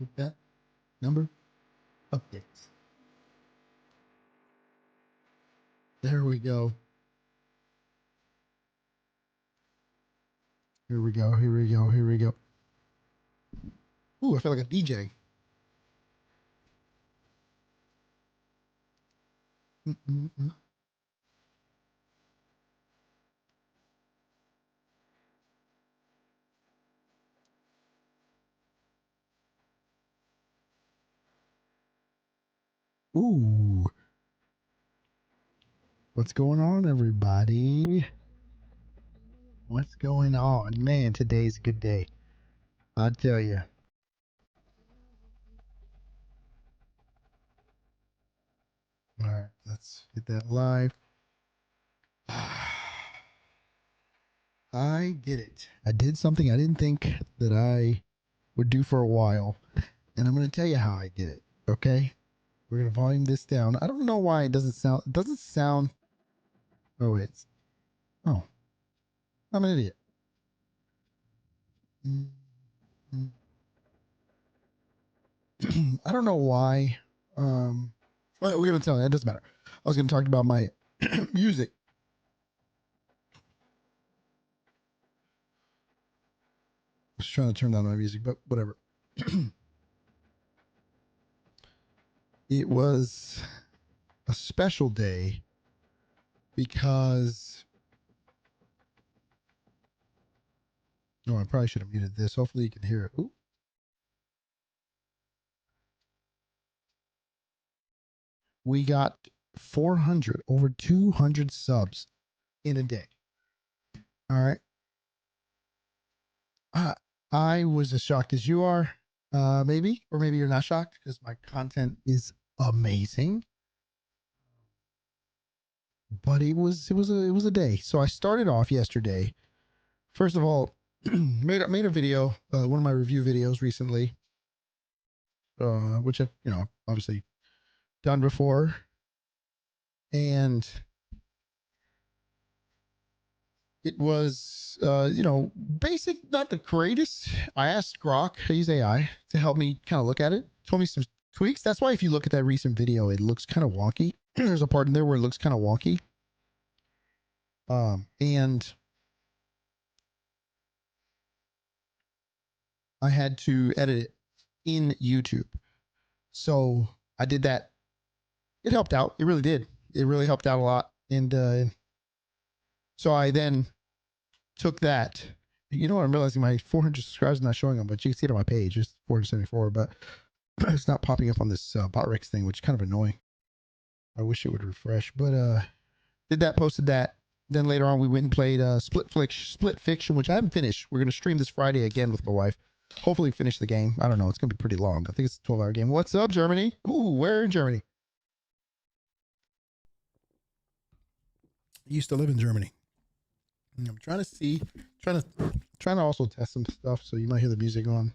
with that number updates. There we go. Here we go. Here we go. Here we go. Ooh, I feel like a DJ. Ooh. What's going on, everybody? What's going on? Man, today's a good day. I tell you. All right, let's get that live. I did it. I did something I didn't think that I would do for a while. And I'm going to tell you how I did it. Okay? We're going to volume this down. I don't know why it doesn't sound. Oh, it's. Oh. I'm an idiot. I don't know why. Well, we're going to tell you. It doesn't matter. I was going to talk about my music. I was trying to turn down my music, but whatever. It was a special day because. No, I probably should have muted this. Hopefully you can hear it. Ooh. We got 400, over 200 subs in a day. All right. I was as shocked as you are, maybe, or maybe you're not shocked because my content is amazing. But it was a day. So I started off yesterday. First of all, made a video, one of my review videos recently, which I've obviously done before, and it was basic, not the greatest. I asked Grok, he's AI, to help me kind of look at it. Told me some tweaks. That's why if you look at that recent video, it looks kind of wonky. There's a part in there where it looks kind of wonky. And I had to edit it in YouTube. So I did that. It helped out. It really did. It really helped out a lot. And so I then took that. You know what? I'm realizing my 400 subscribers is not showing them, but you can see it on my page. It's 474, but it's not popping up on this BotRex thing, which is kind of annoying. I wish it would refresh, but did that, posted that. Then later on, we went and played Split Fiction, which I haven't finished. We're going to stream this Friday again with my wife. Hopefully finish the game. I don't know. It's going to be pretty long. I think it's a 12-hour game. What's up, Germany? Ooh, where in Germany? I used to live in Germany. And I'm trying to see, trying to also test some stuff. So you might hear the music on.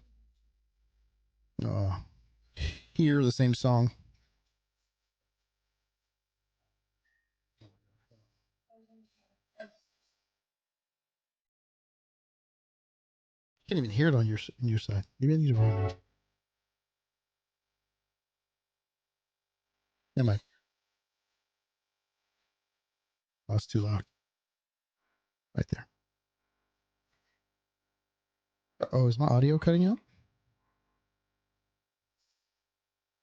Hear the same song. Can't even hear it on your side. Maybe I need to roll. Never mind. Oh, it's too loud. Right there. Oh, is my audio cutting out?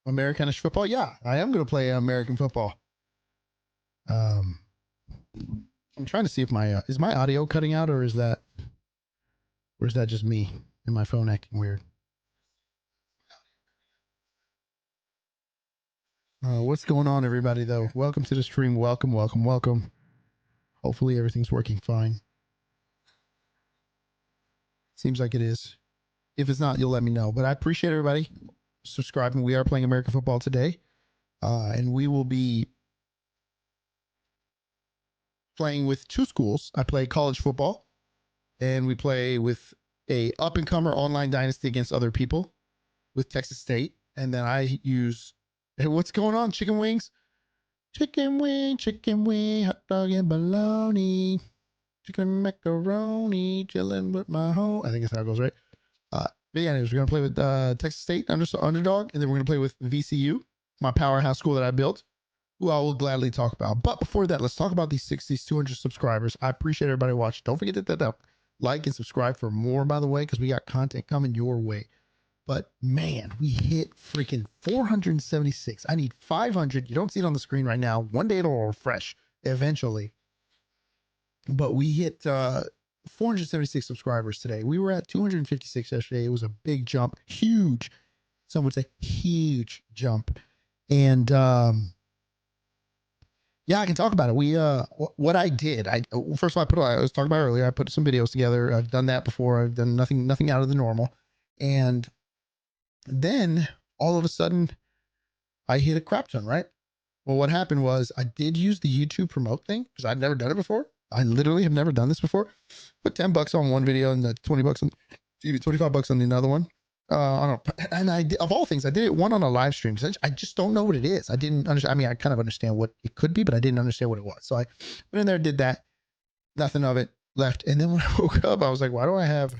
Americanish football? Yeah, I am going to play American football. I'm trying to see if my is my audio cutting out, or is that just me and my phone acting weird? What's going on, everybody? Though, welcome to the stream. Welcome, welcome, welcome. Hopefully, everything's working fine. Seems like it is. If it's not, you'll let me know. But I appreciate everybody subscribing. We are playing American football today, and we will be playing with two schools. I play college football, and we play with a up-and-comer online dynasty against other people with Texas State. And then I use, hey, what's going on? Chicken wings, chicken wing, hot dog and bologna, chicken and macaroni, chilling with my home. I think that's how it goes, right? But yeah, anyways, we're gonna play with Texas State underdog, and then we're gonna play with VCU, my powerhouse school that I built, who I will gladly talk about. But before that, let's talk about these 200 subscribers. I appreciate everybody watching. Don't forget to like and subscribe for more, by the way, because we got content coming your way. But man, we hit freaking 476. I need 500. You don't see it on the screen right now. One day it'll refresh eventually. But we hit 476 subscribers today. We were at 256 yesterday. It was a big jump, huge. Some would say huge jump. And yeah, I can talk about it. We what I did, first of all, I was talking about earlier, I put some videos together. I've done that before. I've done nothing out of the normal. And then all of a sudden I hit a crap ton, right? Well, what happened was I did use the YouTube promote thing because I'd never done it before. I literally have never done this before. Put 10 bucks on one video and 20 bucks on, 25 bucks on the other one. I don't know. And I did, of all things, I did it one on a live stream. I just don't know what it is. I didn't understand. I mean, I kind of understand what it could be, but I didn't understand what it was. So I went in there, did that, nothing of it left. And then when I woke up, I was like, why do I have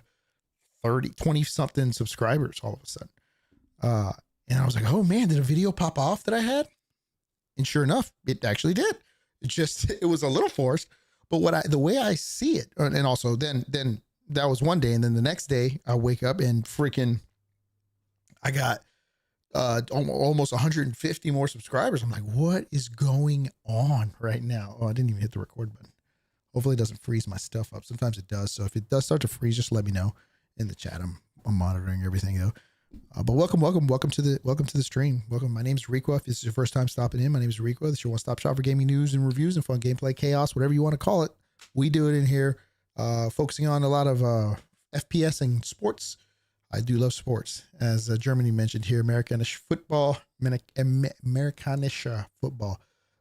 20 something subscribers all of a sudden? And I was like, oh man, did a video pop off that I had? And sure enough, it actually did. It was a little forced, but the way I see it, and also then that was one day. And then the next day I wake up and freaking, I got, almost 150 more subscribers. I'm like, what is going on right now? Oh, I didn't even hit the record button. Hopefully it doesn't freeze my stuff up. Sometimes it does. So if it does start to freeze, just let me know in the chat. I'm monitoring everything though. But welcome to the stream. Welcome. My name is Riccua. If this is your first time stopping in, my name is Riccua. This is your one-stop shop for gaming news and reviews and fun gameplay, chaos, whatever you want to call it. We do it in here, focusing on a lot of FPS and sports. I do love sports, as Germany mentioned here. Amerikanische football, Amerikanische football,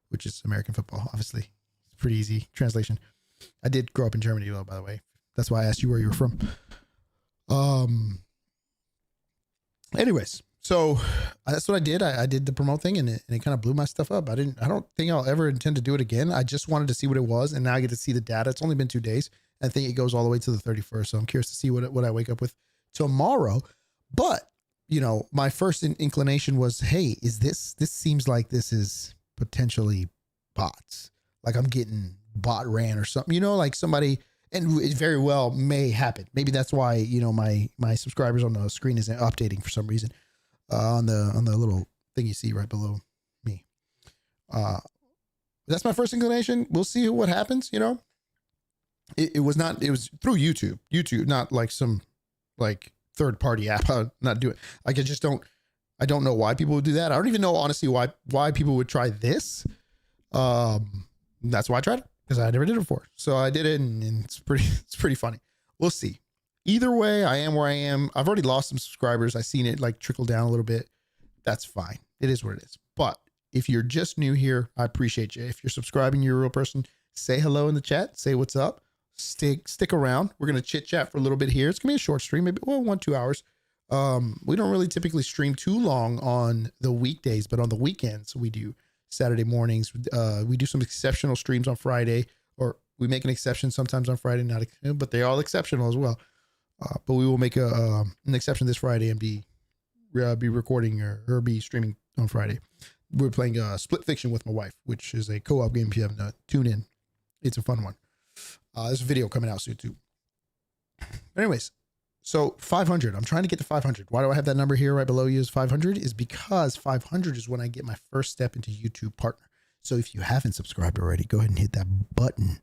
which is American football. Obviously, it's pretty easy translation. I did grow up in Germany, though, by the way. That's why I asked you where you were from. Anyways, so that's what I did. I did the promote thing and it kind of blew my stuff up. I don't think I'll ever intend to do it again. I just wanted to see what it was. And now I get to see the data. It's only been 2 days. I think it goes all the way to the 31st. So I'm curious to see what I wake up with tomorrow. But, you know, my first inclination was, hey, this seems like this is potentially bots. Like I'm getting bot ran or something, you know, like somebody. And it very well may happen. Maybe that's why, you know, my subscribers on the screen isn't updating for some reason, on the little thing you see right below me. That's my first inclination. We'll see what happens. You know, it was through YouTube, not like some like third party app. I'm not doing like, I don't know why people would do that. I don't even know honestly why people would try this. That's why I tried it. Because I never did it before. So I did it and it's pretty funny. We'll see. Either way, I am where I am. I've already lost some subscribers. I've seen it like trickle down a little bit. That's fine. It is what it is. But if you're just new here, I appreciate you. If you're subscribing, you're a real person, say hello in the chat. Say what's up. Stick around. We're going to chit chat for a little bit here. It's going to be a short stream, maybe 1-2 hours. We don't really typically stream too long on the weekdays, but on the weekends we do. Saturday mornings. We do some exceptional streams on Friday, or we make an exception sometimes on Friday, but they're all exceptional as well. But we will make an exception this Friday and be recording or be streaming on Friday. We're playing Split Fiction with my wife, which is a co-op game. If you haven't tune in, it's a fun one. There's a video coming out soon too. But anyways, so 500, I'm trying to get to 500. Why do I have that number here right below you as 500? Is because 500 is when I get my first step into YouTube partner. So if you haven't subscribed already, go ahead and hit that button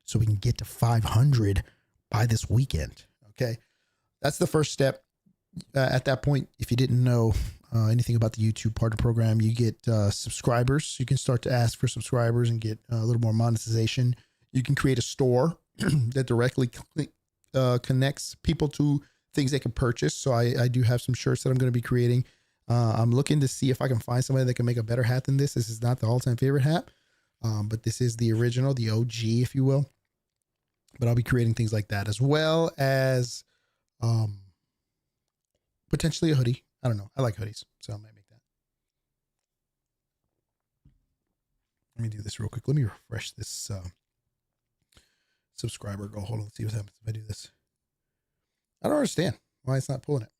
so we can get to 500 by this weekend. Okay. That's the first step. At that point, if you didn't know anything about the YouTube partner program, you get subscribers. You can start to ask for subscribers and get a little more monetization. You can create a store that directly connects people to things they can purchase. So I do have some shirts that I'm going to be creating. I'm looking to see if I can find somebody that can make a better hat than this. This is not the all-time favorite hat, but this is the original, the OG, if you will. But I'll be creating things like that, as well as potentially a hoodie. I don't know. I like hoodies, so I might make that. Let me do this real quick. Let me refresh this subscriber goal. Hold on. Let's see what happens if I do this. I don't understand why it's not pulling it.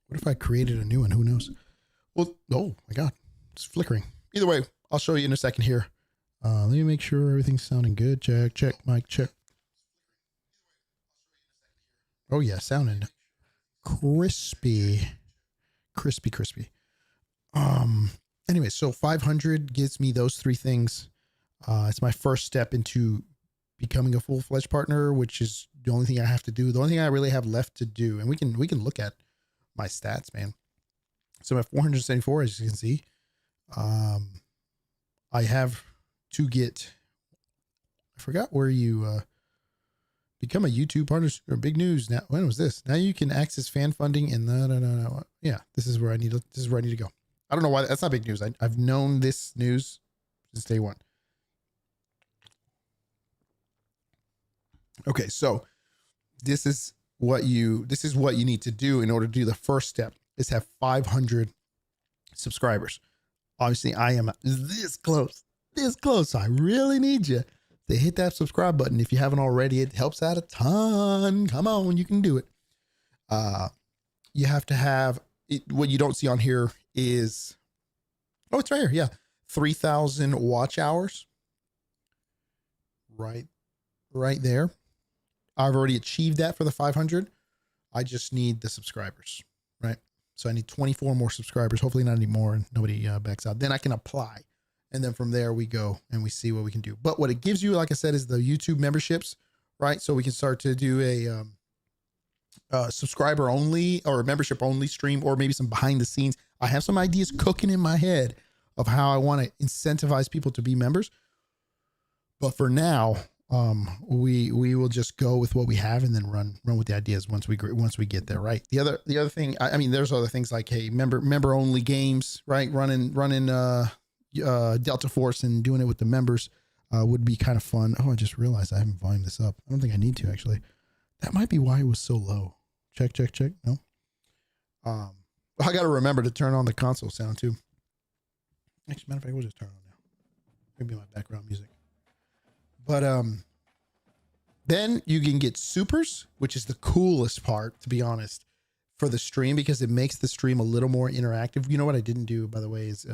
What if I created a new one? Who knows? Well, oh my God, it's flickering. Either way, I'll show you in a second here. Let me make sure everything's sounding good. Check, check, mic check. Oh yeah, sounding crispy. Crispy. Anyway, so 500 gives me those three things. It's my first step into becoming a full-fledged partner, which is the only thing I have to do. The only thing I really have left to do, and we can look at my stats, man. So I'm at 474, as you can see. I have to get, I forgot where you become a YouTube partner or big news. Now, when was this? Now you can access fan funding and no. Yeah, this is where I need to go. I don't know why that's not big news. I've known this news since day one. Okay, so this is what you need to do in order to do the first step is have 500 subscribers. Obviously, I am this close. I really need you to hit that subscribe button. If you haven't already, it helps out a ton. Come on, you can do it. You have to have it. What you don't see on here is, oh, it's right here. Yeah. 3,000 watch hours. Right there. I've already achieved that for the 500. I just need the subscribers, right? So I need 24 more subscribers, hopefully not any more, and nobody backs out. Then I can apply. And then from there we go and we see what we can do. But what it gives you, like I said, is the YouTube memberships, right? So we can start to do a subscriber only or a membership only stream, or maybe some behind the scenes. I have some ideas cooking in my head of how I want to incentivize people to be members. But for now, we will just go with what we have and then run with the ideas once we get there, right? The other thing, I mean, there's other things like, hey, member only games, right? Running Delta Force and doing it with the members would be kind of fun. Oh, I just realized I haven't volumed this up. I don't think I need to, actually. That might be why it was so low. Check. No. I got to remember to turn on the console sound too. Actually, matter of fact, we'll just turn it on now. Maybe my background music. But then you can get supers, which is the coolest part, to be honest, for the stream, because it makes the stream a little more interactive. You know what I didn't do, by the way, is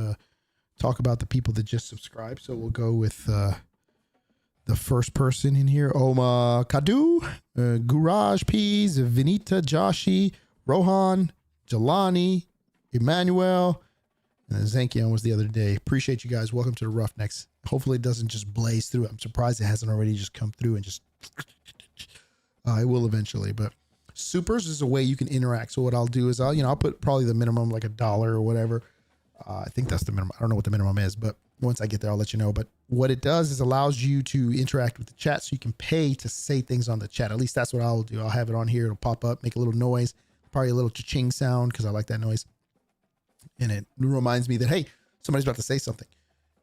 talk about the people that just subscribed. So we'll go with the first person in here. Oma Kadu, Guraj Peas, Vinita Joshi, Rohan, Jelani, Emmanuel, and Zankian was the other day. Appreciate you guys. Welcome to the Roughnecks. Hopefully it doesn't just blaze through. I'm surprised it hasn't already just come through and just, it will eventually, but supers is a way you can interact. So what I'll do is I'll put probably the minimum, like $1 or whatever. I think that's the minimum. I don't know what the minimum is, but once I get there, I'll let you know. But what it does is allows you to interact with the chat, so you can pay to say things on the chat. At least that's what I'll do. I'll have it on here. It'll pop up, make a little noise, probably a little cha-ching sound, because I like that noise. And it reminds me that, hey, somebody's about to say something.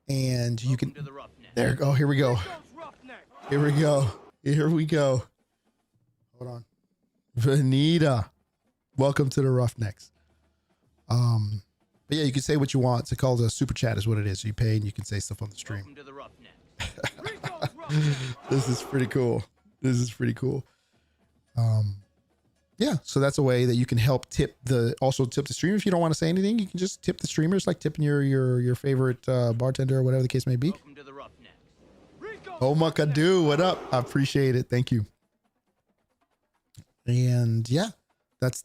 And you can, there, oh, here we go. Here we go. Hold on. Vanita, welcome to the Roughnecks. But yeah, you can say what you want. It's called a super chat is what it is. So you pay and you can say stuff on the stream. This is pretty cool. Yeah, so that's a way that you can help tip the streamer. If you don't want to say anything, you can just tip the streamers, like tipping your favorite bartender or whatever the case may be. Oh, Makadu, what up? I appreciate it. Thank you. And yeah, that's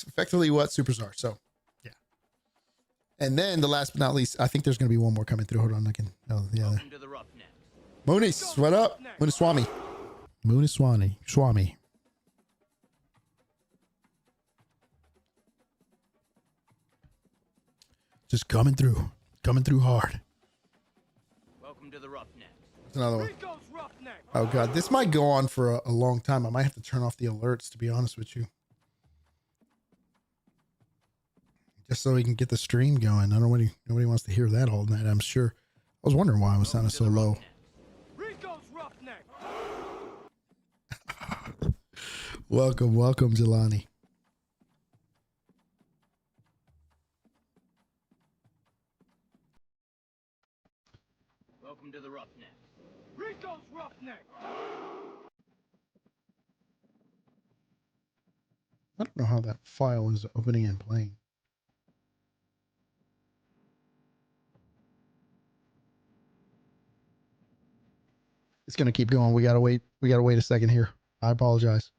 effectively what supers are. So yeah. And then the last but not least, I think there's going to be one more coming through. Hold on, I can. Oh, the other. Moonis, what up? Mooniswami. Swami. Just coming through hard. Welcome to the Roughnecks. That's another one. Oh God, this might go on for a long time. I might have to turn off the alerts, to be honest with you, just so we can get the stream going. I don't know, nobody wants to hear that all night, I'm sure. I was wondering why I was sounding so low. Welcome, Jelani. Welcome to the Roughnecks. Rico's Roughnecks. I don't know how that file is opening and playing. It's gonna keep going. We gotta wait. We gotta wait a second here. I apologize.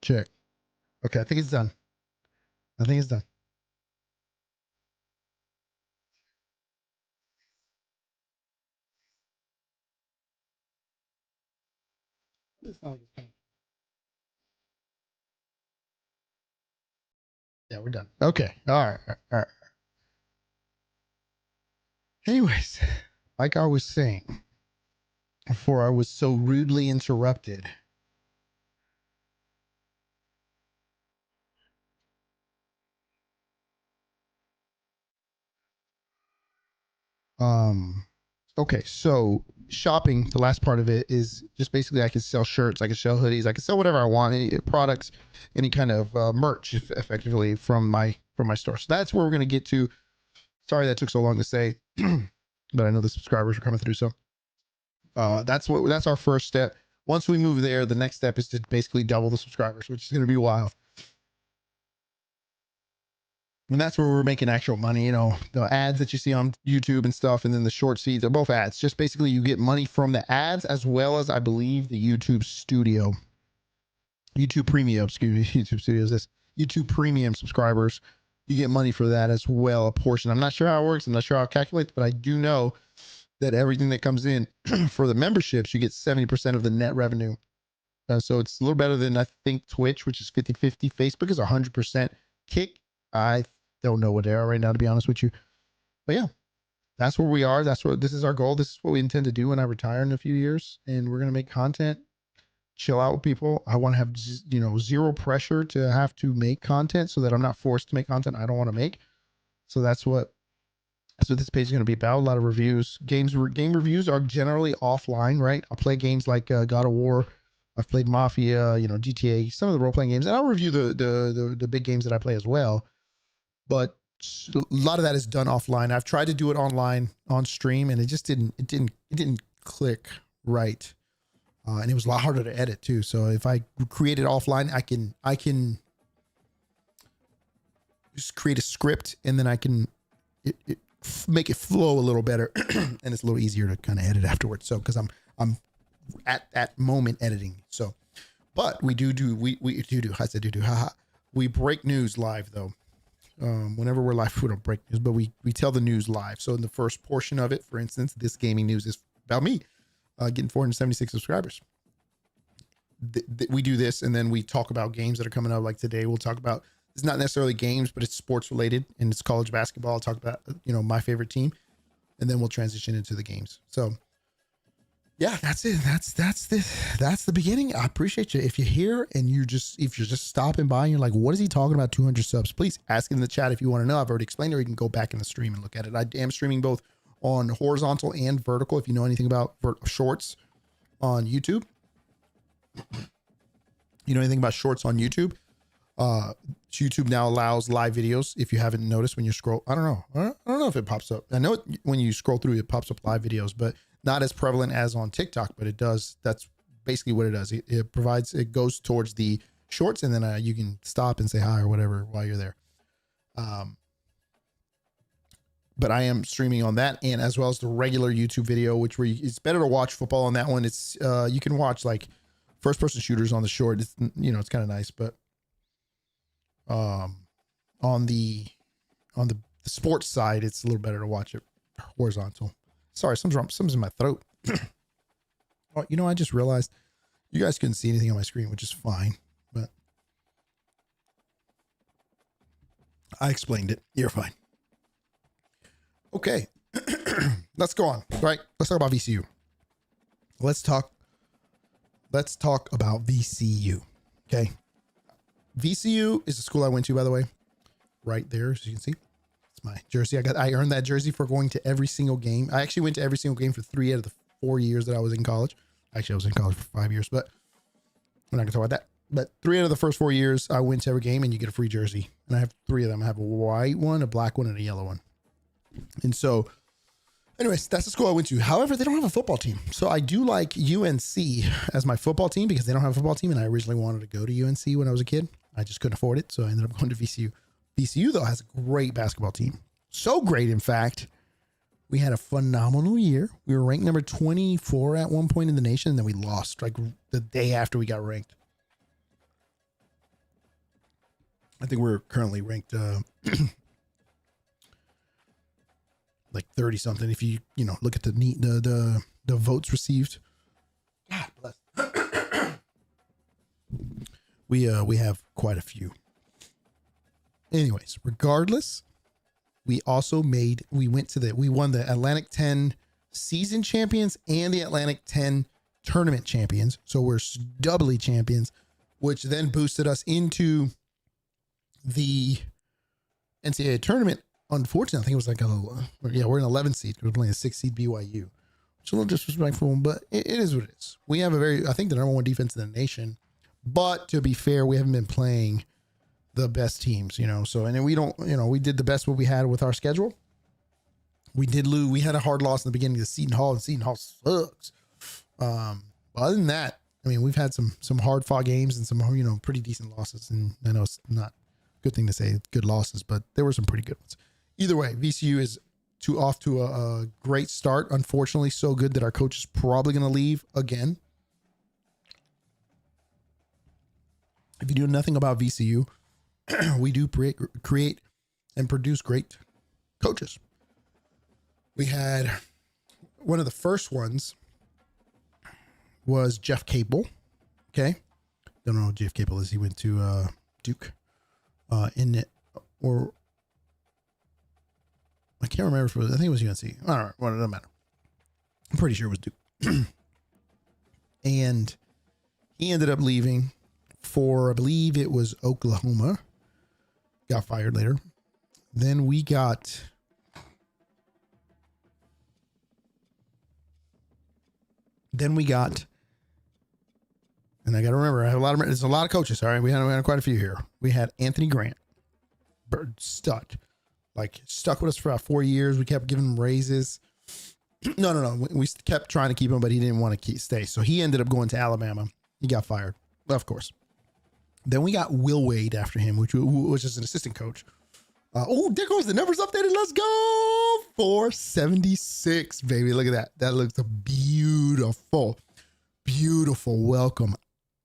Check. Okay, I think it's done. I think it's done. Yeah, we're done. Okay. All right. All right. Anyways, like I was saying before I was so rudely interrupted. Okay, so shopping, the last part of it is just basically I can sell shirts, I can sell hoodies, I can sell whatever I want, any products, any kind of merch effectively from my store. So that's where we're gonna get to. Sorry that took so long to say, but I know the subscribers are coming through. So that's our first step. Once we move there, the next step is to basically double the subscribers, which is gonna be wild. And that's where we're making actual money. You know, the ads that you see on YouTube and stuff, and then the short feeds are both ads. Just basically you get money from the ads as well as I believe the YouTube Studio, YouTube Premium, excuse me, YouTube Studio is this, YouTube Premium subscribers. You get money for that as well, a portion. I'm not sure how it works. I'm not sure how it calculates, but I do know that everything that comes in for the memberships, you get 70% of the net revenue. So it's a little better than I think Twitch, which is 50-50. Facebook is 100%. Kick, I don't know what they are right now, to be honest with you. But yeah, that's where we are. That's what this is our goal. This is what we intend to do when I retire in a few years. And we're gonna make content, chill out with people. I want to have zero pressure to have to make content so that I'm not forced to make content I don't want to make. So that's what this page is going to be about. A lot of reviews. Game reviews are generally offline, right? I'll play games like God of War. I've played Mafia, GTA, some of the role playing games, and I'll review the big games that I play as well. But a lot of that is done offline. I've tried to do it online on stream, and it just didn't click right, and it was a lot harder to edit too. So if I create it offline, I can just create a script, and then I can make it flow a little better, and it's a little easier to kind of edit afterwards. So because I'm at that moment editing. So, but we do I said do haha. We break news live though. Whenever we're live, we don't break news, but we tell the news live. So in the first portion of it, for instance, this gaming news is about me getting 476 subscribers. We do this, and then we talk about games that are coming up. Like today, we'll talk about, it's not necessarily games, but it's sports related, and it's college basketball. I'll talk about my favorite team, and then we'll transition into the games. So yeah, that's it. That's the beginning. I appreciate you. If you're here and if you're just stopping by and you're like, what is he talking about 200 subs? Please ask in the chat if you want to know. I've already explained it, or you can go back in the stream and look at it. I am streaming both on horizontal and vertical. If you know anything about shorts on YouTube, shorts on YouTube, YouTube now allows live videos. If you haven't noticed when you scroll, I don't know if it pops up. I know when you scroll through, it pops up live videos, but not as prevalent as on TikTok, but it does. That's basically what it does. It goes towards the shorts, and then you can stop and say hi or whatever while you're there. But I am streaming on that, and as well as the regular YouTube video, which it's better to watch football on that one. It's you can watch like first person shooters on the short. It's it's kind of nice, but on the sports side, it's a little better to watch it horizontal. Sorry, something's in my throat. Oh, I just realized you guys couldn't see anything on my screen, which is fine, but I explained it. You're fine. Okay. Let's go on. Right. Let's talk about VCU. Let's talk about VCU. Okay. VCU is the school I went to, by the way, right there, as you can see. My jersey. I earned that jersey for going to every single game. I actually went to every single game for 3 out of the 4 years that I was in college. Actually, I was in college for 5 years, but we're not gonna talk about that. But 3 out of the first 4 years, I win to every game, and you get a free jersey. And I have 3 of them. I have a white one, a black one, and a yellow one. And so, anyways, that's the school I went to. However, they don't have a football team. So I do like UNC as my football team because they don't have a football team. And I originally wanted to go to UNC when I was a kid. I just couldn't afford it. So I ended up going to VCU. VCU, though, has a great basketball team. So great, in fact. We had a phenomenal year. We were ranked number 24 at one point in the nation. And then we lost like the day after we got ranked. I think we're currently ranked like 30 something. If you look at the votes received. God bless. We have quite a few. Anyways, regardless, we won the Atlantic-10 season champions and the Atlantic-10 tournament champions. So we're doubly champions, which then boosted us into the NCAA tournament. Unfortunately, I think it was like we're an 11 seed. We're playing a 6 seed BYU, which is a little disrespectful, but it is what it is. We have I think the number 1 defense in the nation, but to be fair, we haven't been playing the best teams, so, and then we don't, we did the best what we had with our schedule. We did lose. We had a hard loss in the beginning of Seton Hall, and Seton Hall sucks. Other than that, I mean, we've had some hard fought games and some, pretty decent losses. And I know it's not a good thing to say good losses, but there were some pretty good ones. Either way, VCU is off to a great start. Unfortunately, so good that our coach is probably going to leave again. If you do nothing about VCU, we do create and produce great coaches. We had one of the first ones was Jeff Capel. Okay. Don't know who Jeff Capel is. He went to Duke. I can't remember if it was, I think it was UNC. I don't know. Well, it doesn't matter. I'm pretty sure it was Duke. And he ended up leaving for, I believe it was Oklahoma. Got fired later. Then we got and I got to remember, there's a lot of coaches. All right. We had quite a few here. We had Anthony Grant, stuck with us for about 4 years. We kept giving him raises. No. We kept trying to keep him, but he didn't want to stay. So he ended up going to Alabama. He got fired, of course. Then we got Will Wade after him, which is an assistant coach. There goes the numbers updated. Let's go. 476, baby. Look at that. That looks beautiful. Beautiful. Welcome.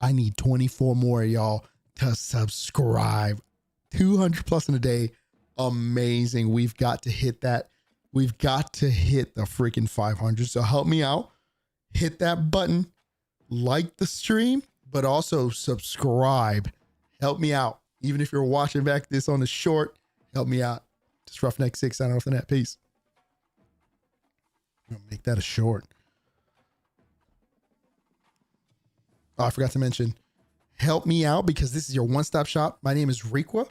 I need 24 more of y'all to subscribe. 200 plus in a day. Amazing. We've got to hit that. We've got to hit the freaking 500. So help me out. Hit that button. Like the stream, but also subscribe. Help me out. Even if you're watching back this on the short, help me out. Just Roughneck 6 signing off the net. Peace. I'm gonna make that a short. Oh, I forgot to mention, help me out because this is your one-stop shop. My name is Riccua.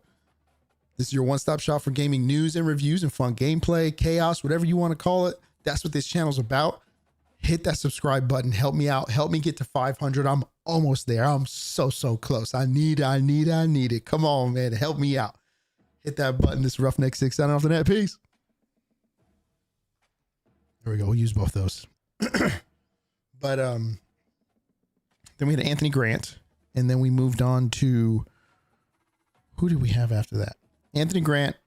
This is your one-stop shop for gaming news and reviews and fun gameplay, chaos, whatever you want to call it. That's what this channel is about. Hit that subscribe button. Help me out. Help me get to 500. I'm almost there. I'm so close. I need it. Come on, man. Help me out. Hit that button. This is Roughneck 6 signing off the net. Peace. There we go. We'll use both those. But then we had Anthony Grant, and then we moved on to, who did we have after that? Anthony Grant,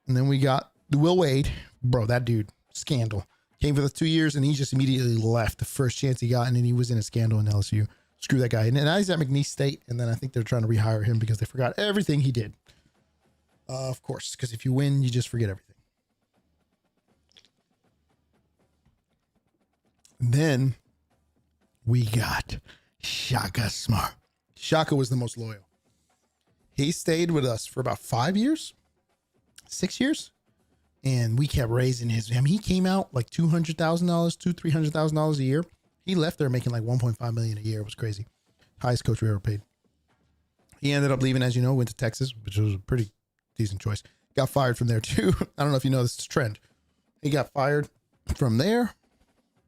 and then we got Will Wade. Bro, that dude, scandal. Came for the 2 years, and he just immediately left the first chance he got, and then he was in a scandal in LSU. Screw that guy. And now he's at McNeese State, and then I think they're trying to rehire him because they forgot everything he did. Of course, because if you win, you just forget everything. Then we got Shaka Smart. Shaka was the most loyal. He stayed with us for about 5 years, 6 years. And we kept raising his, I mean, he came out like $200,000, $300,000 a year. He left there making like $1.5 million a year. It was crazy. Highest coach we ever paid. He ended up leaving, as you know, went to Texas, which was a pretty decent choice. Got fired from there too. I don't know if you know this is a trend. He got fired from there,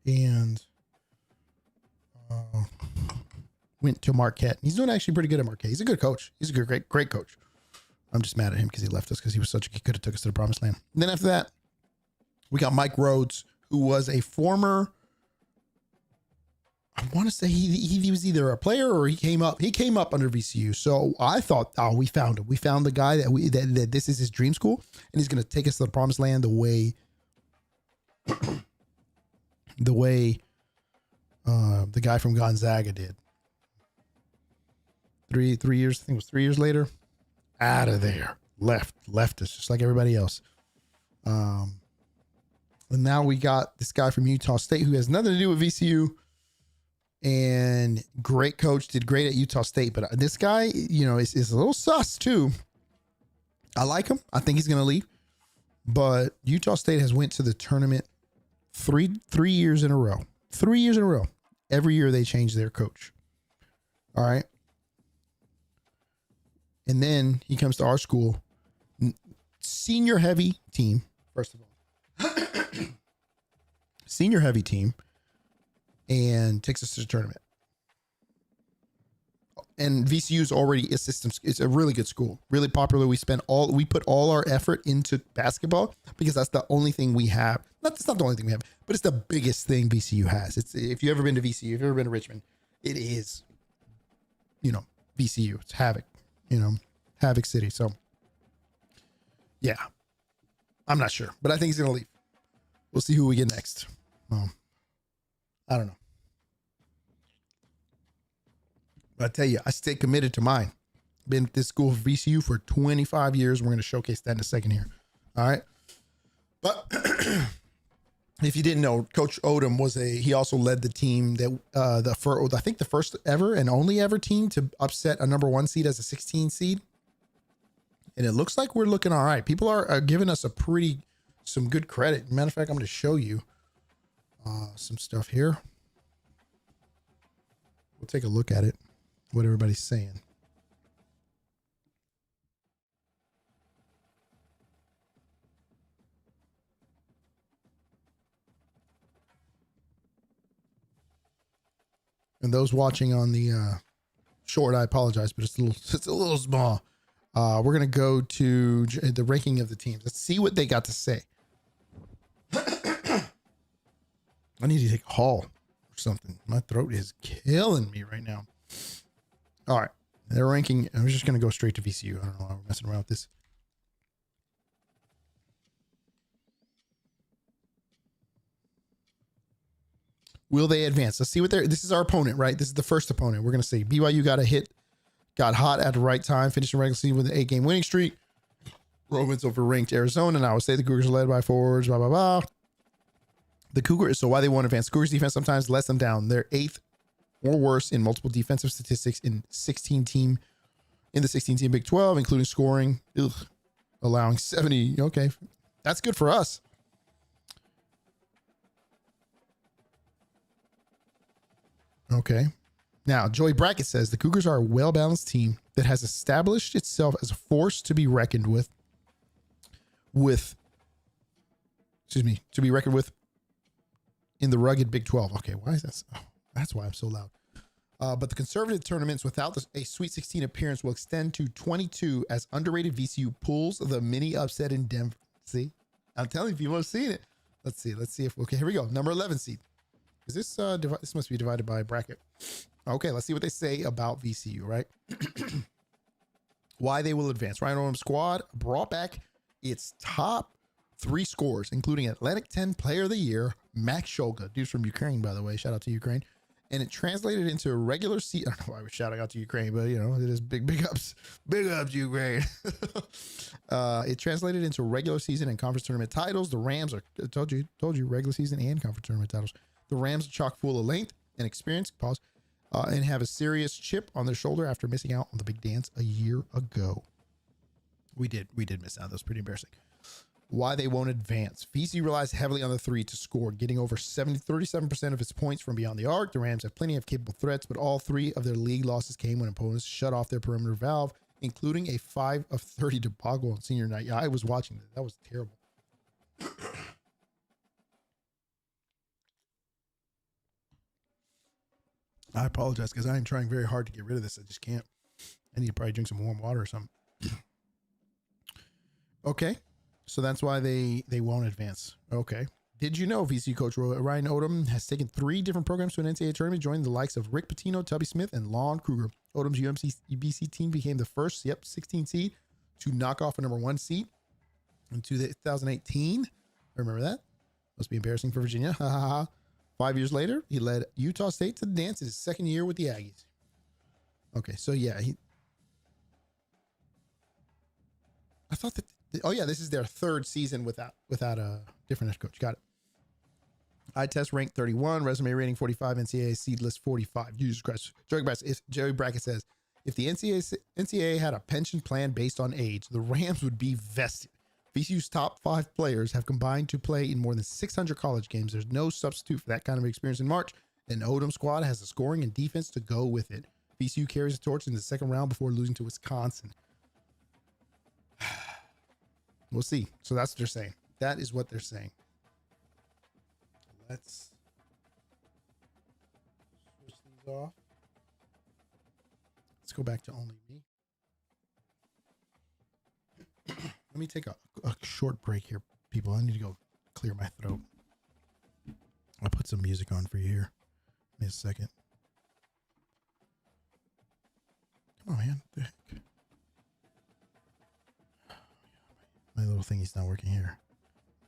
and went to Marquette. He's doing actually pretty good at Marquette. He's a good coach. He's a good, great coach. I'm just mad at him because he left us because he could have took us to the promised land. And then after that, we got Mike Rhodes, who was a former, I want to say he was either a player or he came up under VCU. So I thought, oh, we found him. We found the guy that this is his dream school, and he's going to take us to the promised land the way the guy from Gonzaga did. 3 years, I think it was 3 years later, out of there, left us just like everybody else. And now we got this guy from Utah State who has nothing to do with VCU, and great coach, did great at Utah State. But this guy, is a little sus too. I like him. I think he's going to leave, but Utah State has went to the tournament three years in a row. 3 years in a row. Every year they change their coach. All right. And then he comes to our school, senior heavy team, first of all, senior heavy team, and takes us to the tournament. And VCU is already a system. It's a really good school, really popular. We put all our effort into basketball because that's the only thing we have. That's not the only thing we have, but it's the biggest thing VCU has. It's, if you've ever been to VCU, if you've ever been to Richmond, it is, VCU. It's havoc, Havoc City. So yeah, I'm not sure, but I think he's going to leave. We'll see who we get next. I don't know. But I tell you, I stay committed to mine. Been at this school for VCU for 25 years. We're going to showcase that in a second here. All right. But if you didn't know, Coach Odom he also led the team that I think the first ever and only ever team to upset a number 1 seed as a 16 seed. And it looks like we're looking all right. People are giving us some good credit. Matter of fact, I'm going to show you some stuff here. We'll take a look at it, what everybody's saying. And those watching on the short, I apologize, but it's a little small. We're going to go to the ranking of the teams. Let's see what they got to say. I need to take a haul or something. My throat is killing me right now. All right. They're ranking. I'm just going to go straight to VCU. I don't know why we're messing around with this. Will they advance? Let's see what this is our opponent, right? This is the first opponent. We're going to see BYU got hot at the right time, finishing regular season with an 8-game winning streak. Rovers over ranked Arizona. And I would say the Cougars are led by forwards, blah, blah, blah. The Cougars, so why they won't advance. Cougars defense sometimes lets them down. They're 8th or worse in multiple defensive statistics in the 16 team Big 12, including scoring, allowing 70. Okay. That's good for us. Okay. Now, Joey Brackett says the Cougars are a well-balanced team that has established itself as a force to be reckoned with in the rugged Big 12. Okay, why is that? Oh, that's why I'm so loud. But the conservative tournaments without a Sweet 16 appearance will extend to 22 as underrated VCU pulls the mini upset in Denver. See, I'm telling you, people have seen it. Let's see if, okay, here we go. Number 11 seed. Is this, this must be divided by a bracket. Okay, let's see what they say about VCU, right? Why they will advance. Ryan Orm's squad brought back its top 3 scorers, including Atlantic-10 Player of the Year, Max Shulga. Dude's from Ukraine, by the way. Shout out to Ukraine. And it translated into a regular season. I don't know why we're shouting out to Ukraine, but it is big ups. Big ups, Ukraine. It translated into regular season and conference tournament titles. The Rams are, I told you, regular season and conference tournament titles. The Rams are chock full of length and experience, and have a serious chip on their shoulder after missing out on the big dance a year ago. We did miss out. That was pretty embarrassing. Why they won't advance. VCU relies heavily on the 3 to score, getting over 37% of its points from beyond the arc. The Rams have plenty of capable threats, but all 3 of their league losses came when opponents shut off their perimeter valve, including a 5 of 30 debacle on senior night. Yeah, I was watching that. That was terrible. I apologize because I'm trying very hard to get rid of this. I just can't. I need to probably drink some warm water or something. Okay. So that's why they won't advance. Okay. Did you know VCU coach Ryan Odom has taken 3 different programs to an NCAA tournament, joining the likes of Rick Pitino, Tubby Smith, and Lon Kruger. Odom's UMBC team became the first, 16 seed to knock off a number 1 seed in 2018. I remember that. Must be embarrassing for Virginia. 5 years later, he led Utah State to the dance in his 2nd year with the Aggies. Okay, so yeah, I thought that. Oh yeah, this is their 3rd season without a different head coach. Got it. Eye test ranked 31, resume rating 45, NCAA seed list 45. Jesus Christ. Joey Brackett says, if the NCAA had a pension plan based on age, the Rams would be vested. VCU's top 5 players have combined to play in more than 600 college games. There's no substitute for that kind of experience in March, and Odom squad has the scoring and defense to go with it. VCU carries the torch in the 2nd round before losing to Wisconsin. We'll see. So that's what they're saying. That is what they're saying. Let's switch these off. Let's go back to only me. Let me take a short break here, people. I need to go clear my throat. I'll put some music on for you here. Give me a second. Come on, man. What the heck? My little thingy's not working here.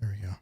There we go.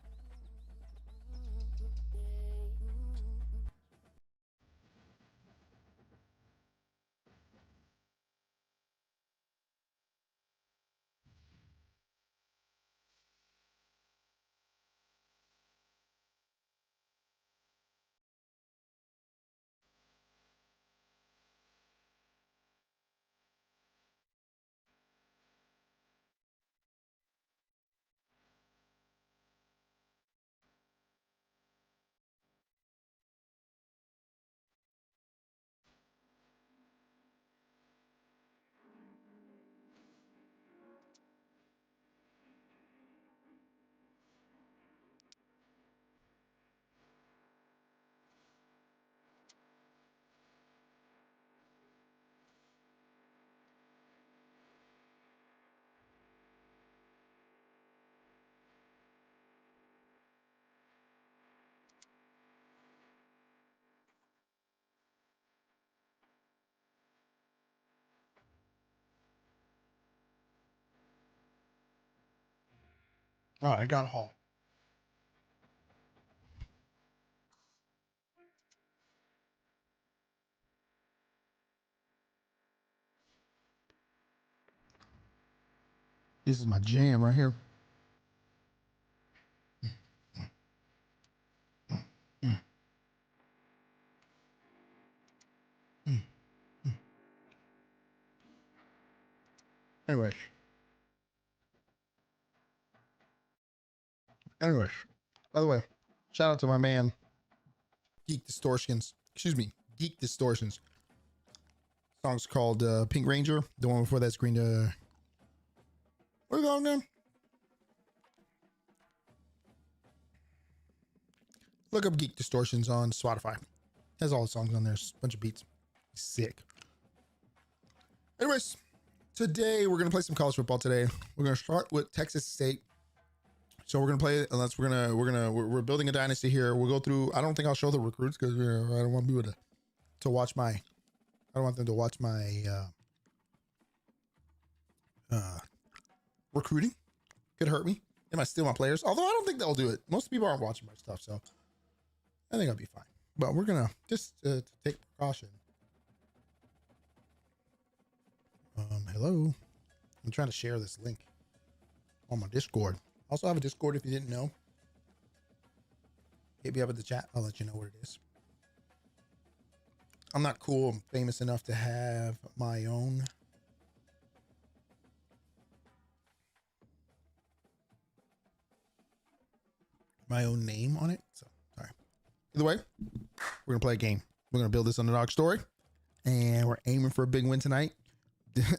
All right, I got a haul. This is my jam right here. Anyways. By the way, shout out to my man, Geek Distortions. Geek Distortions. Song's called Pink Ranger. The one before that's Green. Where's it called again? Look up Geek Distortions on Spotify. Has all the songs on there. A bunch of beats. Sick. Anyways, today we're gonna play some college football. Today we're gonna start with Texas State. So we're gonna play it, unless we're building a dynasty here. We'll go through. I don't think I'll show the recruits because I don't want people to watch my. I don't want them to watch my recruiting. Could hurt me. They might steal my players. Although I don't think they'll do it. Most people aren't watching my stuff, so I think I'll be fine. But we're gonna just take precaution. Hello. I'm trying to share this link on my Discord. Also have a Discord if you didn't know. Hit me up at the chat. I'll let you know what it is. I'm not cool and famous enough to have my own name on it. So sorry. Either way, we're gonna play a game. We're gonna build this underdog story, and we're aiming for a big win tonight.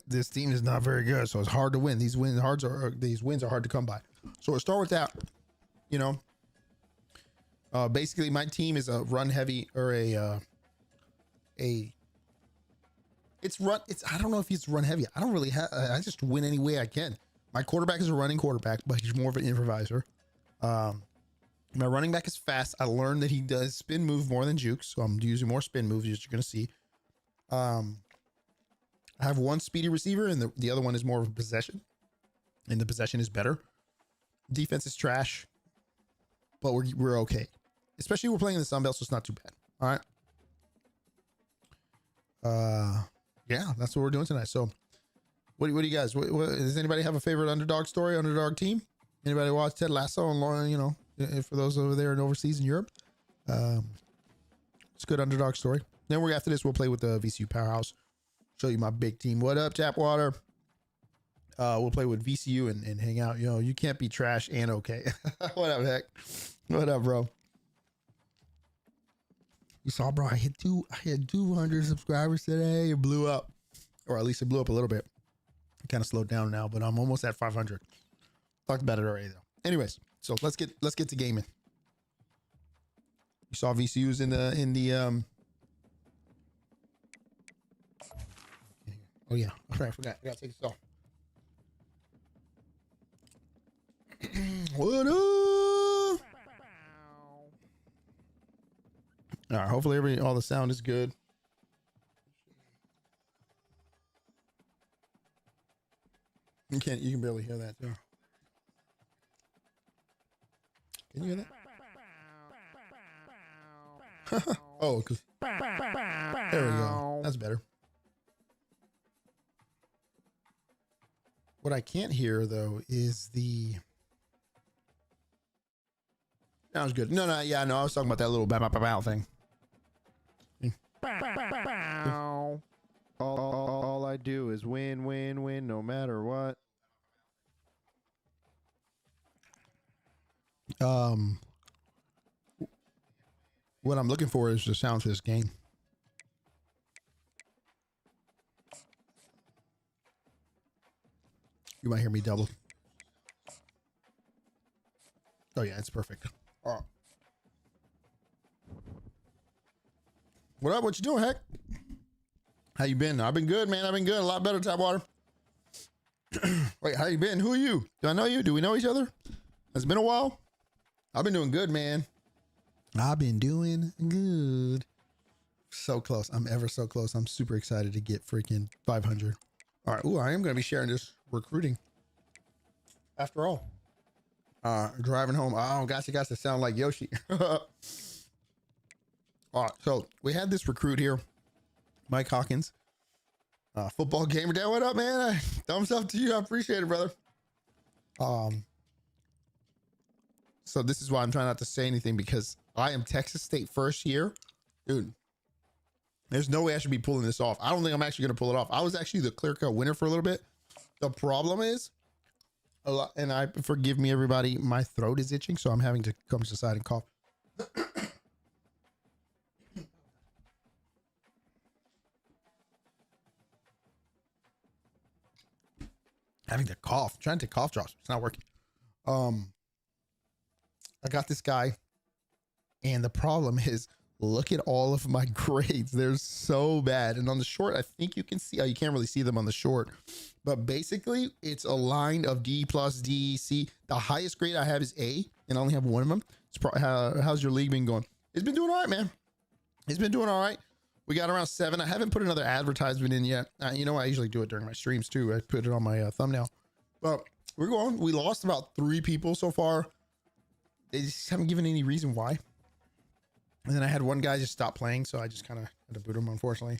This team is not very good, so it's hard to win. These wins are hard to come by. So we'll start with that. You know, basically my team is a run heavy or a a, I don't know if he's run heavy. I don't really have, I just win any way I can. My quarterback is a running quarterback, but he's more of an improviser. My running back is fast. I learned that he does spin move more than juke, so I'm using more spin moves, as you're going to see. I have one speedy receiver, and the other one is more of a possession, and the possession is better. Defense is trash, but we're okay. Especially we're playing in the Sun Belt, so it's not too bad. All right. Yeah, that's what we're doing tonight. So what do you guys, does anybody have a favorite underdog story, underdog team? Anybody watch Ted Lasso and, you know, for those over there and overseas in Europe? It's a good underdog story. Then after this, we'll play with the VCU Powerhouse. Show you my big team. What up, Tapwater? We'll play with VCU and hang out. You know, you can't be trash and okay. What up, heck? What up, bro? You saw, bro, I hit 200 subscribers today. It blew up, or at least it blew up a little bit. It kind of slowed down now, but I'm almost at 500. Talked about it already, though. Anyways, so let's get to gaming. You saw VCU's in the oh yeah, I forgot. I gotta take this off. What up? All right, hopefully all the sound is good. You can barely hear that too. Can you hear that? Oh, cause there we go. That's better. What I can't hear though is the. Sounds good. No, yeah, no, I was talking about that little bow thing. All I do is win, no matter what. What I'm looking for is the sound for this game. You might hear me double. Oh yeah, it's perfect. Oh. What up? What you doing, heck? How you been? I've been good, man. I've been good. A lot better, Tapwater. Wait, how you been? Who are you? Do I know you? Do we know each other? It's been a while. I've been doing good, man. I've been doing good. So close. I'm ever so close. I'm super excited to get freaking 500. All right. Ooh, I am going to be sharing this recruiting. After all. Driving home. Oh, gotcha. Got to sound like Yoshi. All right. So we had this recruit here. Mike Hawkins. Football gamer dad. What up, man? Thumbs up to you. I appreciate it, brother. So this is why I'm trying not to say anything, because I am Texas State first year. Dude, there's no way I should be pulling this off. I don't think I'm actually going to pull it off. I was actually the clear-cut winner for a little bit. The problem is, a lot, and forgive me, everybody, my throat is itching, so I'm having to come to the side and cough. Having to cough, trying to cough drops. It's not working. I got this guy, and the problem is, look at all of my grades. They're so bad. And on the short, I think you can see, you can't really see them on the short, but basically it's a line of D plus D, C. The highest grade I have is A, and I only have one of them. It's probably, how's your league been going? It's been doing all right, man. It's been doing all right. We got around 7. I haven't put another advertisement in yet. You know, I usually do it during my streams too. I put it on my thumbnail, but we're going. We lost about 3 people so far. They just haven't given any reason why. And then I had one guy just stop playing, so I just kind of had to boot him, unfortunately.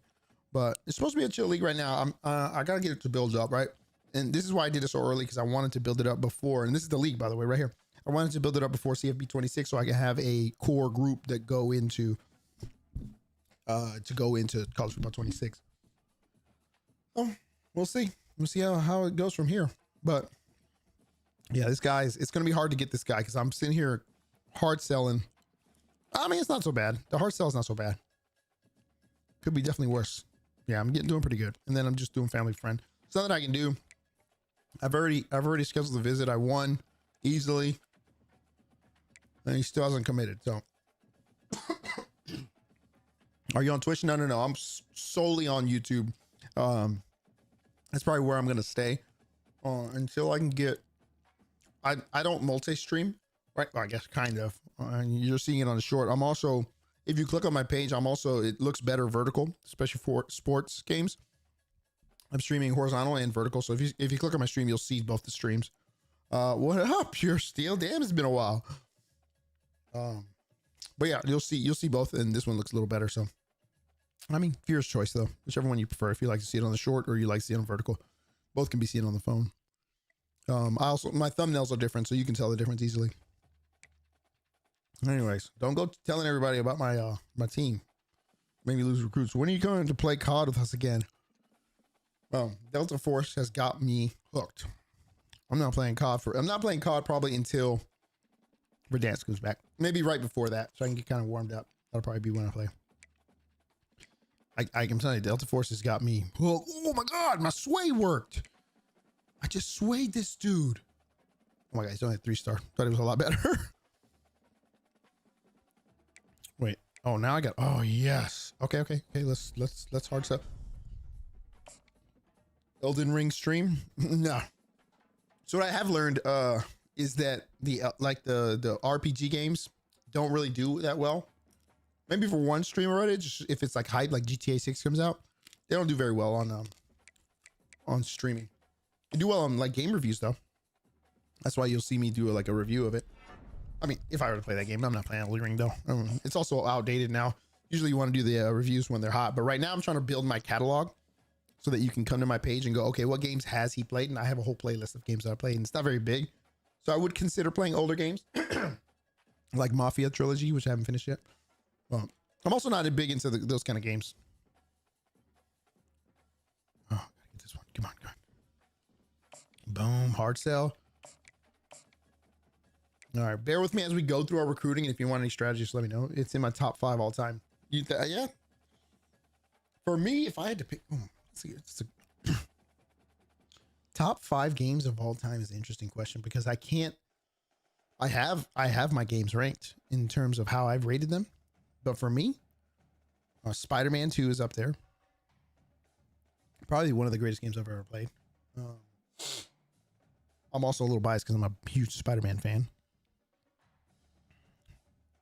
But it's supposed to be a chill league right now. I gotta get it to build up, right? And this is why I did it so early, because I wanted to build it up before. And this is the league, by the way, right here. I wanted to build it up before CFB 26, so I can have a core group that go into college football 26. Oh, we'll see. We'll see how it goes from here. But yeah, this guy's, it's gonna be hard to get this guy because I'm sitting here hard selling. I mean, it's not so bad. The hard sell is not so bad. Could be definitely worse. Yeah, I'm doing pretty good. And then I'm just doing family friend. Something I can do. I've already scheduled the visit. I won easily, and he still hasn't committed. So Are you on Twitch? No. I'm solely on YouTube. That's probably where I'm gonna stay until I can get. I don't multi-stream, right? Well, I guess kind of. You're seeing it on the short. I'm also, if you click on my page, I'm also, it looks better vertical, especially for sports games. I'm streaming horizontal and vertical. So if you click on my stream, you'll see both the streams. What up, Pure Steel? Damn, it's been a while. But yeah, you'll see both, and this one looks a little better. So, I mean, viewer's choice though, whichever one you prefer. If you like to see it on the short or you like to see it on vertical, both can be seen on the phone. My thumbnails are different, so you can tell the difference easily. Anyways, don't go telling everybody about my my team. Maybe lose recruits. When are you going to play COD with us again? Delta Force has got me hooked. I'm not playing COD probably until Verdansk comes back. Maybe right before that, so I can get kind of warmed up. That'll probably be when I play. I can tell you, Delta Force has got me hooked. Oh my god, my sway worked. I just swayed this dude. Oh my god, he's only a 3-star. Thought it was a lot better. Wait. Oh, now I got. Oh yes. Okay. Let's hard stuff. Elden Ring stream. No. So what I have learned is that the RPG games don't really do that well. Maybe for one stream already, just if it's like hype, like GTA 6 comes out, they don't do very well on streaming. They do well on like game reviews though. That's why you'll see me do like a review of it. I mean, if I were to play that game, I'm not playing Elden Ring though. It's also outdated now. Usually you want to do the reviews when they're hot, but right now I'm trying to build my catalog so that you can come to my page and go, okay, what games has he played? And I have a whole playlist of games that I played, and it's not very big. So I would consider playing older games like Mafia Trilogy, which I haven't finished yet. Well, I'm also not big into those kind of games. Oh, gotta get this one. Come on. Boom, hard sell. All right, bear with me as we go through our recruiting. And if you want any strategies, let me know. It's in my top 5 all time. Yeah. For me, if I had to pick, top 5 games of all time is an interesting question because I have my games ranked in terms of how I've rated them. But for me, Spider-Man 2 is up there. Probably one of the greatest games I've ever played. I'm also a little biased because I'm a huge Spider-Man fan.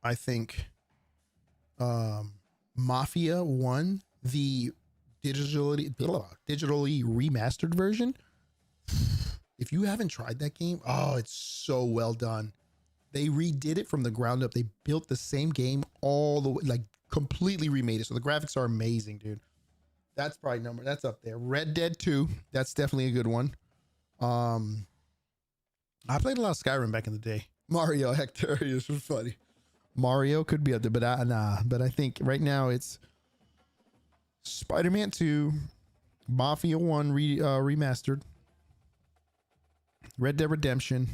I think Mafia 1, the digitally remastered version. If you haven't tried that game, oh, it's so well done. They redid it from the ground up. They built the same game all the way, like completely remade it. So the graphics are amazing, dude. That's probably that's up there. Red Dead 2, that's definitely a good one. I played a lot of Skyrim back in the day. Mario Hectarius was funny. Mario could be up there, but but I think right now it's Spider-Man 2, Mafia 1 remastered, Red Dead Redemption,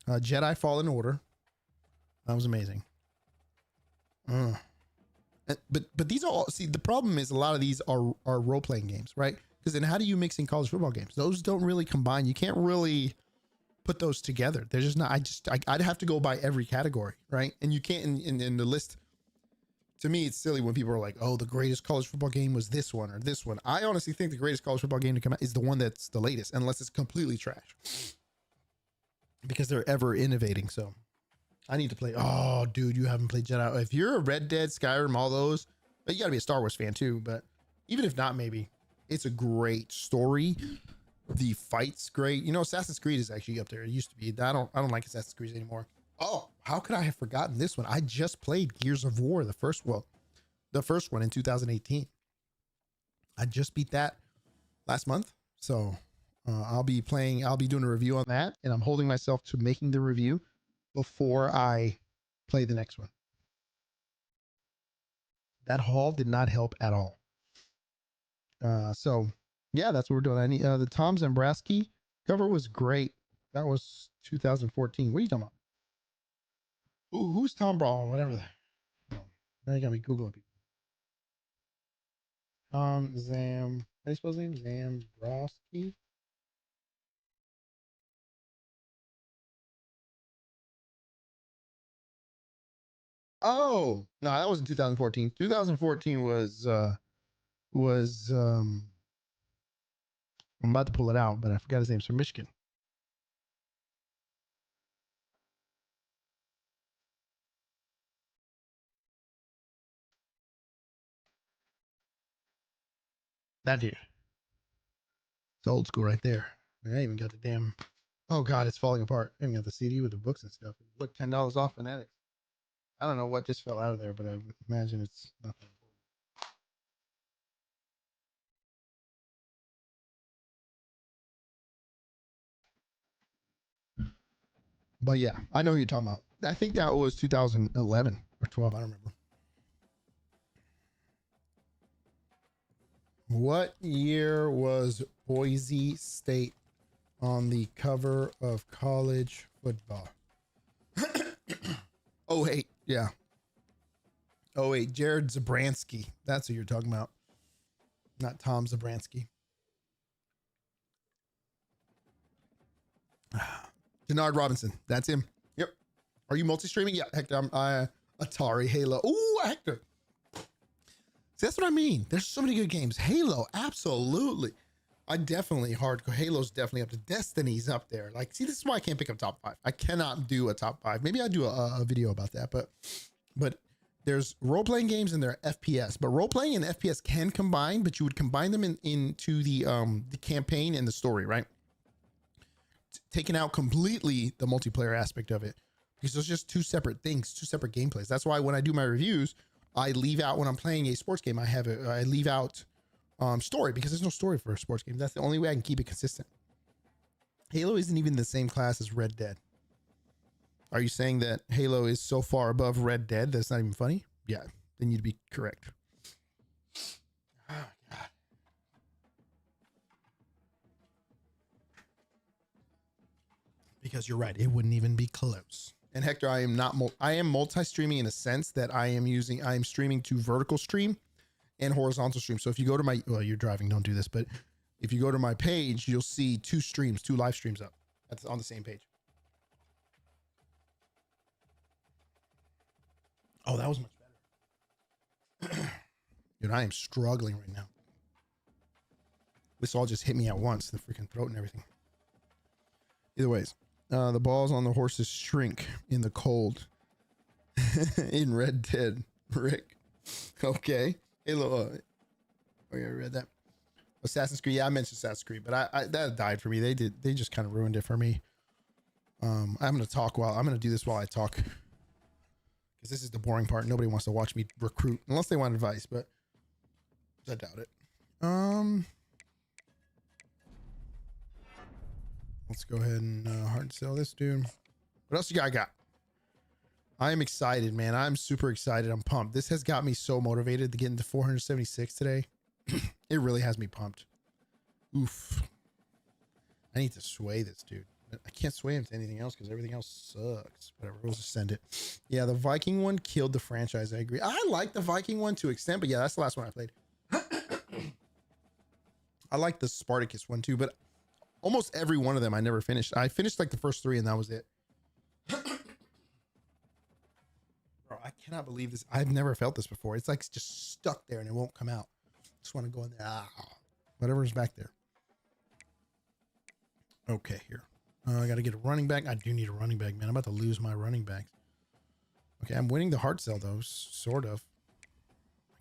Jedi Fallen Order. That was amazing. But these are all, see, the problem is a lot of these are role-playing games, right? Because then how do you mix in college football games? Those don't really combine. You can't really put those together. They're just not, I'd have to go by every category, right? And you can't in the list. To me, it's silly when people are like, oh, the greatest college football game was this one or this one. I honestly think the greatest college football game to come out is the one that's the latest, unless it's completely trash. Because they're ever innovating. So I need to play. Oh, dude, you haven't played Jedi. If you're a Red Dead, Skyrim, all those, but you gotta be a Star Wars fan too. But even if not, maybe it's a great story. The fight's great. You know, Assassin's Creed is actually up there. It used to be. I don't like Assassin's Creed anymore. Oh, how could I have forgotten this one? I just played Gears of War, the first one in 2018. I just beat that last month. So I'll be doing a review on that, and I'm holding myself to making the review before I play the next one. That haul did not help at all. So yeah, that's what we're doing. I need the Tom Zambrowski cover was great. That was 2014. What are you talking about? Who's Tom Brawl? Whatever. Now you got me Googling people. Tom Zam. How do you spell his name? Zambrowski. Oh no, that was in 2014. 2014 was I'm about to pull it out, but I forgot his name. It's from Michigan. That dude. It's old school right there. I even got the damn. Oh god, it's falling apart. I even got the CD with the books and stuff. Look, $10 off Fanatics. I don't know what just fell out of there, but I imagine it's nothing. But yeah, I know who you're talking about. I think that was 2011 or 12. I don't remember. What year was Boise State on the cover of college football? Oh, 08. Yeah. 08. Jared Zabransky. That's who you're talking about. Not Tom Zabransky. Denard Robinson. That's him. Yep. Are you multi-streaming? Yeah, Hector. I'm Atari, Halo. Ooh, Hector. See, that's what I mean. There's so many good games. Halo, absolutely. I definitely hardcore. Halo's definitely up to Destiny's up there. Like, see, this is why I can't pick up top 5. I cannot do a top 5. Maybe I do a video about that, but there's role-playing games and there are FPS. But role-playing and FPS can combine, but you would combine them into the campaign and the story, right? Taking out completely the multiplayer aspect of it, because those are just two separate things, two separate gameplays. That's why when I do my reviews, I leave out, when I'm playing a sports game, I leave out story, because there's no story for a sports game. That's the only way I can keep it consistent. Halo isn't even the same class as Red Dead. Are you saying that Halo is so far above Red Dead that's not even funny? Yeah, then you'd be correct. Oh, God. Because you're right, it wouldn't even be close. And Hector, I am multi-streaming in a sense that I am streaming to vertical stream and horizontal stream. So if you go to my, well, you're driving, don't do this, but if you go to my page, you'll see two live streams up. That's on the same page. Oh, that was much better. Dude, I am struggling right now. This all just hit me at once, the freaking throat and everything. Either ways, the balls on the horses shrink in the cold. In Red Dead, Rick. Okay. Halo. Oh yeah, I read that. Assassin's Creed. Yeah, I mentioned Assassin's Creed, but I that died for me. They just kind of ruined it for me. I'm gonna do this while I talk, because this is the boring part. Nobody wants to watch me recruit unless they want advice, but I doubt it. Let's go ahead and hard sell this dude. What else you got? I am excited, man. I'm super excited. I'm pumped. This has got me so motivated to get into 476 today. It really has me pumped. Oof. I need to sway this dude. I can't sway him to anything else because everything else sucks. Whatever, we'll just send it. Yeah, the Viking one killed the franchise. I agree. I like the Viking one to an extent, but yeah, that's the last one I played. I like the Spartacus one too, but almost every one of them I never finished. I finished like the first 3 and that was it. Bro, I cannot believe this. I've never felt this before. It's like just stuck there and it won't come out. Just want to go in there. Whatever's back there. Okay, here. I got to get a running back. I do need a running back, man. I'm about to lose my running backs. Okay, I'm winning the hard sell though, sort of.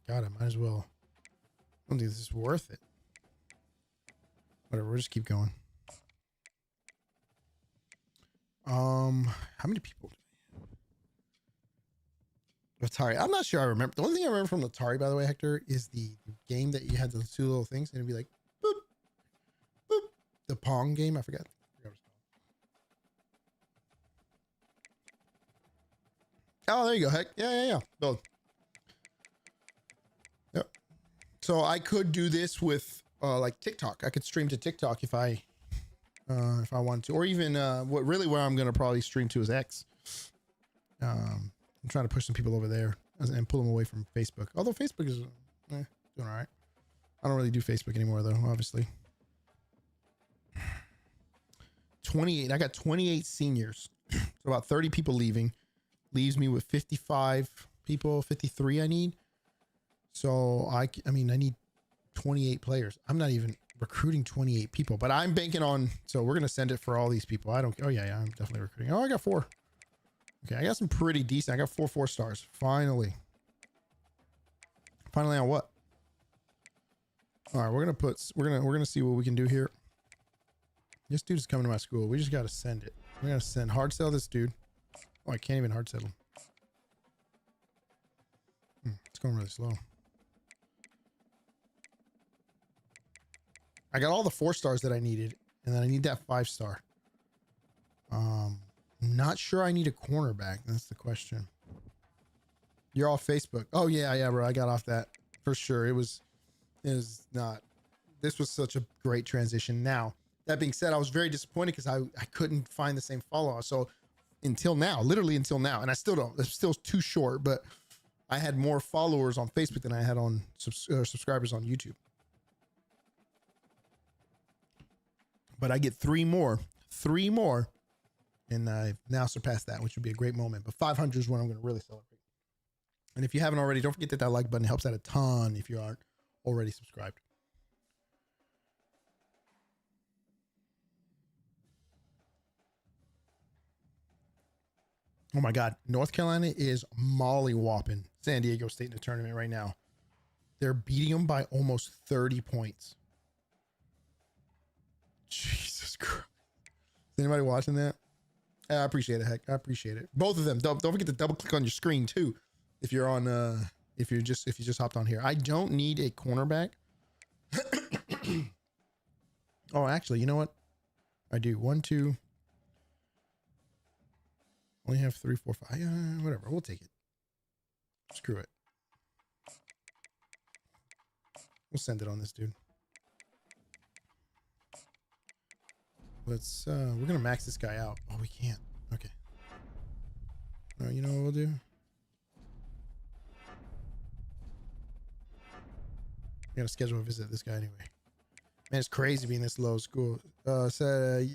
God, I might as well. I don't think this is worth it. Whatever, we'll just keep going. How many people? Atari. I'm not sure I remember. The only thing I remember from Atari, by the way, Hector, is the game that you had the 2 little things and it'd be like, boop, boop. The Pong game. I forgot. Oh, there you go. Heck. Yeah. Both. Yep. So I could do this with like TikTok. I could stream to TikTok if I wanted to, or even where I'm going to probably stream to is X. I'm trying to push some people over there and pull them away from Facebook. Although Facebook is doing all right. I don't really do Facebook anymore though, obviously. 28. I got 28 seniors. So about 30 people leaving. Leaves me with 55 people, 53 I need. So I mean, I need 28 players. I'm not even recruiting 28 people, but I'm banking on, so we're going to send it for all these people. Oh yeah, I'm definitely recruiting. Oh, I got 4. Okay. I got some pretty decent. I got 4 stars. Finally on what? All right. We're going to see what we can do here. This dude is coming to my school. We just got to send it. We got to send hard sell this dude. Oh, I can't even hard sell him. It's going really slow. I got all the 4 stars that I needed, and then I need that 5 star. Not sure I need a cornerback. That's the question. You're off Facebook. Oh yeah, bro. I got off that for sure. It was not. This was such a great transition. Now, that being said, I was very disappointed because I couldn't find the same follower. So until now, literally until now, and I still don't. It's still too short, but I had more followers on Facebook than I had on subscribers on YouTube. But I get 3 more, and I've now surpassed that, which would be a great moment. But 500 is when I'm going to really celebrate. And if you haven't already, don't forget that like button helps out a ton if you aren't already subscribed. Oh my God. North Carolina is molly-whopping San Diego State in the tournament right now. They're beating them by almost 30 points. Jesus Christ. Is anybody watching that? I appreciate it. Heck, I appreciate it. Both of them. Don't forget to double click on your screen too. If you're on, if you just hopped on here. I don't need a cornerback. Oh, actually, you know what? I do. 1, 2. Only have 3, 4, 5. Whatever. We'll take it. Screw it. We'll send it on this dude. Let's, we're going to max this guy out. Oh, we can't. Okay. All right, you know what we'll do? I got to schedule a visit this guy anyway. Man, it's crazy being this low school. Sad,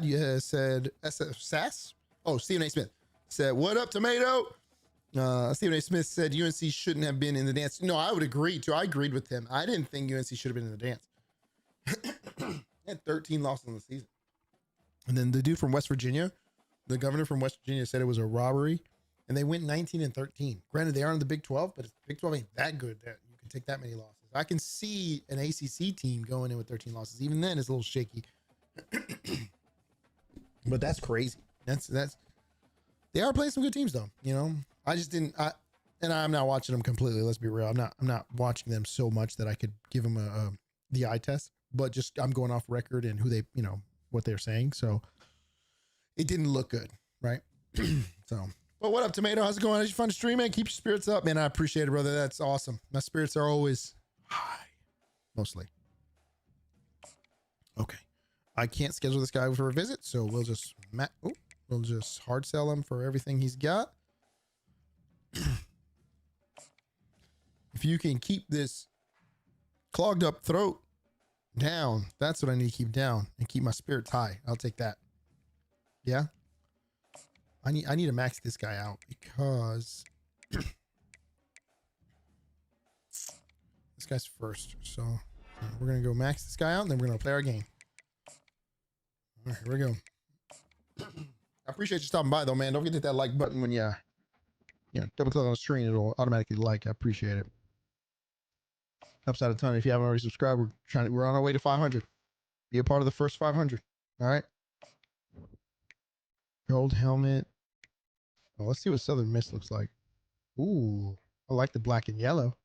you said, Sass? Oh, Stephen A. Smith said, what up, tomato? Stephen A. Smith said UNC shouldn't have been in the dance. No, I would agree too. I agreed with him. I didn't think UNC should have been in the dance. They had 13 losses in the season. And then the dude from West Virginia, the governor from West Virginia, said it was a robbery, and they went 19-13. Granted, they aren't the Big 12, but the Big 12 ain't that good that you can take that many losses. I can see an ACC team going in with 13 losses. Even then, it's a little shaky. But that's crazy. That's they are playing some good teams though. You know, I just didn't. And I'm not watching them completely. Let's be real. I'm not watching them so much that I could give them the eye test. But just I'm going off record and who they, you know, what they're saying. So it didn't look good, right? So, but what up, Tomato? How's it going? How's your fun stream, man? Keep your spirits up, man. I appreciate it, brother. That's awesome. My spirits are always high, mostly. Okay, I can't schedule this guy for a visit, so we'll just hard sell him for everything he's got. If you can keep this clogged up throat down, that's what I need to keep down and keep my spirits high. I'll take that. Yeah. I need to max this guy out because this guy's first. So we're going to go max this guy out and then we're going to play our game. All right, here we go. I appreciate you stopping by though, man. Don't forget to hit that like button when you double click on the screen. It'll automatically like. I appreciate it. Helps out a ton. If you haven't already subscribed, we're on our way to 500. Be a part of the first 500. All right. Gold helmet. Well, let's see what Southern Miss looks like. Ooh, I like the black and yellow.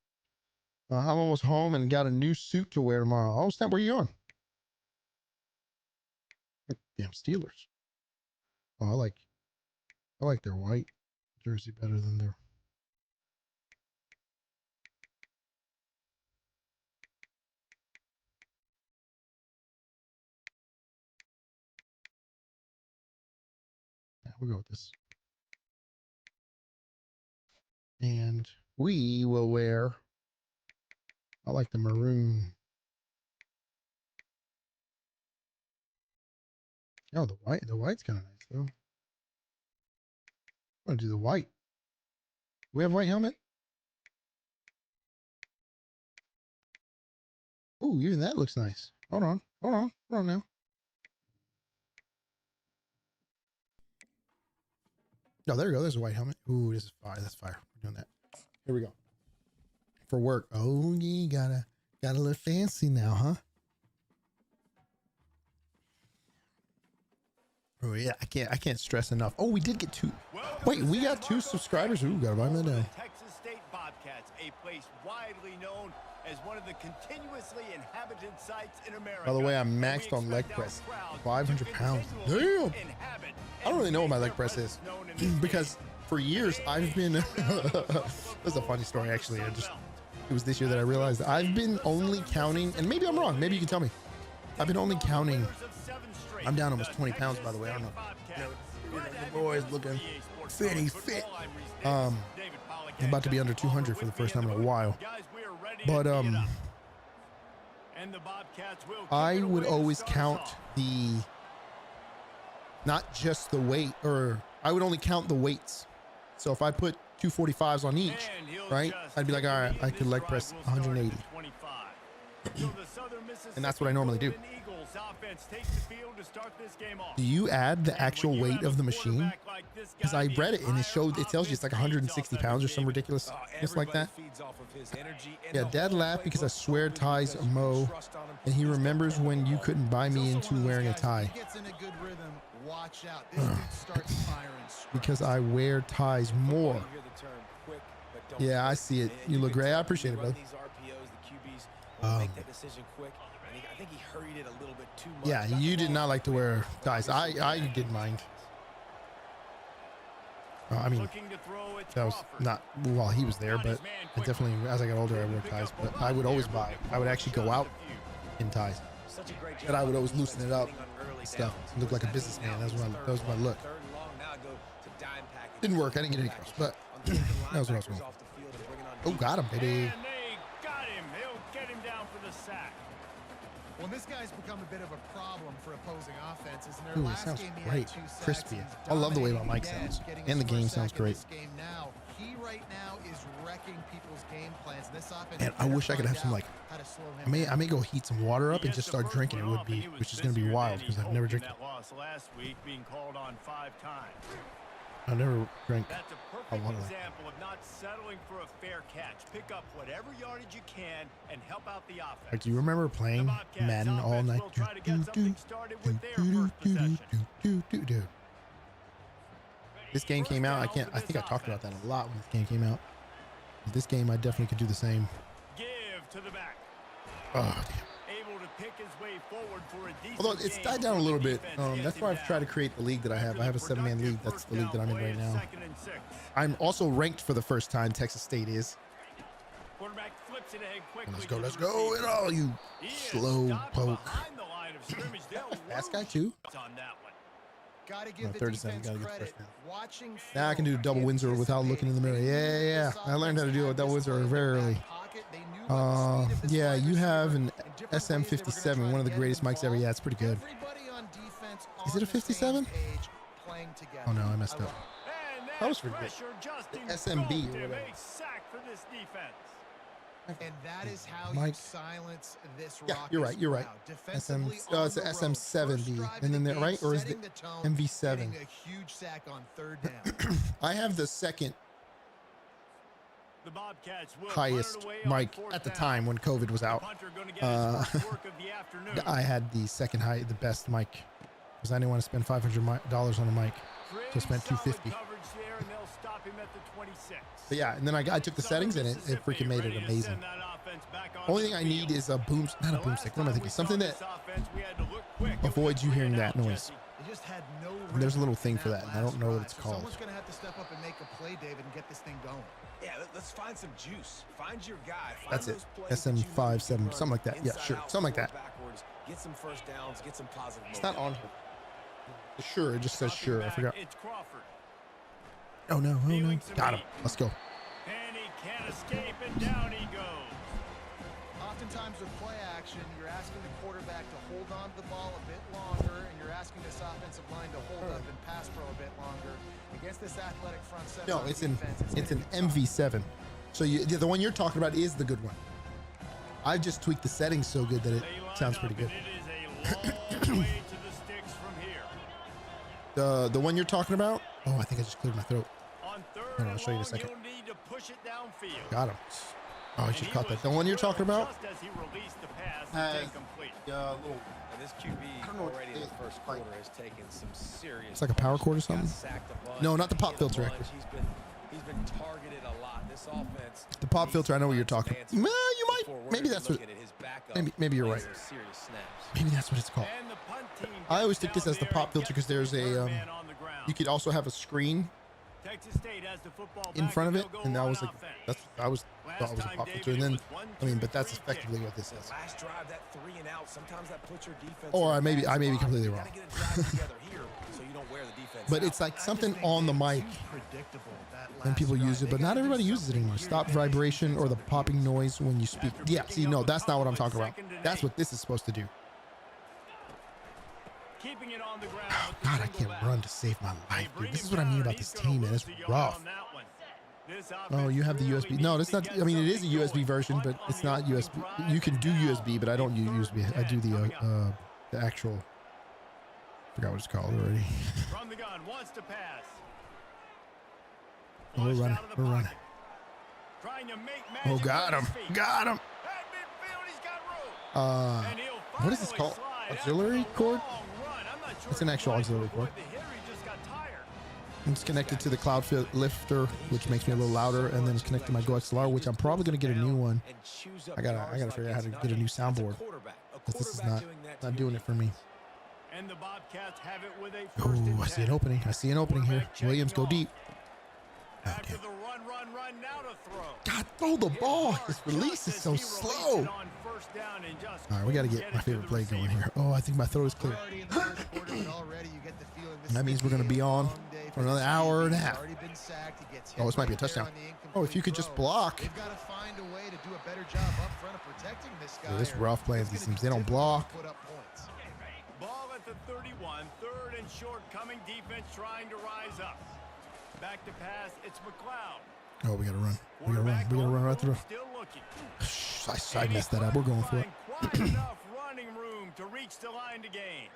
I'm almost home and got a new suit to wear tomorrow. Oh, snap, where you on? Damn Steelers. Oh, I like their white jersey better than their. Yeah, we'll go with this. And we will wear, I like the maroon. Oh, the white's kind of nice though. I'm gonna do the white. We have white helmet. Oh, even that looks nice. Hold on. Hold on. Hold on now. Oh, there we go. There's a white helmet. Ooh, this is fire. That's fire. We're doing that. Here we go. For work. Oh, you gotta look fancy now, huh? Oh yeah, I can't stress enough. Oh, we did get 2. Wait, we got 2 subscribers. Ooh, gotta buy them down. Texas State Bobcats, a place widely known as one of the continuously inhabited sites in America. By the way, I'm maxed on leg press. 500 pounds. Damn. I don't really know what my leg press is because for years I've been. That's a funny story, actually. It was this year that I realized I've been only counting, and maybe I'm wrong. Maybe you can tell me. I've been only counting. I'm down almost 20 pounds, by the way. I don't know. The boy's looking fit. I'm about to be under 200 for the first time in a while. But I would always count not just the weight, or I would only count the weights. So if I put 245s on each, right, I'd be like, all right, I could leg press 180. And that's what I normally do. Do you add the actual weight of the machine? Because I read it and it tells you it's like 160 pounds or some ridiculous, just like that. Yeah, Dad laughed because I swear ties Mo, and he remembers when you couldn't buy me into wearing a tie. Because I wear ties more. Yeah, I see it. You look great. I appreciate it, brother. Yeah, you did not like to wear ties. I didn't mind. I mean, that was not while he was there, but I definitely, as I got older, I wore ties. But I would always buy. I would actually go out in ties. But I would always loosen it up and stuff. Look like a businessman. That was my look. Didn't work. I didn't get any close, but that was what I was going. Oh, got him, baby. Well, this guy's become a bit of a problem for opposing offenses. Ooh, it sounds great. Crispy. I love the way my mic sounds. And the game sounds great. He right now is wrecking people's game plans. This offense, and I wish I could have some, like, I may go heat some water up and just start drinking it, which is going to be wild because I've never drank it. I never drank. That's a perfect example of not settling for a fair catch. Pick up whatever yardage you can and help out the offense. Like, do you remember playing Madden all night? This game came out. I think I talked about that a lot when this game came out. With this game, I definitely could do the same. Give to the back. Oh, damn. Although it's died down a little bit. That's why I've tried to create the league that I have. I have a 7-man league. That's the league that I'm in right now. I'm also ranked for the first time. Texas State is. Let's go. And all you slow poke. Fast guy too. No, 37. Gotta get the first down. Now I can do double Windsor without looking in the mirror. Yeah. I learned how to do a double Windsor very early. Yeah, you have an SM57, one of the greatest mics ever. Yeah, it's pretty good. Is it a 57? Oh no, I messed up. That was pretty good. The SMB or whatever. And that is how you silence this. Yeah, you're right. It's a SM70, and then right, or is it MV7? A huge sack on third down. I have the second highest mic at the time when COVID was out. I had the second the best mic, because I didn't want to spend $500 on a mic, so I spent $250. But yeah, and then I took the settings and it freaking made it amazing. Only thing I need is a not a boomstick. What am I thinking? Something that avoids you hearing that noise. And there's a little thing for that, and I don't know what it's called. Someone's gonna have to step up and make a play, David, and get this thing going. Yeah, let's find some juice. Find your guy. That's it. SM57, something like that. Yeah, sure, something like that. Get some first downs. Get some positive. It's not on here. Sure, it just says sure. I forgot. Oh no! Got him. Let's go. And he can't escape, and down he goes. oftentimes with play action, you're asking the quarterback to hold on to the ball a bit longer, and you're asking this offensive line to hold up and pass pro a bit longer. Against this athletic front seven, No, it's an MV7. So the one you're talking about is the good one. I've just tweaked the settings so good that it sounds pretty good. The one you're talking about? Oh, I think I just cleared my throat. Hold on, I'll show you in a second. Got him. Oh, I should have caught that. The one you're talking about? This QB already in the first quarter has taken some serious. It's like a power cord or something. No, not the pop filter. He's been targeted a lot. This offense. The pop filter. I know what you're talking about. You might. Maybe that's what. Maybe you're right. Maybe that's what it's called. I always think this as the pop filter because there's a. You could also have a screen in front of it, and that was like I thought it was a pop filter, and then but that's effectively what this is. Or I may be completely wrong. But it's like something on the mic, and people use it, but not everybody uses it anymore. Stop vibration or the popping noise when you speak. Yeah, see, no, that's not what I'm talking about. That's what this is supposed to do. Keeping it on the ground. Oh, God, I can't run to save my life, dude. This is what I mean about this team, man. It's rough. Oh, you have the USB. No, that's not. I mean, it is a USB version, but it's not USB. You can do USB, but I don't use USB. I do the actual. I forgot what it's called already. From the gun, wants to pass. Oh, we're running. We're running. Oh, got him. Got him. What is this called? Auxiliary cord? It's an actual auxiliary cord. It's connected to the cloud lifter, which makes me a little louder, and then it's connected to my Go XLR, which I'm probably gonna get a new one. I gotta figure out how to get a new soundboard. Because this is not doing it for me. Oh, I see an opening. I see an opening here. Williams, go deep. Oh, God, throw the ball. His release is so slow. All right, we got to get my favorite play going here. Oh, I think my throw is clear. That means we're going to be on for another hour and a half. Oh, this might be a touchdown. Oh, if you could just block. Yeah, this rough playing these teams. They don't block. Ball at the 31, third and short, coming defense trying to rise up. Back to pass, it's McLeod. Oh, we gotta run. We gotta run. We gotta run right through. I messed that up. We're going for it. Enough running room to reach the line to gain.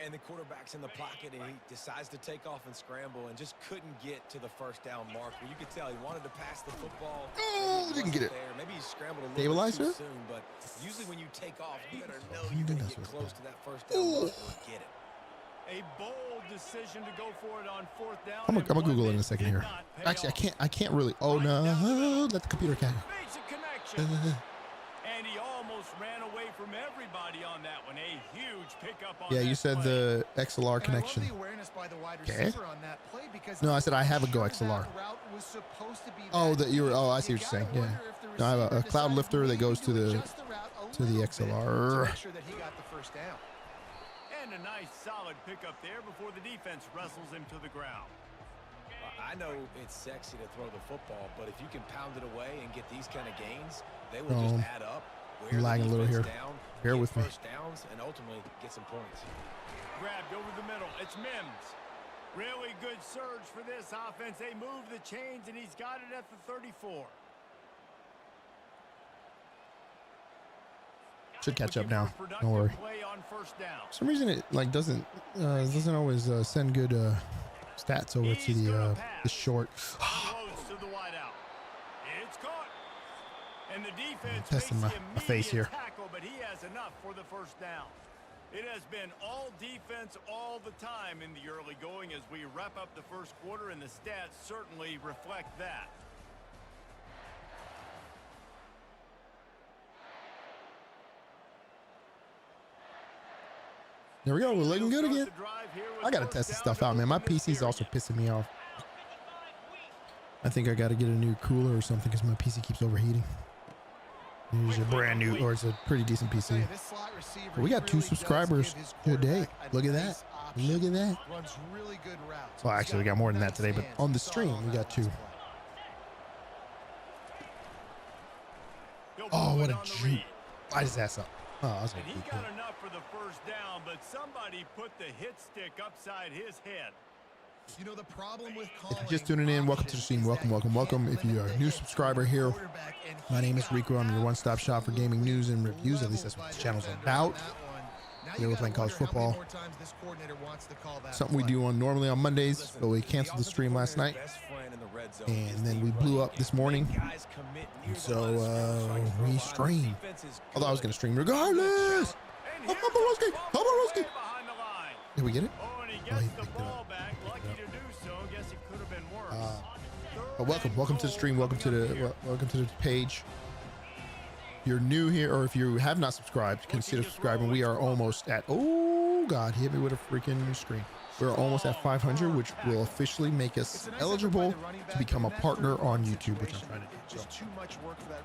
And the quarterback's in the pocket, and he decides to take off and scramble, and just couldn't get to the first down marker. You could tell he wanted to pass the football. Oh, didn't get it. Maybe he scrambled a little bit too soon, but usually when you take off, you better know you're gonna get close to that first down marker and get it. A bold decision to go for it on fourth down. I'm gonna Google it in a second here. Actually, I can't really. Oh no! Let the computer catch. And he almost ran away from everybody on that one. A huge pickup on you said the XLR connection. Okay. No, I said I have a Go XLR. Oh, that you were. Oh, I see what you're saying. Yeah. No, I have a cloud lifter that goes to the XLR. And a nice solid pickup there before the defense wrestles him to the ground. I know it's sexy to throw the football, but if you can pound it away and get these kind of gains, they will just add up. I'm lagging a little here. Bear with me. First downs and ultimately get some points. Grabbed over the middle. It's Mims. Really good surge for this offense. They move the chains, and he's got it at the 34. Should catch up now. Don't worry. For some reason it doesn't always send good stats over to the short. And the defense testing my face here. Tackle, but he has enough for the first down. It has been all defense all the time in the early going as we wrap up the first quarter, and the stats certainly reflect that. There we go. We're looking good again. I gotta test this stuff out, man. My PC's also pissing me off. I think I gotta get a new cooler or something because my PC keeps overheating. It's a brand new, or it's a pretty decent PC. But we got 2 subscribers today. Look at that. Look at that. Well, actually, we got more than that today, but on the stream, we got 2. Oh, what a on the juke. read. Light his ass up. Oh, I was And he like, got enough for the first down, but somebody put the hit stick upside his head. You know, the problem with if you're just tuning in, welcome to the stream. Welcome, welcome, welcome. If you are a new subscriber here, my name is Riccua. I'm your one-stop shop for gaming news and reviews. At least that's what this channel's about. Here we're playing college football. Something we do normally on Mondays, but we canceled the stream last night, and then we blew up this morning. And so we stream. Although I was going to stream regardless. Did we get it? Oh, he picked it up. But welcome to the stream. Welcome to the page. If you're new here, or if you have not subscribed, consider subscribing. We are almost at, oh God, he hit me with a freaking screen. We're almost at 500, which will officially make us eligible to become a partner on YouTube, which I'm trying to do. So,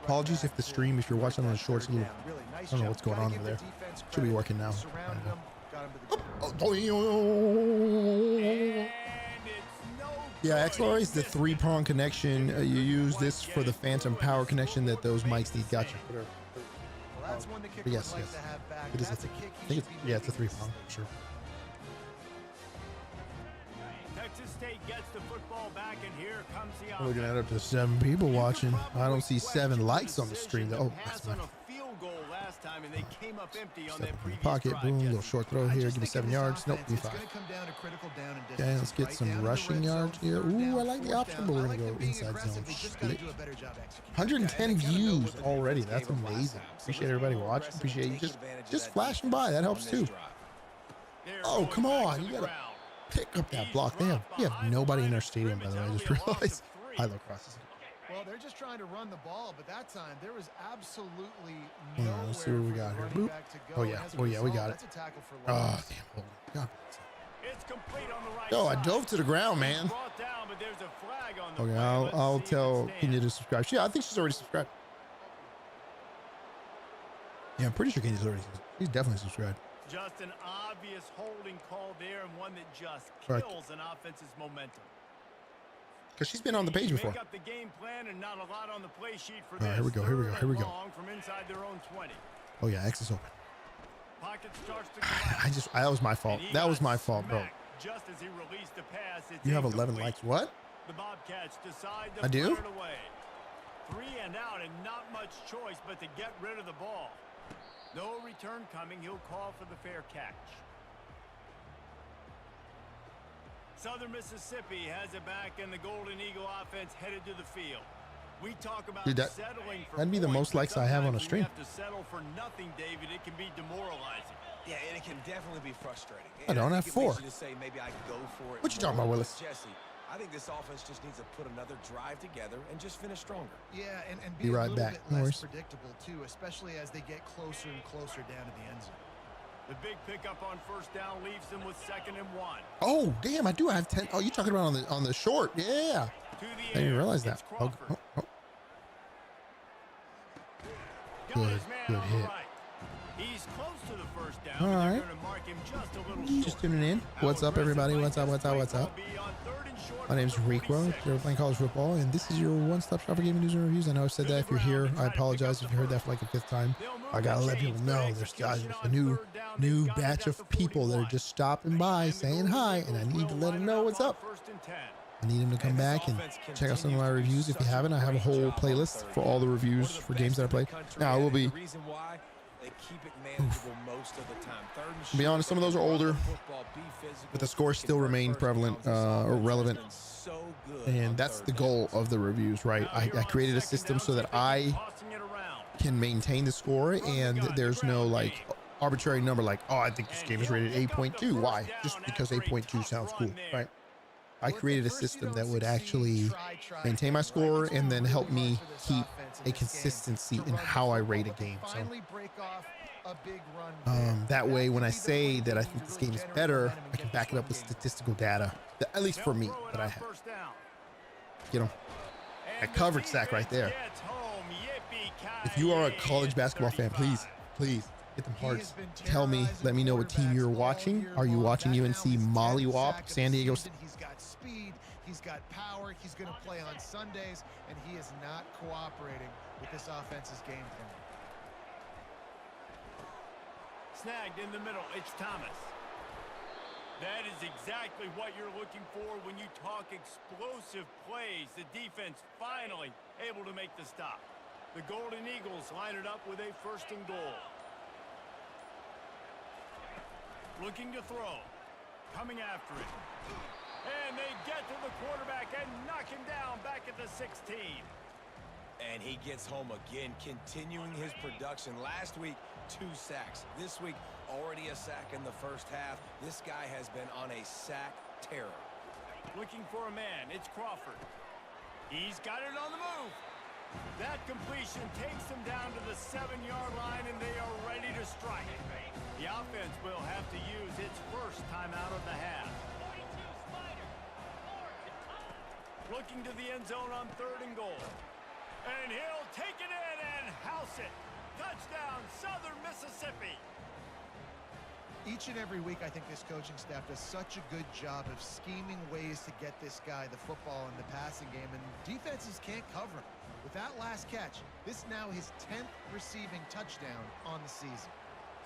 apologies if the stream, if you're watching on the shorts, a little, I don't know what's going on over there. Should be working now. Yeah, XLR is the 3-prong connection. You use this for the phantom power connection that those mics need. Gotcha. Yes. It is. I think it's a 3-prong for sure. Texas State gets the football back, and here comes the We're gonna add up to 7 people watching. I don't see 7 likes on the stream though. Oh, that's my step up in the pocket. Boom, little short throw here. Give me 7 yards. Nope, be 5. Okay, let's get some rushing yards here. Ooh, I like the option, but we're gonna go inside zone. 110 views already. That's amazing. Appreciate everybody watching. Appreciate you just flashing by. That helps too. Oh, come on. You gotta pick up that block. We have nobody in our stadium, by the way. I just realized. High low crosses. Well, they're just trying to run the ball, but that time there was absolutely no. Let's see what we got here. Boop. Oh yeah, we got it. Oh damn! God. It's complete on the right Yo, I side. dove to the ground, man. Down, but there's a flag on the Okay, play. I'll tell Kenya to subscribe. Yeah, I think she's already subscribed. Yeah, I'm pretty sure Kenya's already. She's definitely subscribed. Just an obvious holding call there, and one that just kills an offense's momentum. Because she's been on the page before. Make up the game plan and not a lot on the play sheet for All right, here we go. Here we go. Here we go. From inside their own 20. Oh yeah, X is open. Pocket starts to That was my fault. That was my fault, bro. Just as he released the pass, You have 11 likes. What? The Bobcats decide to I do? fire it away. 3 and out, and not much choice but to get rid of the ball. No return coming. He'll call for the fair catch. Southern Mississippi has it back, and the Golden Eagle offense headed to the field. We talk about settling for that'd be the most likes I have on a stream. You have to settle for nothing, David. It can be demoralizing. Yeah, and it can definitely be frustrating. I don't have 4. Maybe I go for it. What you talking about, Willis? Jesse, I think this offense just needs to put another drive together and just finish stronger. Yeah, and be right a little back. bit less predictable too, especially as they get closer and closer down to the end zone. The big pickup on first down leaves them with 2nd and 1. Oh, damn, I do have 10. Oh, you're talking about on the short. Yeah. I didn't realize that. Oh. Good hit. He's close to the first down. All right. Just tuning in. What's up, everybody? What's up? My name is Riccua. You're playing college football, and this is your one-stop shop for gaming news and reviews. I know I've said that. If you're here, I apologize if you heard that for like the 5th time. I gotta let people know there's a new batch of people that are just stopping by, saying hi, and I need to let them know what's up. I need them to come back and check out some of my reviews. If you haven't, I have a whole playlist for all the reviews for games that I play. Now, I will be. To be honest, some of those are older, but the scores still remain prevalent or relevant. And that's the goal of the reviews, right? I created a system so that I can maintain the score, and there's no like arbitrary number like, oh, I think this game is rated 8.2. Why? Just because 8.2 sounds cool, right? I created a system that would actually maintain my score and then help me keep a consistency in how I rate a game. So that way, when I say that I think this game is better, I can back it up with statistical data, at least for me, that I have. Get him. A coverage sack right there. If you are a college basketball fan, please get them hearts. Tell me, let me know what team you're watching. Are you watching UNC Mollywop, San Diego? He's got speed, he's got power, he's going to play on Sundays, and he is not cooperating with this offense's game plan. Snagged in the middle. It's Thomas. That is exactly what you're looking for when you talk explosive plays. The defense finally able to make the stop. The Golden Eagles line it up with a 1st and goal. Looking to throw. Coming after it. And they get to the quarterback and knock him down back at the 16. And he gets home again, continuing his production. Last week, 2 sacks. This week, already a sack in the first half. This guy has been on a sack terror. Looking for a man. It's Crawford. He's got it on the move. That completion takes them down to the 7-yard line, and they are ready to strike. The offense will have to use its first timeout of the half. Looking to the end zone on 3rd and goal. And he'll take it in and house it. Touchdown, Southern Mississippi. Each and every week, I think this coaching staff does such a good job of scheming ways to get this guy the football in the passing game, and defenses can't cover him. With that last catch, this now his 10th receiving touchdown on the season.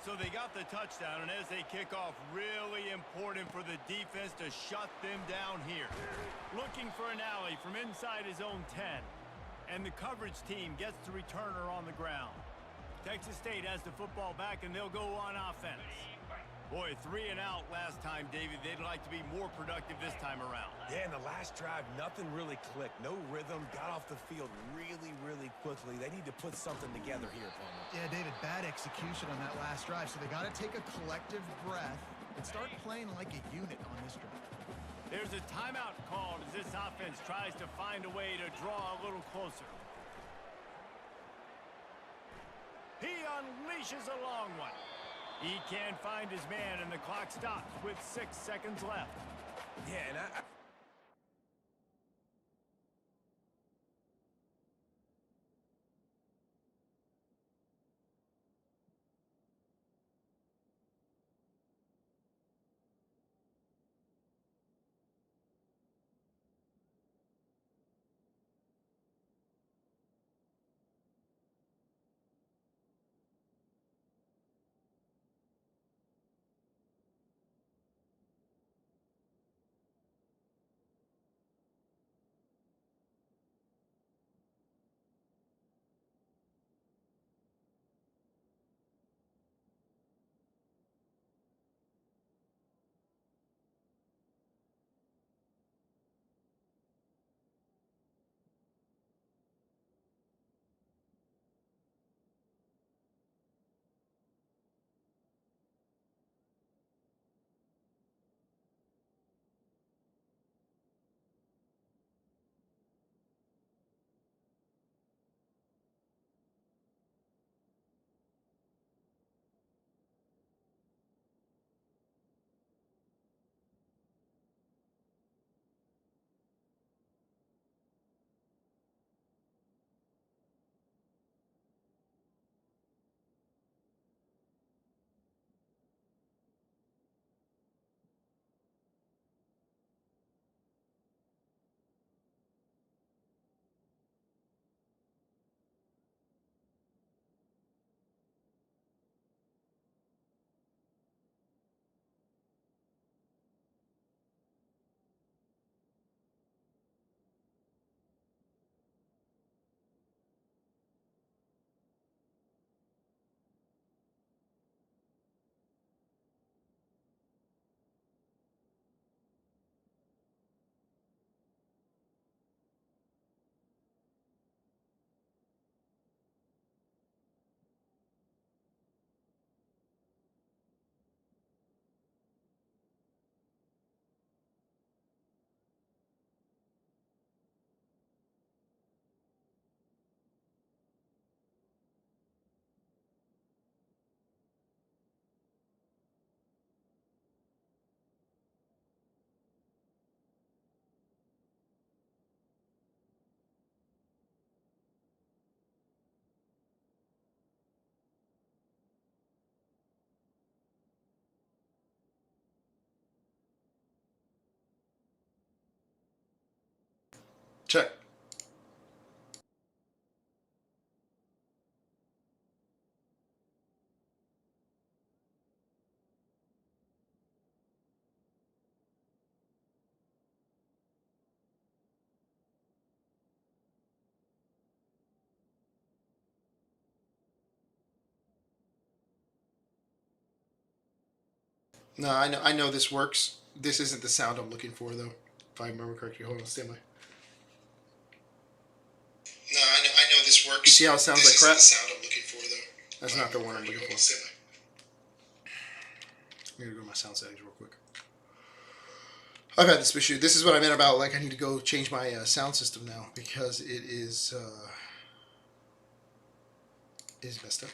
So they got the touchdown, and as they kick off, really important for the defense to shut them down here. Looking for an alley from inside his own 10. And the coverage team gets the returner on the ground. Texas State has the football back, and they'll go on offense. Boy, 3 and out last time, David. They'd like to be more productive this time around. Yeah, in the last drive, nothing really clicked. No rhythm, got off the field really, really quickly. They need to put something together here, Palmer. Yeah, David, bad execution on that last drive, so they got to take a collective breath and start playing like a unit on this drive. There's a timeout called as this offense tries to find a way to draw a little closer. He unleashes a long one. He can't find his man, and the clock stops with 6 seconds left. Yeah, and I Check. No, I know this works. This isn't the sound I'm looking for, though. If I remember correctly. Hold on, stand by. No, I know this works. You see how it sounds like crap? This isn't the sound I'm looking for, though. That's not the one I'm looking for. Stand by. I'm gonna go to my sound settings real quick. I've had this issue. This is what I meant about, like, I need to go change my sound system now because it is messed up.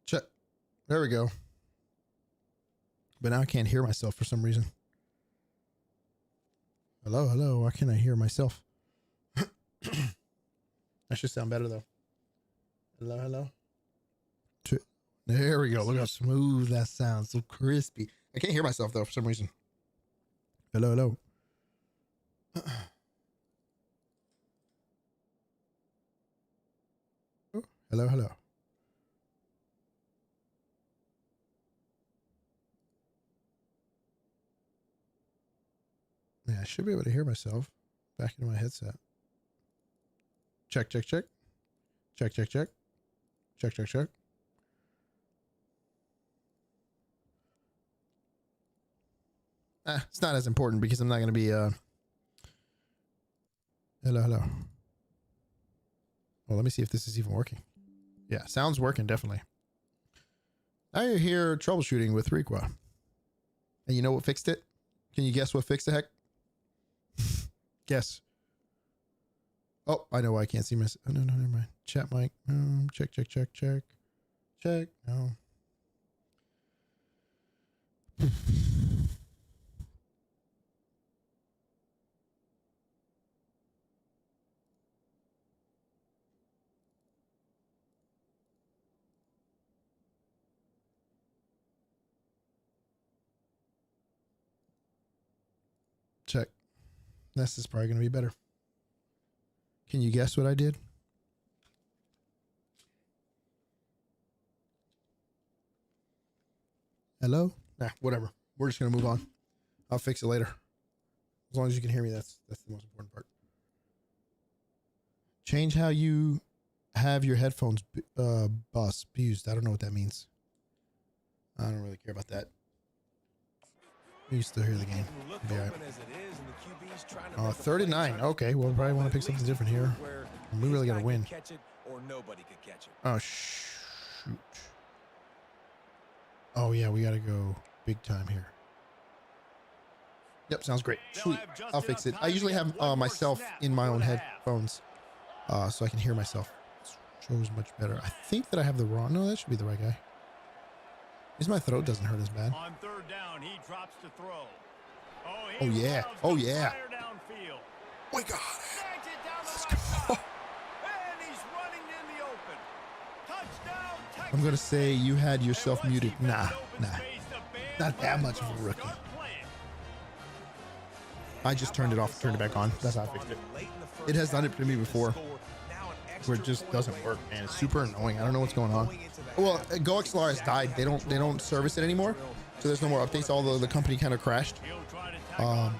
Check. There we go. But now I can't hear myself for some reason. Hello, hello. Why can't I hear myself? That should sound better though. Hello, hello. There we go. Look how smooth that sounds. So crispy. I can't hear myself though for some reason. Hello, hello. Oh, hello, hello. Yeah, I should be able to hear myself back into my headset. Check, check, check. Check, check, check. Check, check, check. It's not as important because I'm not going to be, hello, hello. Well, let me see if this is even working. Yeah, sound's working, definitely. Now you're here troubleshooting with Riccua. And you know what fixed it? Can you guess what fixed the heck? Guess. Oh, I know why I can't see my... Oh, no, never mind. Chat mic. Check, check, check, check. Check. No. Check. This is probably going to be better. Can you guess what I did? Hello? Nah, whatever. We're just going to move on. I'll fix it later. As long as you can hear me, that's the most important part. Change how you have your headphones used. I don't know what that means. I don't really care about that. You still hear the game. Yeah. 39. Okay, well, probably want to pick something different here. We really got to win. Oh, shoot. Oh, yeah, we got to go big time here. Yep, sounds great. Sweet. I'll fix it. I usually have myself in my own headphones so I can hear myself. Shows much better. I think that I have the wrong... No, that should be the right guy. At least my throat doesn't hurt as bad. On third down, he drops to throw. Oh yeah. Oh yeah. We got it. Let's go. I'm going to say you had yourself muted. Nah. Not that much of a rookie. I just turned it off, turned it back on. That's how I fixed it. It has done it to me before where it just doesn't work, man. It's super annoying. I don't know what's going on. Well, GoXLR has died. They don't service it anymore, so there's no more updates. Although the company kind of crashed, and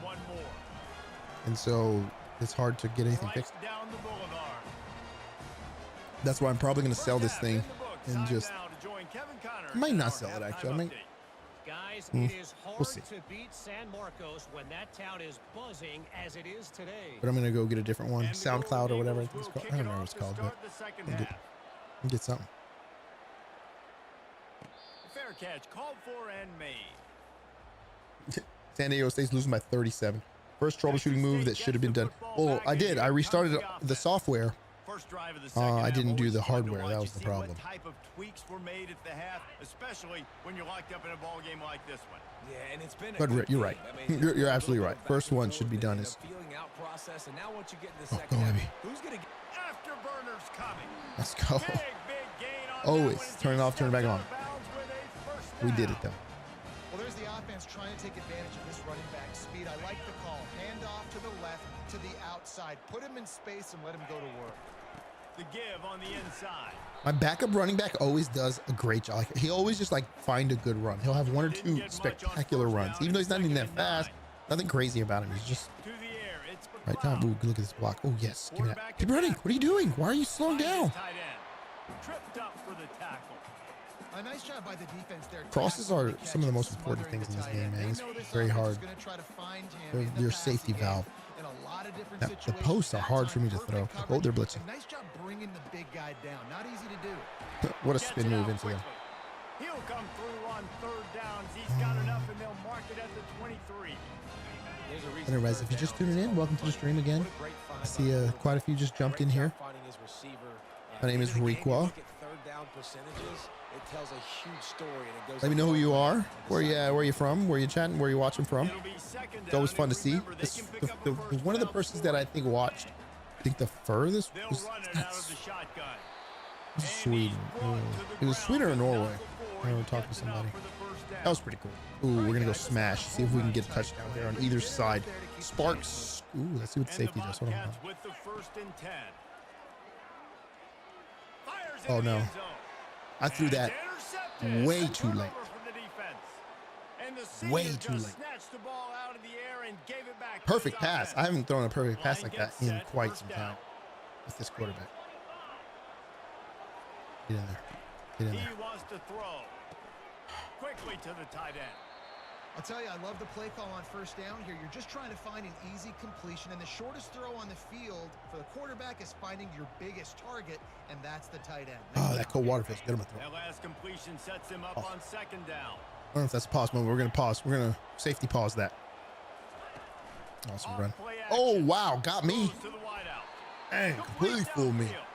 so it's hard to get anything fixed. That's why I'm probably going to sell this thing and just... I might not sell it actually. I might... Guys, it is hard to beat San Marcos when that town is buzzing as it is today. But I'm gonna go get a different one, SoundCloud or whatever I think it's called. I don't know what it's called, but I'll get something. Fair catch called for and made. San Diego State's losing by 37. First troubleshooting move that should have been done. Oh, I did. I restarted the software First drive of the second I half, didn't do always the fun to hardware. watch. That You was the see problem. What type of tweaks were made at the half, especially when you're locked up in a ball game like this one. Yeah, and it's been a But good you're game. right. I mean, You're a absolutely little right. bit of First back and one should be forth done and is. a feeling out process, and now once you get in the Oh, second go, half, Abby. who's going to get Afterburners coming. Let's go. Big gain on Always that one as turn it he off, turn it back steps on. out of bounds with a first We did down. it though. Well, there's the offense trying to take advantage of this running back speed. I like the call. Hand off to the left, to the outside. Put him in space and let him go to work. The give on the inside. My backup running back always does a great job. Like, he always just like find a good run. He'll have one or two spectacular runs, even though he's not even that fast. Nothing crazy about him. He's just To the air. It's right time. Ooh, look at this block. Oh yes, give me that. Keep running. What are you doing? Why are you slowing down? Tight end. Tripped up for the tackle. A nice job by the defense there. Crosses are some of the most important things in this game, man. It's very hard. They're your safety valve. Now, the posts are hard for me to throw. Oh, they're blitzing. Nice job bringing the big guy down. Not easy to do. What a Gets spin it move out into them. quickly. He'll come through on third downs. He's got enough, and they'll mark it at the 23. Anyways, if you're just tuning in, welcome to the stream again. I see quite a few just jumped in here. My name is Riccua. Let me know who you are, where you from, where you chatting, where you watching from. It'll be second It's always down, fun and to see. remember, they This, can pick up the first one of the down persons for that I think watched, I think the furthest They'll was run it out of the shotgun. Sweden. It was Sweden or Norway. I remember talking to somebody. That was pretty cool. Ooh, we're gonna go smash. See if we can get a touchdown here on either side. Sparks. Ooh, let's see what the safety does. Hold on. With the first and 10. Fires Oh, into the no. end zone. I threw And that it's intercepted. way A too late. turnover from the defense. And the senior Way just too late. snatched the ball out of the air and gave it back to Perfect his pass. I offense. haven't thrown a perfect pass like Line that gets in set, quite first some down. time with this quarterback. Get in there. Get in He there. wants to throw. Quickly to the tight end. I'll tell you, I love the play call on first down here. You're just trying to find an easy completion, and the shortest throw on the field for the quarterback is finding your biggest target, and that's the tight end. Oh, that cold water feels good on my throat. That last completion sets him up Oh. on second down. I don't know if that's a pause moment. We're gonna pause. We're gonna safety pause that. Awesome run. Off-play Oh action. wow, got me. Goes to the wideout. Dang, completely Complete fooled me. downfield.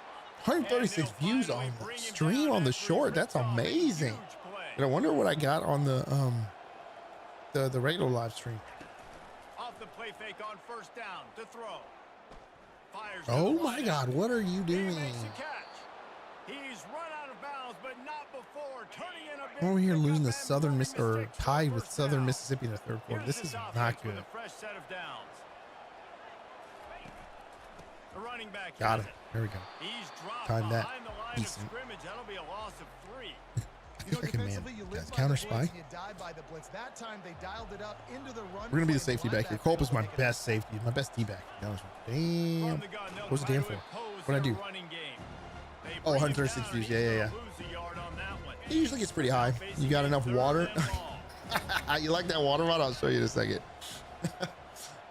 136 And they'll views finally on the bring him stream down on the after he short. ripped That's off a amazing. huge play. And I wonder what I got on the regular live stream. Off the play fake on first down to throw. Fires to Oh the my wideout. God, what are you He doing? makes a catch. He's run out of bounds, but not before turning in a big I'm over here pickup losing to and Southern moving Miss the or sticks for tied with first Southern down. Mississippi in the third quarter. Here's This is offense not with good. a fresh set of downs. The running back Got has him. it. There we go. He's dropped Timed that. behind the line Decent. of scrimmage. That'll be a loss of 3. I think I can man. defensively, you live Guys, by counter the blitz spy. and you die by the blitz. That time they dialed it up into the run. We're gonna be the play. safety back here. Linebacker Culp is my taking it. best safety, my best D back. to be honest with you. Damn. From the gun, they'll What was it try damn to for? impose What'd I their do? running game. They Oh, bring him 136 down, views. and Yeah, he's yeah, yeah. gonna lose a yard on that one. It usually gets pretty high. You got enough water. You like that water rod? I'll show you in a second.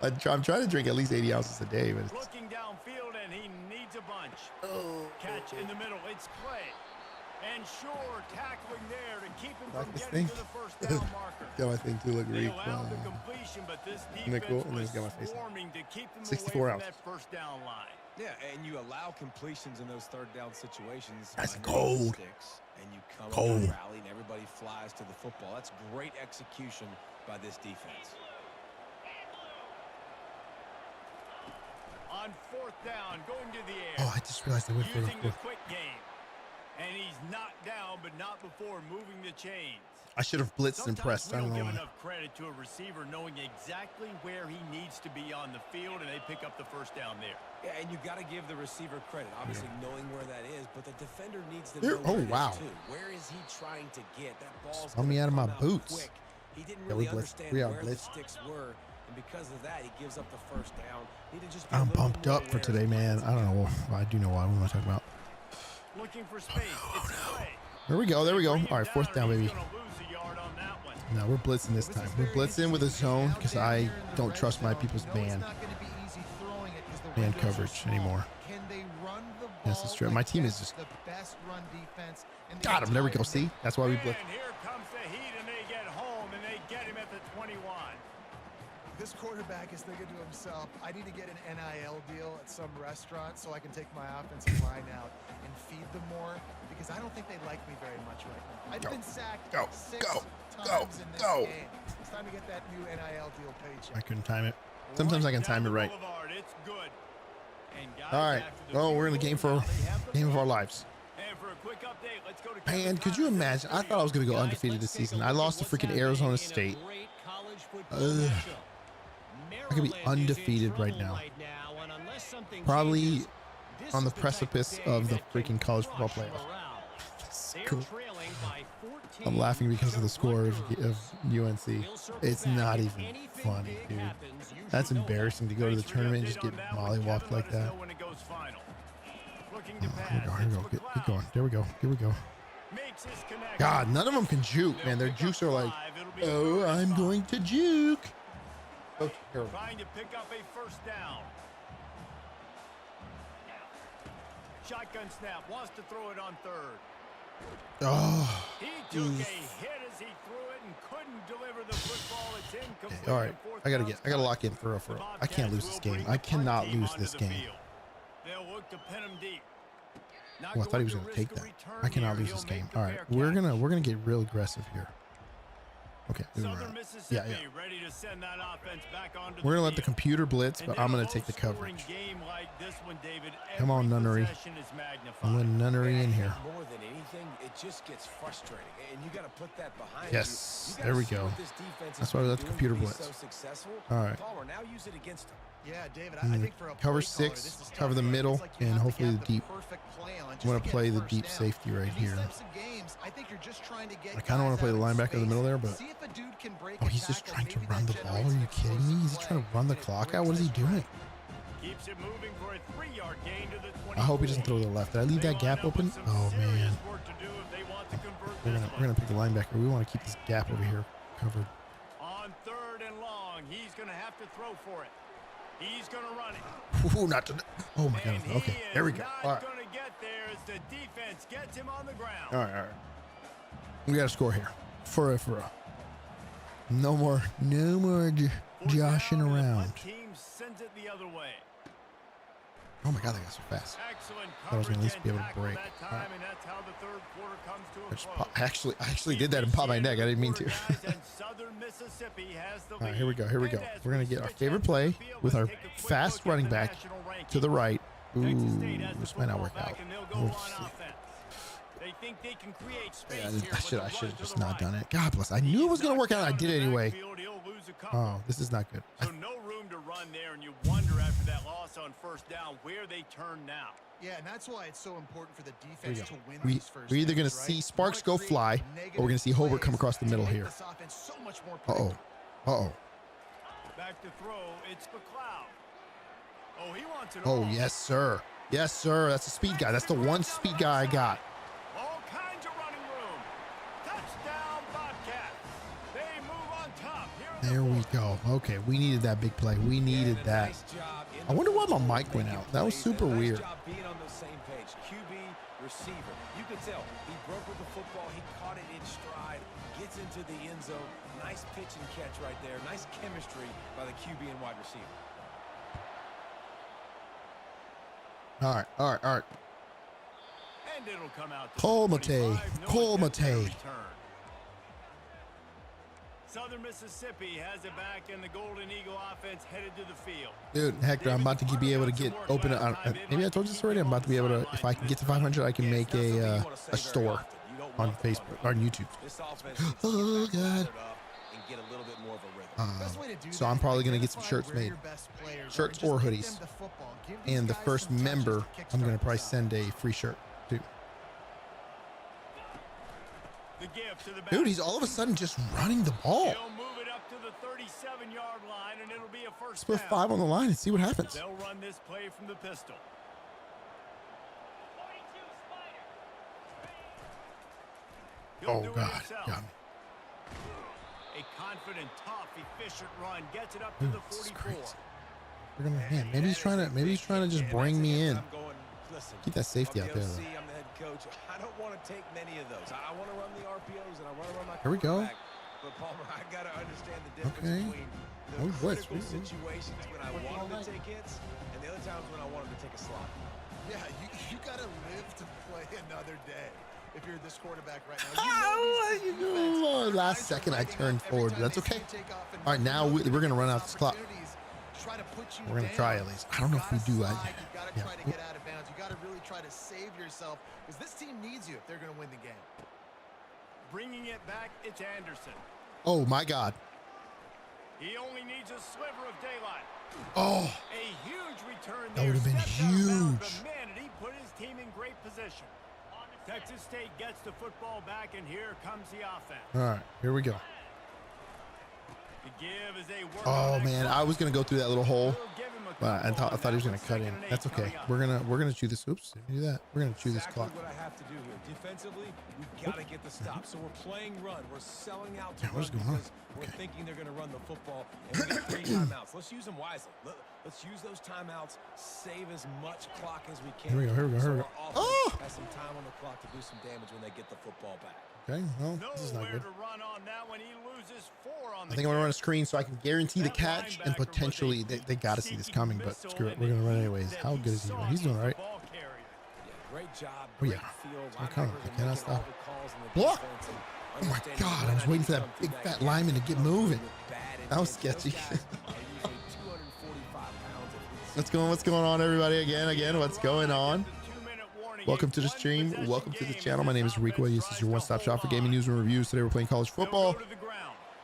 I'm trying to drink at least 80 ounces a day, but it's, Looking downfield, and he needs a bunch. oh, Catch in the middle. It's Clay. And Shore tackling there to keep him Like from this getting thing? to the first down marker. got my thing too. Look, They Rick. allowed the completion, but this Isn't that defense cool? And then was it's got my face on it. swarming to keep them 64 away from ounces. that first down line. Yeah, and you allow completions in those third down situations. That's underneath cold. the sticks, and you come up Cold. and rally, and everybody flies to the football. That's great execution by this defense. On fourth down, going to the air. Oh, I just realized I went for using the it. quick game. And he's knocked down, but not before moving the chains. I should have blitzed and Sometimes pressed. we I don't don't give know. enough credit to a receiver knowing exactly where he needs to be on the field, and they pick up the first down there. Yeah, and you got to give the receiver credit, obviously knowing where that is, but the defender needs to Here- know oh, where it is, wow. too. Where is he trying to get? That ball's Spun me gonna out of my come boots. quick. He didn't Yeah, we really blitzed. understand We are where the blitzed. sticks were, and because of that, he gives up the first down. Need to just be a I'm little bit pumped more up for aware today, as he man. gets I don't know. I do know why. What am I talking about? Looking for space. It's Clay. There we go. There we go. Bring him All right, fourth down, and baby. he's gonna lose a yard on that one. No, we're blitzing this time. We're blitzing with a zone because I don't trust my people's man coverage anymore. Yes, it's true. My team is just got him. There we go. See, that's why we blitz. And here comes the heat, and they get home, and they get him at the 21. This quarterback is thinking to himself, I need to get an NIL deal at some restaurant so I can take my offensive line out and feed them more, because I don't think they like me very much right now. I've been sacked 6 times in this game. It's time to get that new NIL deal paycheck. I couldn't time it. Sometimes I can time it right. It's good. All right. Oh, we're in the game of our lives. And for a quick update, let's go to Man, could you imagine? I thought I was going to go undefeated this season. I lost to freaking Arizona State. Ugh. I could be undefeated right now. Probably on the precipice of the freaking college football playoff. Cool. I'm laughing because of the score of UNC. It's not even funny, dude. That's embarrassing to go to the tournament and just get mollywopped like that. Oh, here we go. Keep going. There we go. Here we go. God, none of them can juke, man. Their jukes are like, oh, I'm going to juke. Oh, terrible. Trying to pick up a first down. Shotgun snap, wants to throw it on third. Oh. He took a hit as he threw it and couldn't deliver the football. It's incomplete. Okay, all right. I gotta lock in for real. I can't lose this game. I cannot lose this game. They'll look to pin him deep. Oh, I thought he was gonna take that. I cannot lose this game. All right, we're gonna get real aggressive here. Okay, we were right. Yeah. Ready to send that offense back onto We're gonna let the computer blitz, but I'm gonna take the coverage. Come on, Nunnery. I'm letting Nunnery in here. More than anything, it just gets frustrating, and you got to put that behind yes, there we go. That's why we let the computer blitz. All right. Now use it against him. Yeah, David, I think for a cover 6, cover the middle, and hopefully the deep. I'm going to play the deep safety right here. I kind of want to play the linebacker in the middle there, but oh, he's just trying to run the ball. Are you kidding me? He's trying to run the clock out. What is he doing? Keeps it moving for a 3-yard gain to the 20. I hope he doesn't throw to the left. Did I leave that gap open? Oh man. We're gonna pick the linebacker. We want to keep this gap over here covered. On 3rd and long, he's gonna have to throw for it. He's gonna run it. Ooh, not to. Oh my God. Okay, there we go. All right. Gonna get there as the defense gets him on the ground. All right. We got to score here. For real. No more joshing around. Team sends it the other way. Oh my God, they got so fast. I thought I was going to at least be able to break. Right. I actually did that and popped my neck. I didn't mean to. All right, here we go. We're going to get our favorite play with our fast running back to the right. Ooh, this might not work out. We'll see. I should have just not done it. God bless. I knew it was going to work out. I did it anyway. Oh, this is not good. So no room to run there, and you wonder after that loss on first down where they turn now. Yeah, and that's why it's so important for the defense to win these first we're either going to see Sparks go fly, or we're going to see Holbert come across the middle here. Uh-oh. Back to throw. It's McLeod. Oh, he wants it. Oh, yes, sir. Yes, sir. That's the speed guy. That's the one speed guy I got. All kinds of running room. Touchdown, Bobcats. They move on top. There we go. Okay, we needed that big play. We needed that. I wonder why my mic went out. That was super weird. Being on the same page. QB, receiver. You can tell he broke with the football. He caught it in stride. Gets into the end zone. Nice pitch and catch right there. Nice chemistry by the QB and wide receiver. All right. And it'll come out. Colmate. Southern Mississippi has it back, and the Golden Eagle offense headed to the field. Dude, Hector, I'm about to be able to get open. Maybe I told you this already. I'm about to be able to, if I can get to 500, I can make a store on Facebook, on YouTube. Oh God. So I'm probably gonna get some shirts made, shirts or hoodies. And the first member, I'm gonna probably send a free shirt too. Dude, he's all of a sudden just running the ball. He'll move it up to the 37-yard line, and it'll be a first Let's put 5 on the line and see what happens. They'll run this play from the pistol. Oh God, got me. A confident, tough, efficient run gets it up to the 44. We're gonna, man, maybe he's trying to just bring me in. Keep that safety out there, though. I'm the head coach. I don't want to take many of those. I want to run the RPOs and I want to run my Here we go. But Palmer, I gotta understand the difference Okay. between the critical situations when I want him to take hits and the other times when I want him to take a slot. Yeah, you gotta live to play another day. If you're this quarterback right now, Last second I turned forward, but that's okay. All right, now we're gonna run out this clock. We're gonna try at least. I don't know if we do. You gotta try to get out of bounds. You gotta really try to save yourself because this team needs you if they're gonna win the game. Bringing it back, it's Anderson. Oh my God. He only needs a sliver of daylight. Oh, A huge return that there. would have been Stepped out of bounds, huge. but man, did he put his team in great position. Texas State gets the football back, and here comes the offense. all right, here we go. The give is a work Oh on man, that I was gonna go through that little hole, We'll give him a but I couple thought he was on gonna that cut one. in. 2nd and 8 That's okay. coming up. We're gonna chew this. Oops, did we do that? We're gonna chew this Exactly clock. what I have to do here. Defensively, we gotta get the stop. So we're playing run. We're selling out to Yeah, what's run going on? because we're thinking they're gonna run the football. And we got 3 timeouts. Let's use them wisely. Let's use those timeouts. Save as much clock as we can. Here we go, here we go, So here we go. our Oh! offense has some time on the clock to do some damage when they get the football back. Okay, well, this is not Nowhere good. to run on that one. He loses 4 on I think I'm gonna run a screen so I can guarantee the That catch and linebacker was a potentially they got to see this sneaky coming, but missile, screw it. and We're gonna run he anyways. said How good is he saw doing? He's doing all right. the ball carrier. Yeah, great job. Oh, Great yeah. field. I'm coming. Linebackers I are cannot making stop. all the calls in the Block! defense and Oh my understanding God, when I was I waiting need for to that come through big that fat gap. lineman to get Those moving. with bad That was intentions. sketchy. Those guys are usually 245 pounds of What's going on, everybody? Again, what's going on? Welcome to the stream. Welcome to the channel. My name is Riccua. This is your one-stop shop for gaming news and reviews. Today we're playing college football.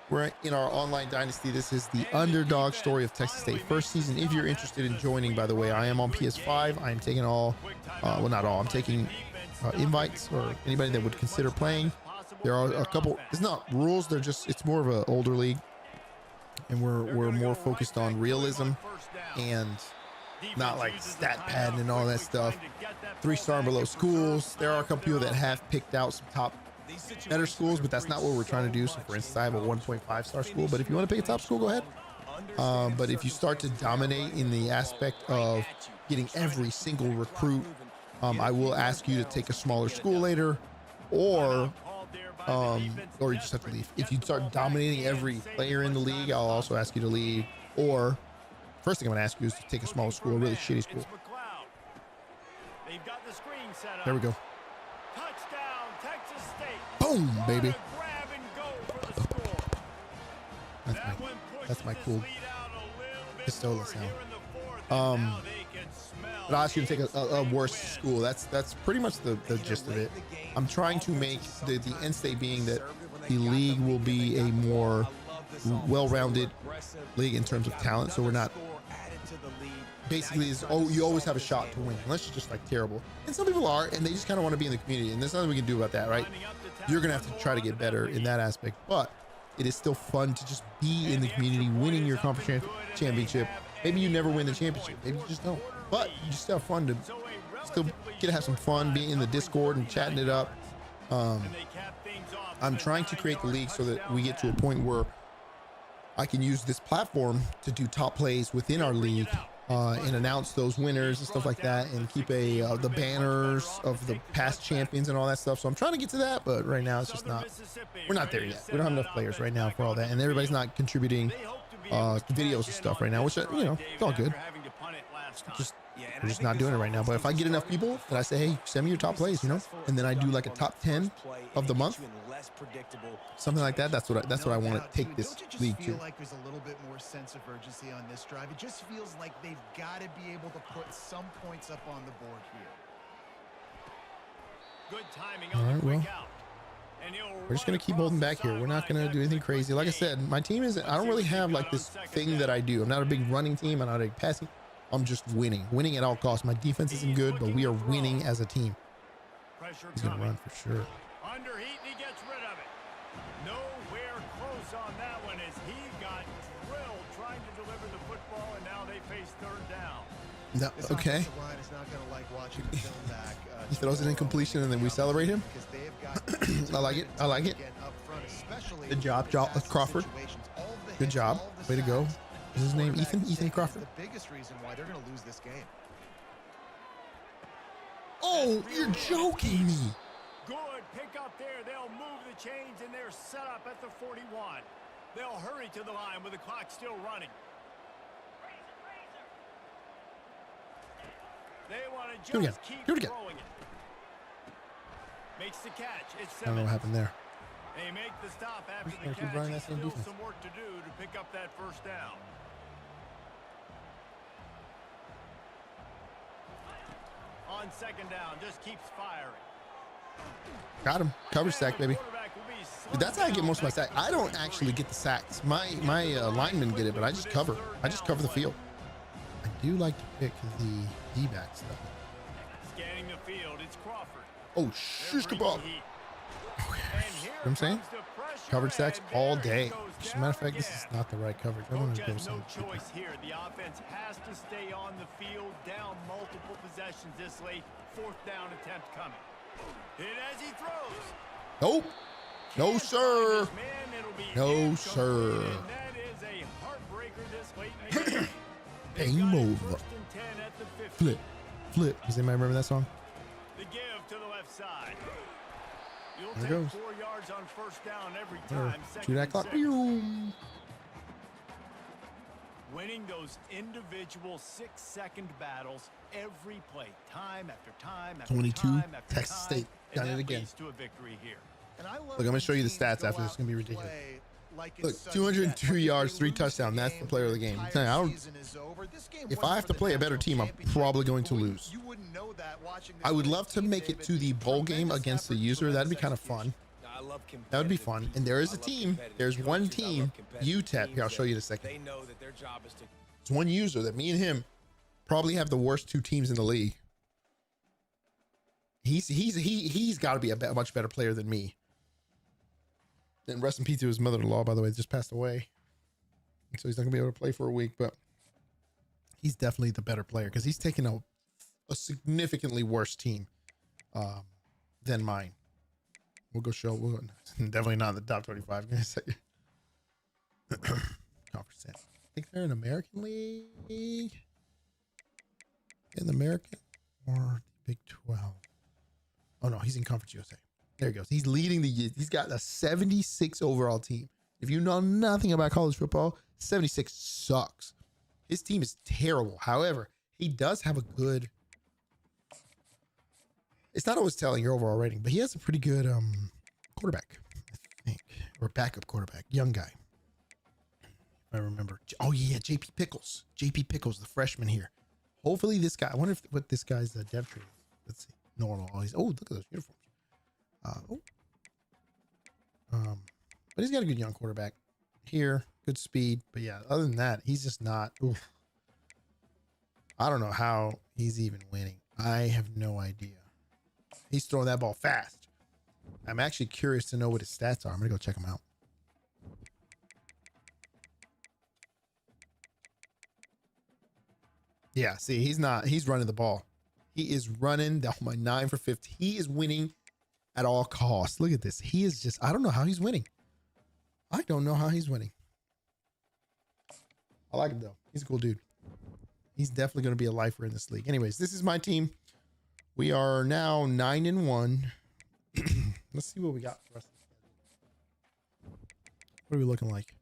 We're in our online dynasty. This is the underdog story of Texas State first season. If you're interested in joining, by the way, I am on PS5. I am taking all, well, not all. I'm taking invites or anybody that would consider playing. There are a couple. It's not rules. They're just. It's more of an older league, and we're more focused on realism and not like stat pad and all that stuff. 3-star and below schools. There are a couple people that have picked out some top better schools, but that's not what we're trying to do. So for instance, I have a 1.5-star school, but if you want to pick a top school, go ahead. But if you start to dominate in the aspect of getting every single recruit, I will ask you to take a smaller school later, or you just have to leave. If you start dominating every player in the league, I'll also ask you to leave. Or first thing I'm gonna ask you is to take a smaller school, a really shitty school. There we go. Touchdown, Texas State. Boom, baby. Grab and go for the score. That's my cool pistola sound. But I'll ask you to take a worse school. That's pretty much the gist of it. I'm trying to make the end state being that the league will be a more well-rounded league in terms of talent. So we're not basically you always have a shot to win unless you're just like terrible. And some people are, and they just kind of want to be in the community. And there's nothing we can do about that, right? You're gonna have to try to get better in that aspect, but it is still fun to just be in the community, winning your conference championship. Maybe you never win the championship, maybe you just don't, but you just have fun to still get to have some fun, being in the Discord and chatting it up. I'm trying to create the league so that we get to a point where I can use this platform to do top plays within our league and announce those winners and stuff like that, and keep the banners of the past champions and all that stuff. So I'm trying to get to that, but right now it's just not. We're not there yet. We don't have enough players right now for all that, and everybody's not contributing videos and stuff right now, which it's all good. We're just not doing it right now. But if I get enough people that I say, hey, send me your top plays, and then I do like a top 10 of the month, something like that. That's what I want to take this league to. Feel like there's a little bit more sense of urgency on this drive. It just feels like they've got to be able to put some points up on the board here. Good timing All on right, the quick well, out. And he'll we're just run gonna keep across holding the back here. We're not sideline gonna do anything crazy. Like I said, my team isn't. I don't really have like this thing that I do. I'm not a big running team. I'm not a big passing. I'm just winning at all costs. My defense isn't good, but we are winning as a team. He's gonna run for sure. Underheat, and he gets rid of it. Nowhere close on that one as he got drilled trying to deliver the football, and now they face third down. No, This okay. offensive line is not going to like watching the film back. He throws it in completion, and then we celebrate him. Because they have got I like it. I like it. again up front, especially Good job, in passing Crawford. situations. All of the Good hits, job. all of the Way to go. sacks. Is his name Quarterback Ethan? mistake Ethan is Crawford. The biggest reason why they're going to lose this game. Oh, you're joking me. Good pick up there. They'll move the chains, and they're set up at the 41. They'll hurry to the line with the clock still running. They want to just keep throwing it. Makes the catch. It's I don't know what happened there. They make the stop after Keep the catch. running that same Still defense. some work to do to pick up that first down. On second down, just keeps firing. Got him. Coverage sack, baby. Dude, that's how I get most of my sacks. I don't actually get the sacks. My linemen get it, but I just cover. I just cover the field. I do like to pick the D-back stuff. Scanning the field, it's Crawford. Oh, shush the ball. You know what I'm saying? Coverage sacks all day. As a matter of fact, this is not the right coverage. I'm going to go some. No choice here. The offense has to stay on the field, down multiple possessions this late. Fourth down attempt coming. Hit as he throws. Nope. No, sir. No, sir. That is a heartbreaker this late in the game. Game over. Flip. Flip. Does anybody remember that song? The give to the left side. You'll There take goes. 4 yards on first down every time. Shoot that clock. Winning those individual 6-second battles every play, time after time after 22, time after Texas time, State. and Done it that again. leads to a victory here. And I love Look, I'm going to show you the when stats teams after go this. It's going to be out and ridiculous. play like it's Look, such 202 a bet. yards, Like, 3 if they lose touchdowns. That's the player of the game. the I'm telling you, I don't, season is over. This game if wasn't I have to for the play a better national team, I'm championship. probably going to lose. You wouldn't know that watching this I would game. love to make it to the bowl game against the user. That'd be kind of fun. I love That would be competitive fun. people. And there is I a love team. competitive There's one coaches. I love team, competitive UTEP. Here, I'll teams show you in a that second. They know that their job is to It's one user that me and him probably have the worst two teams in the league. He's got to be a much better player than me. And rest in peace to his mother-in-law, by the way, just passed away. So he's not gonna be able to play for a week, but he's definitely the better player because he's taken a significantly worse team than mine. We'll go show. Definitely not in the top 25. Give me a second. Conference. I think they're in American League. In the American or the Big 12. Oh no, he's in Conference USA. There he goes. He's leading he's got a 76 overall team. If you know nothing about college football, 76 sucks. His team is terrible. However, he does have a good, it's not always telling your overall rating, but he has a pretty good quarterback, I think, or backup quarterback, young guy. If I remember. Oh yeah, JP Pickles. JP Pickles, the freshman here. Hopefully this guy, I wonder what this guy's dev tree is. Let's see. Normal. Oh, look at those uniforms. But he's got a good young quarterback here, good speed. But yeah, other than that, he's just not. Oof. I don't know how he's even winning. I have no idea. He's throwing that ball fast. I'm actually curious to know what his stats are. I'm gonna go check him out. Yeah, see, he's running the ball. He is running. Oh my, 9 for 50. He is winning at all costs. Look at this. He is just, I don't know how he's winning. I don't know how he's winning. I like him though. He's a cool dude. He's definitely going to be a lifer in this league. Anyways, this is my team. We are now 9-1. Let's see what we got for us. What are we looking like?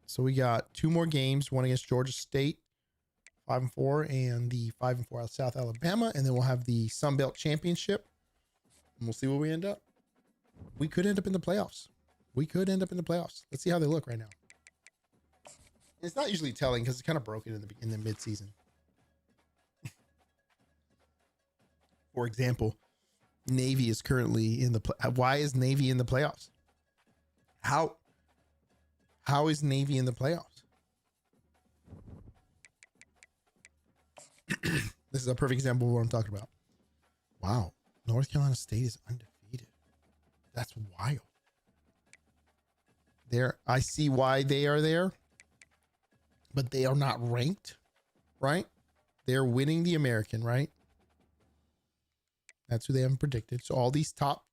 So we got 2 more games, one against Georgia State, 5-4, and the 5-4 out South Alabama. And then we'll have the Sun Belt Championship. And we'll see where we end up. We could end up in the playoffs. Let's see how they look right now. It's not usually telling because it's kind of broken in the mid-season. For example, Navy is currently in the why is Navy in the playoffs? How is Navy in the playoffs? This is a perfect example of what I'm talking about. Wow, North Carolina State is undefeated. That's wild. I see why they are there, but they are not ranked, right? They're winning the American, right? That's who they haven't predicted. So all these top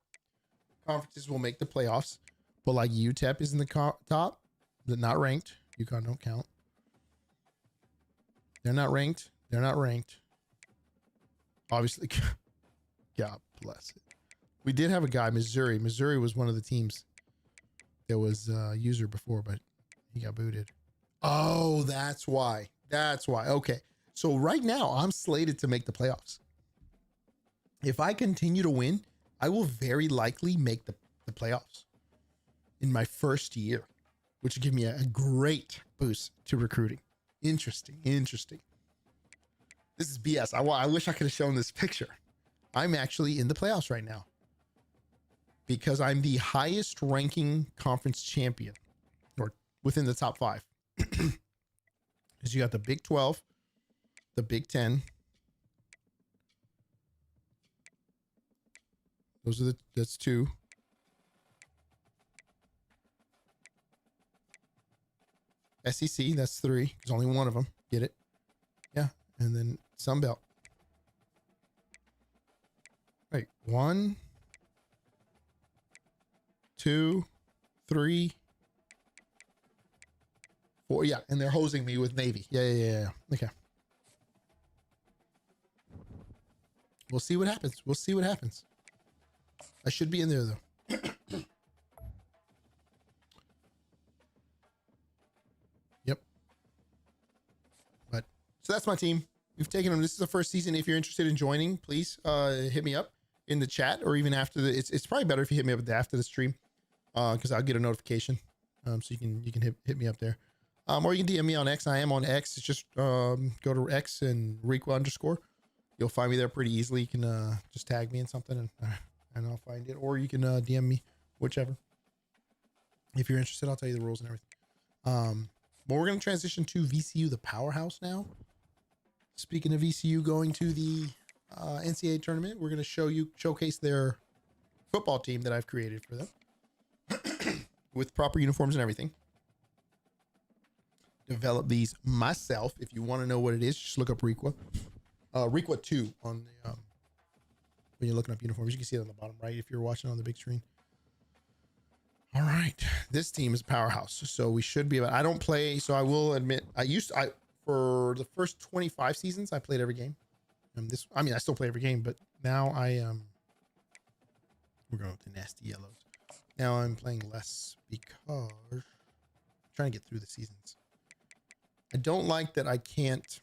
conferences will make the playoffs, but like UTEP is in the top. They're not ranked. UConn don't count. They're not ranked. Obviously, God bless it. We did have a guy, Missouri. Missouri was one of the teams that was user before, but he got booted. Oh, that's why. That's why. Okay. So right now I'm slated to make the playoffs. If I continue to win, I will very likely make the playoffs in my first year, which will give me a great boost to recruiting. Interesting. Interesting. This is BS. I wish I could have shown this picture. I'm actually in the playoffs right now because I'm the highest ranking conference champion, or within the top 5. Because you got the Big 12, the Big 10. That's 2. SEC, that's 3. There's only one of them. Get it? Yeah. And then Sun Belt. Wait, 1, 2, 3, 4. Yeah, and they're hosing me with Navy. Yeah. Okay. We'll see what happens. We'll see what happens. I should be in there though. Yep. But so that's my team. We've taken them. This is the first season. If you're interested in joining, please hit me up in the chat, or even after the. It's probably better if you hit me up after the stream, because I'll get a notification. So you can hit me up there, or you can DM me on X. I am on X. It's just go to X and Riccua_. You'll find me there pretty easily. You can just tag me in something and I'll find it, or you can DM me, whichever. If you're interested, I'll tell you the rules and everything. But we're going to transition to VCU, the Powerhouse now. Speaking of VCU going to the NCAA tournament, we're going to showcase their football team that I've created for them with proper uniforms and everything. Develop these myself. If you want to know what it is, just look up Riccua. Riccua 2 on the when you're looking up uniforms. You can see it on the bottom right if you're watching on the big screen. All right, this team is Powerhouse, so we should be about. I don't play, so I will admit for the first 25 seasons I played every game. I still play every game, but now we're going with the nasty yellows. Now I'm playing less because I'm trying to get through the seasons. I don't like that I can't.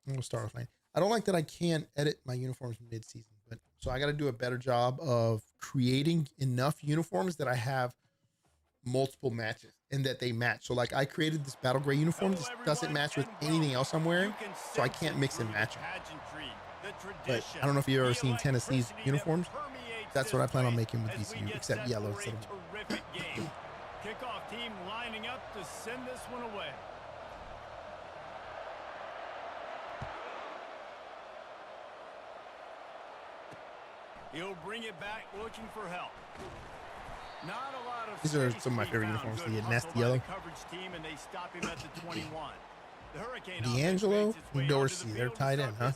We'll start with Lian. I don't like that I can't edit my uniforms mid-season, but so I got to do a better job of creating enough uniforms that I have multiple matches and that they match. So like I created this battle gray uniform. This doesn't match with anything else I'm wearing, so I can't mix and match them. But I don't know if you've ever seen Tennessee's uniforms. That's what I plan on making with VCU, except yellow instead of blue. Kickoff team lining up to send this one away. He'll bring it back looking for help. Not a lot of. These are some of my favorite uniforms. The nasty yellow. Team, and they stop him at the 21. The Hurricane D'Angelo and Dorsey, they're tied in, huh?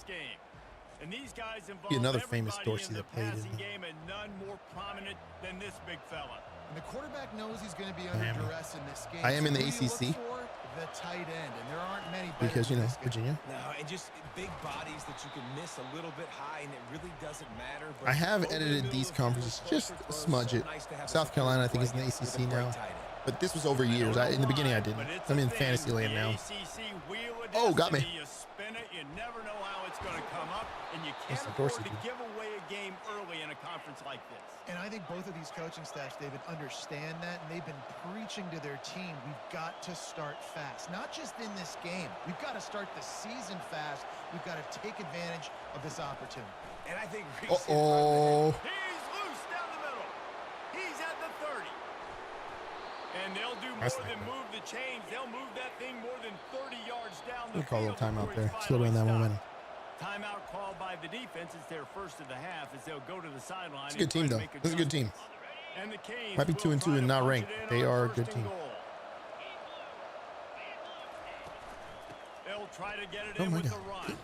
And these guys Be another famous Dorsey that played in. Game, and none more prominent than this big fella. And the quarterback knows he's going to be under duress in this game. I am in the ACC. The tight end, and there aren't many because Virginia. No, and just big bodies that you can miss a little bit high, and it really doesn't matter. But I have edited these conferences just a smudge it. South Carolina, I think, is in the ACC now, but this was over years. In the beginning, I didn't. I'm in fantasy land now. Oh, got me. You never know how it's going to come up, and you can't afford to give away a game early in a conference like this. And I think both of these coaching staffs, David, understand that, and they've been preaching to their team, we've got to start fast. Not just in this game. We've got to start the season fast. We've got to take advantage of this opportunity. And I think he's loose down the middle. He's at the 30. And they'll do more than move the chains. They'll move that thing more than 30 yards down the field. Call a little timeout there. Slow down that momentum. Timeout called by the defense. It's their first of the half as they'll go to the sideline. It's a good team, though. This is a good team. Might be 2-2 and not ranked. They are a good team. They'll try to get it in with the run.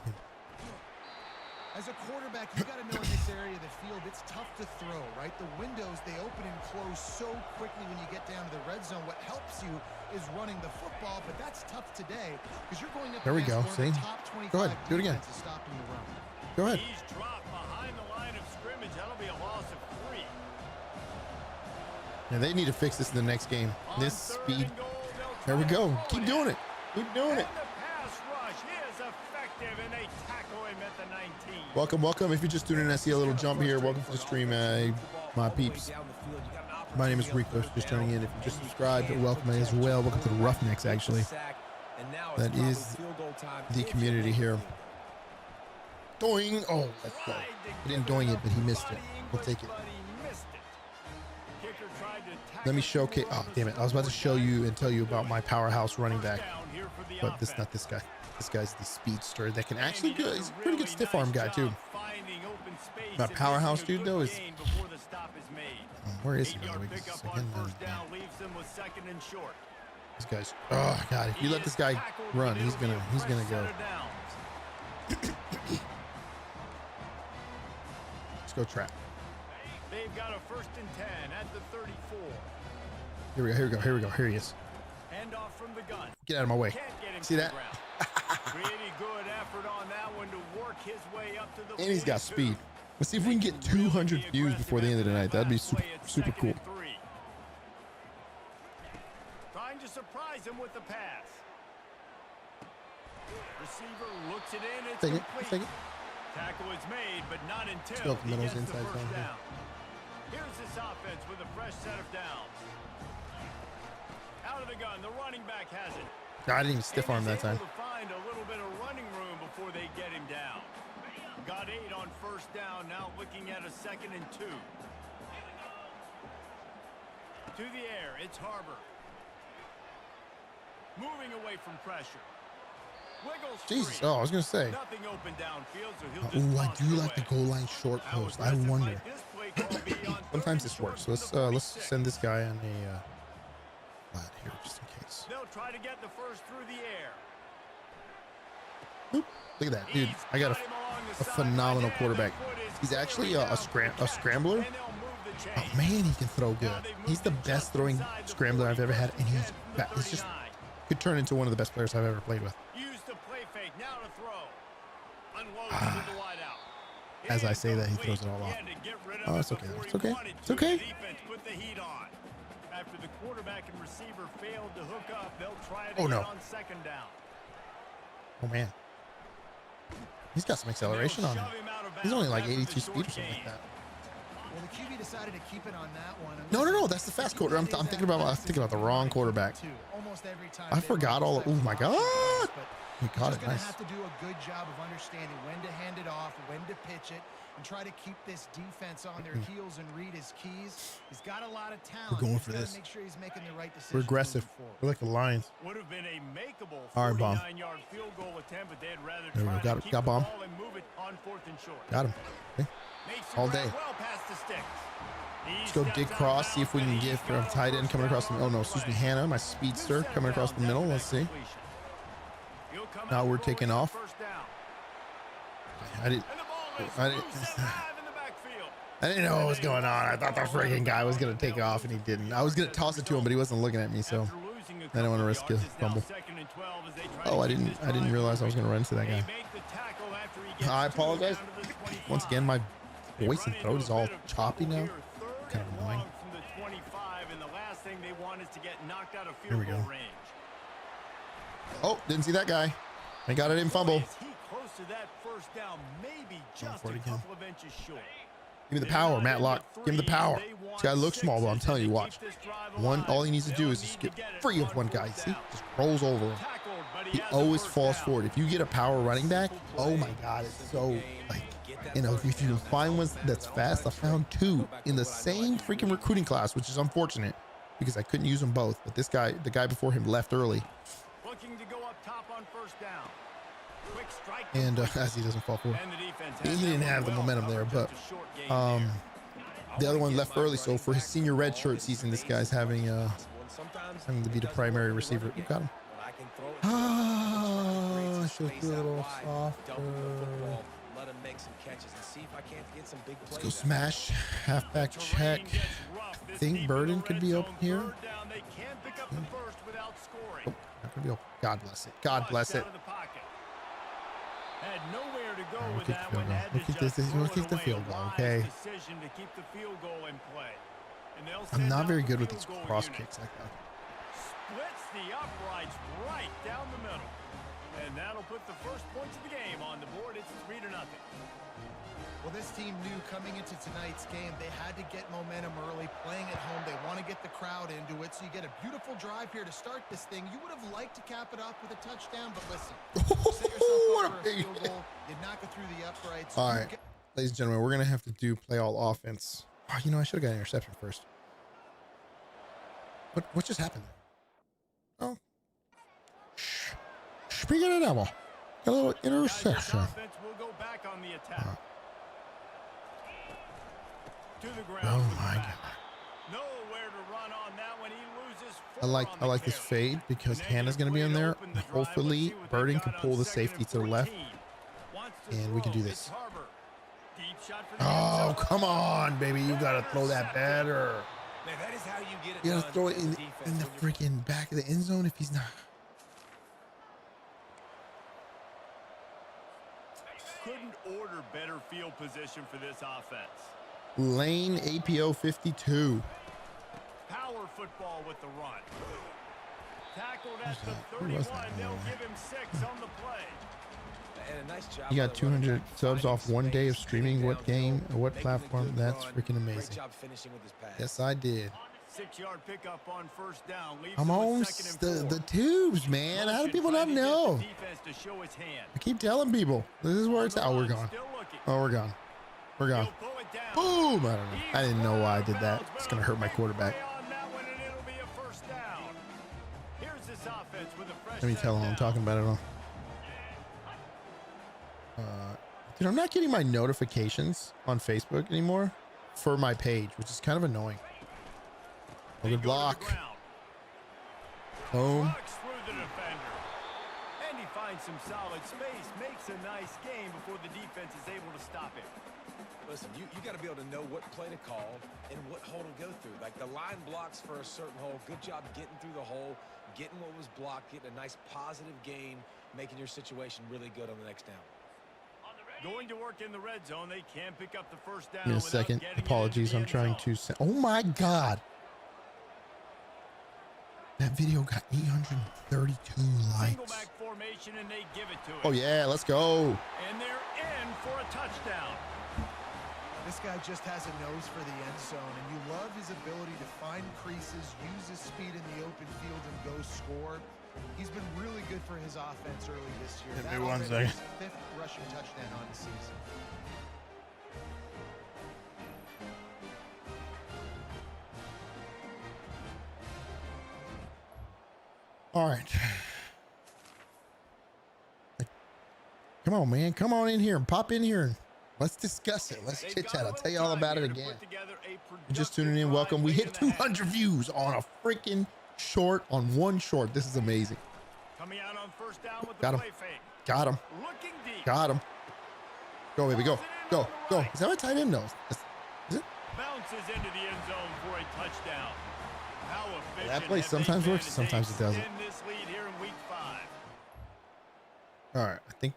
As a quarterback, you got to know in this area of the field, it's tough to throw, right? The windows, they open and close so quickly when you get down to the red zone. What helps you is running the football, but that's tough today because you're going up There we go. against one of See? the top 25 Go ahead. Do it again. defenses stopping the run. Go ahead. He's dropped behind the line of scrimmage. That'll be a loss of 3. Yeah, they need to fix this in the next game. This On third speed. and goal, they'll There we try to go. throw Keep it. doing it. Keep doing it. And the pass rush is effective, and they tackle him at the 19. Welcome, welcome. If you're just tuning in, I see a little jump here. Welcome to the stream, my peeps. My name is Riccua. Just tuning in. If you just subscribed, welcome as well. Welcome to the Roughnecks, actually. That is the community here. Doing. Oh, let's go. He didn't doing it, but he missed it. We'll take it. Let me showcase. Oh, damn it. I was about to show you and tell you about my powerhouse running back, but this not this guy. This guy's the speedster that can actually go. He's a pretty good stiff arm guy, too. My powerhouse dude, though, is. Where is he? By the way? This guy's. Oh, God. If you let this guy run, he's gonna go. Let's go trap. They've got a 1st and 10 at the 34. Here we go. Here we go. Here we go. Here he is. End off from the gun. Get out of my way. Can't get him See to that? the ground. Pretty good effort on that one to work his way up to the And he's got 42. speed. Let's see if we can get 200 views before the end of the night. That'd be super, super cool. Trying to surprise him with the pass. Receiver looks it in. It's Take it. complete. Take it. Tackle is made, but not until Still the he middle's gets the inside first zone here. down. Here's this offense with a fresh set of downs. Out of the gun, the running back has it. I didn't even stiff arm And that he's time. able to find a little bit of running room before they get him down. Got 8 on 1st down, now looking at a 2nd and 2. To the air, it's Harbor. Moving away from pressure. Wiggles Jesus. free. Oh, I was gonna say. Nothing open downfield, so he'll just Oh, I toss do it like the away. goal line short How post. I aggressive wonder. might this play call be on Sometimes 3rd this and works. short So from the let's 46? send this guy on a flat here just in case. They'll try to get the first through the air. Boop. Look at that, dude. I got a phenomenal quarterback. He's actually a scrambler. Oh man, he can throw good. He's the best throwing scrambler I've ever had, and he's just could turn into one of the best players I've ever played with. Use the play fake now to throw. Unloads Ah. to the wide out. As I say that, he throws it all off. Oh, it's okay. It's okay. It's okay. Defense put the heat on. After the quarterback and receiver failed to hook up, they'll try it Oh, again no. on 2nd down. Oh man, he's got some acceleration on him. He's only like 82 speed or something like that. Well, the QB decided to keep it on that one. No, that's the fast quarter. I'm thinking about the wrong quarterback. Almost every time I forgot all. Oh my God! He caught it. He's going Nice. to have to do a good job of understanding when to hand it off, when to pitch it, and try to keep this defense on their heels and read his keys. He's got a lot of talent. We're going He's for gotta this. Make sure he's making the right decisions. We're aggressive. moving forward. We're like the Lions. Would have been a makeable Iron bomb. 49-yard field goal attempt, but they'd rather There we try go. Got to it. keep Got the bomb. ball and move it on 4th and short. Got him. Okay. Makes the All grab day. well past the sticks. Let's go dig cross. See if we can get from tight end coming across the. Oh no, excuse me, Hannah, my speedster coming across the middle. Let's see. Now we're taking off. I didn't know what was going on. I thought the freaking guy was gonna take off and he didn't. I was gonna toss it to him, but he wasn't looking at me, so I don't want to risk a fumble. Oh, I didn't realize I was gonna run into that guy. I apologize. Once again, my voice and throat is all choppy now. Kind of annoying. Here we go. Oh, didn't see that guy. I got it in fumble. Close to that 1st down, maybe just a again. couple of inches short. Give me the power, Matlock. Give him the power. This guy looks small, but I'm telling you, watch. All he needs to do is just get free of one guy. See, just rolls over him. He always falls forward. If you get a power running back, oh my God, it's so like, you know, if you can find one that's fast. I found 2 in the same freaking recruiting class, which is unfortunate because I couldn't use them both. But this guy, the guy before him, left early, Looking to go up top on 1st down. Quick strike. and as he doesn't fall forward, he didn't have the momentum there. But the other one left early, so for his senior red shirt season, this guy's having to be the primary receiver. You got him. Ah, I should have threw a little softer. make some catches and see if I can't get some big plays. Let's go smash. Halfback check. I think Burden could be open here. Oh, not gonna be open. God bless it. God bless it. Had nowhere to go We'll with kick that the one. field goal. We'll kick the field goal, okay? Decision to keep the field goal in play. And they'll I'm send not out very the good with field these goal cross unit. kicks like that. Splits the uprights right down the middle. And that'll put the first points of the game on the board. It's 3-0. Well, this team knew coming into tonight's game they had to get momentum early, playing at home. They want to get the crowd into it, so you get a beautiful drive here to start this thing. You would have liked to cap it off with a touchdown, but listen, set yourself What up a for a big field goal. You knock it through the uprights. All right, ladies and gentlemen, we're gonna have to do play all offense. Oh, you know, I should have got an interception first. What just happened there? Oh, speaking of devil, a little interception. Offense will go back on the attack. To the ground. Oh my God. Nowhere to run on that one. He loses I like this fade because Hannah's gonna be in there. And hopefully, Burden can pull the safety to the left, and we can do this. Oh, come on, baby! You gotta throw that better. Man, that is how you get it You done gotta throw it as a in defense the when you're freaking back of the end zone if he's not. Couldn't order better field position for this offense. Lane APO 52. Power football with the run. Tackled at the Who was 31. that? They'll give him 6 on the play. And a nice job You by got the running 200 back subs finding off one day of space, streaming. getting What game downfield, or what making a platform? good That's run. freaking amazing. Great job finishing with his pass. Yes, I did. 6-yard pickup on first down. Leaves I'm him on with 2nd and 4. the tubes, man. How do people not know? To show his hand. I keep telling people. This is where it's at. Oh, we're gone. Still looking. Oh, we're gone. We're gone. He'll pull it down. Boom! I don't know. I didn't know why I did that. It's gonna hurt my quarterback. On that one, and it'll be a first down. Here's this offense with a fresh Let me tell him I'm talking about it all. Dude, I'm not getting my notifications on Facebook anymore for my page, which is kind of annoying. Oh, good block. Boom. Through the defender. And he finds some solid space, makes a nice game before the defense is able to stop him. Listen, you got to be able to know what play to call and what hole to go through. Like the line blocks for a certain hole. Good job getting through the hole, getting what was blocked, getting a nice positive gain, making your situation really good on the next down. Going to work in the red zone, they can pick up the first down. Give me a second. Apologies. I'm trying to send. Oh my God. That video got 832 likes. Back formation and they give it to him. Oh yeah, let's go. And they're in for a touchdown. This guy just has a nose for the end zone, and you love his ability to find creases, use his speed in the open field, and go score. He's been really good for his offense early this year. Give me That one already second. is his 5th rushing touchdown on the season. All right. Come on, man. Come on in here and pop in here and let's discuss it. Let's chit chat. I'll tell you all about it again. You're just tuning in. Welcome. We hit 200 views on a freaking short, on one short. This is amazing. Coming out on first down with the Got him. play fake. Got him. Looking deep. Got him. Go, baby. Go. Go. Go. Is that what tight end knows? Is it? Bounces into the end zone for a touchdown. How efficient That play have they sometimes been works, as sometimes they it doesn't. extend this lead here in week 5. All right. I think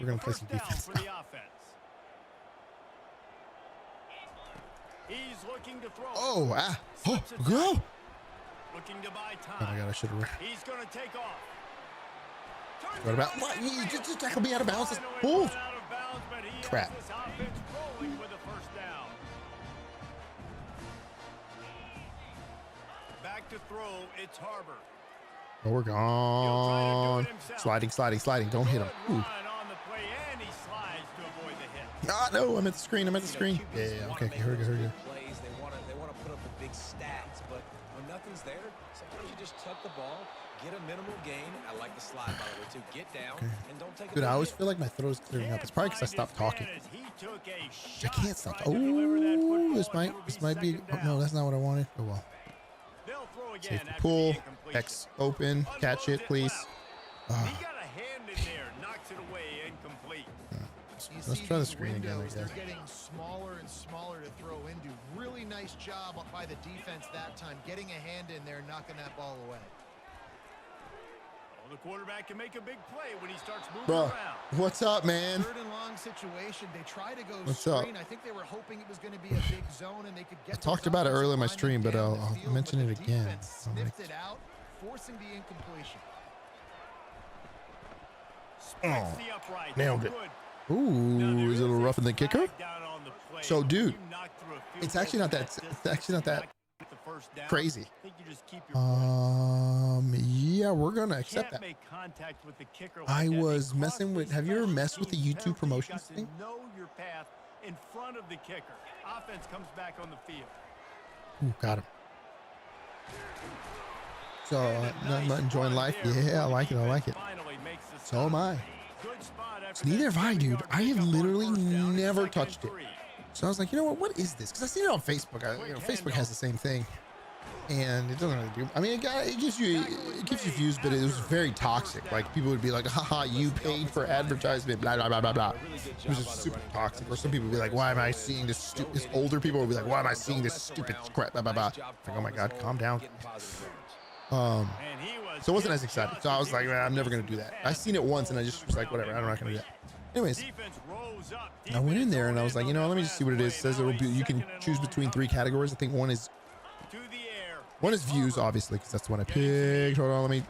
we're going to play some First down defense for now. the offense. He's looking to throw. Oh, ah. Oh, Slips it go. back. Looking to buy time. Oh my God. I should have. He's going to take off. Turns What it about on what? and You in. just tackle me out of bounds. Finally Move. run out of bounds, but he Crap. has this offense rolling with a first down. Back to throw, it's Harbor. Oh, we're gone. Sliding, sliding, sliding. Don't hit him. Good Ooh. run on the play, and he slides to avoid the hit. Ah, no, I'm at the screen. I'm at the screen. Yeah, yeah, okay, okay, here we go, here we go. Plays, they want to put up the big stats, but when nothing's there, sometimes you just tuck the ball, get a minimal gain. I like the slide, by the way, too. Get down and don't take a Dude, I big always hit. feel like my throat is clearing up. It's probably because I stopped talking. He took a I shot can't stop. trying to deliver that Oh, football, this and it'll might be. second Oh, down. no, that's not what I wanted. Oh well. They'll throw again Safety after pull. the incompletion. X open. Catch it, please. He got a hand in Let's try the screen again, I guess. They're getting smaller and smaller to throw into. Really nice job by the defense that time, getting a hand in there, knocking that ball away. The quarterback can make a big play when he starts moving Bro, around. what's up, man? Third and long situation. They try to go What's screen. up? I think they were hoping it was going to be a big zone and they could get. I talked about it earlier in my stream, but I'll mention it again. Sniffed it out, forcing the incompletion. Oh, The upright. nailed it. Good. Ooh, is it a little rougher than kicker? Down on the play. So, dude, You knocked through a field it's actually goal not that. distance. It's actually not that The first down. crazy. I think you just keep your points. Yeah, we're gonna accept Can't that. make contact with the kicker like I that. was They messing with. cross Have you ever special messed with the teams YouTube penalty. promotions You thing? got to know your path in front of the kicker. Offense comes back on the field. Ooh, got him. So, I'm not enjoying life. Yeah, I like it. I like it. Finally makes the So am I. good spot after So neither that have I, dude. 7-yard I have pickup on literally first down and never 2nd touched it. and 3. So I was like, you know what is this? Because I seen it on Facebook. Facebook has the same thing, and it doesn't really do. I mean, it gives you views, but it was very toxic. Like people would be like, haha, you paid for advertisement, blah blah blah blah blah. It was just super toxic. Or some people would be like, why am I seeing this? This older people would be like, why am I seeing this stupid crap? Blah blah blah. Like, oh my god, calm down. And he was So I wasn't as excited. So I was like, man, I'm never gonna do that. I seen it once, and I just was like, whatever, I'm not gonna do that. Anyways, defense rose up. I went in there and I was like, you know, let me just see what it is. It says it will be. You can choose between 3 categories. I think one is To the air. views, obviously, because that's the one I picked. Hold on, let me.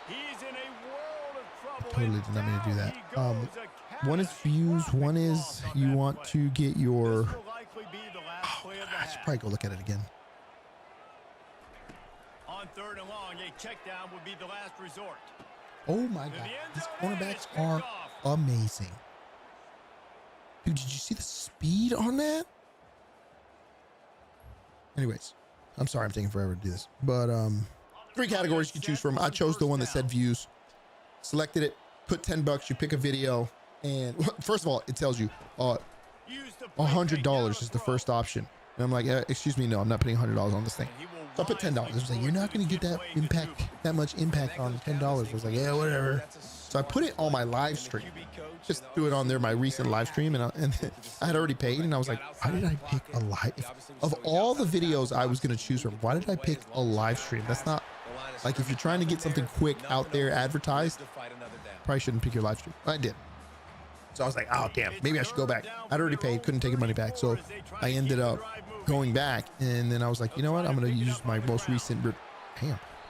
He's in a world of trouble. Totally did not mean to do that. Down he goes, a One is views. One is you want to get your. This will likely be the last play of the I should half. probably go look at it again. On 3rd and long, a check down would be the last resort. Oh my god, these cornerbacks are amazing. Dude, did you see the speed on that? Anyways, I'm sorry I'm taking forever to do this, but 3 categories you can choose from. I chose the one that said views, selected it, put $10. You pick a video, and first of all, it tells you $100 is the first option. And I'm like, excuse me, no, I'm not putting $100 on this thing. So I put $10. I was like, you're not going to get that much impact on $10. I was like, yeah, whatever. So I put it on my live stream. Just threw it on there, my recent live stream, and I had already paid, and I was like, why did I pick a live? Of all the videos I was going to choose from, why did I pick a live stream? That's not, like, if you're trying to get something quick out there advertised, probably shouldn't pick your live stream. I did. So I was like, oh, damn, maybe I should go back. I'd already paid, couldn't take the money back. So I ended up going back, and then I was like, you know what? I'm going to use my most recent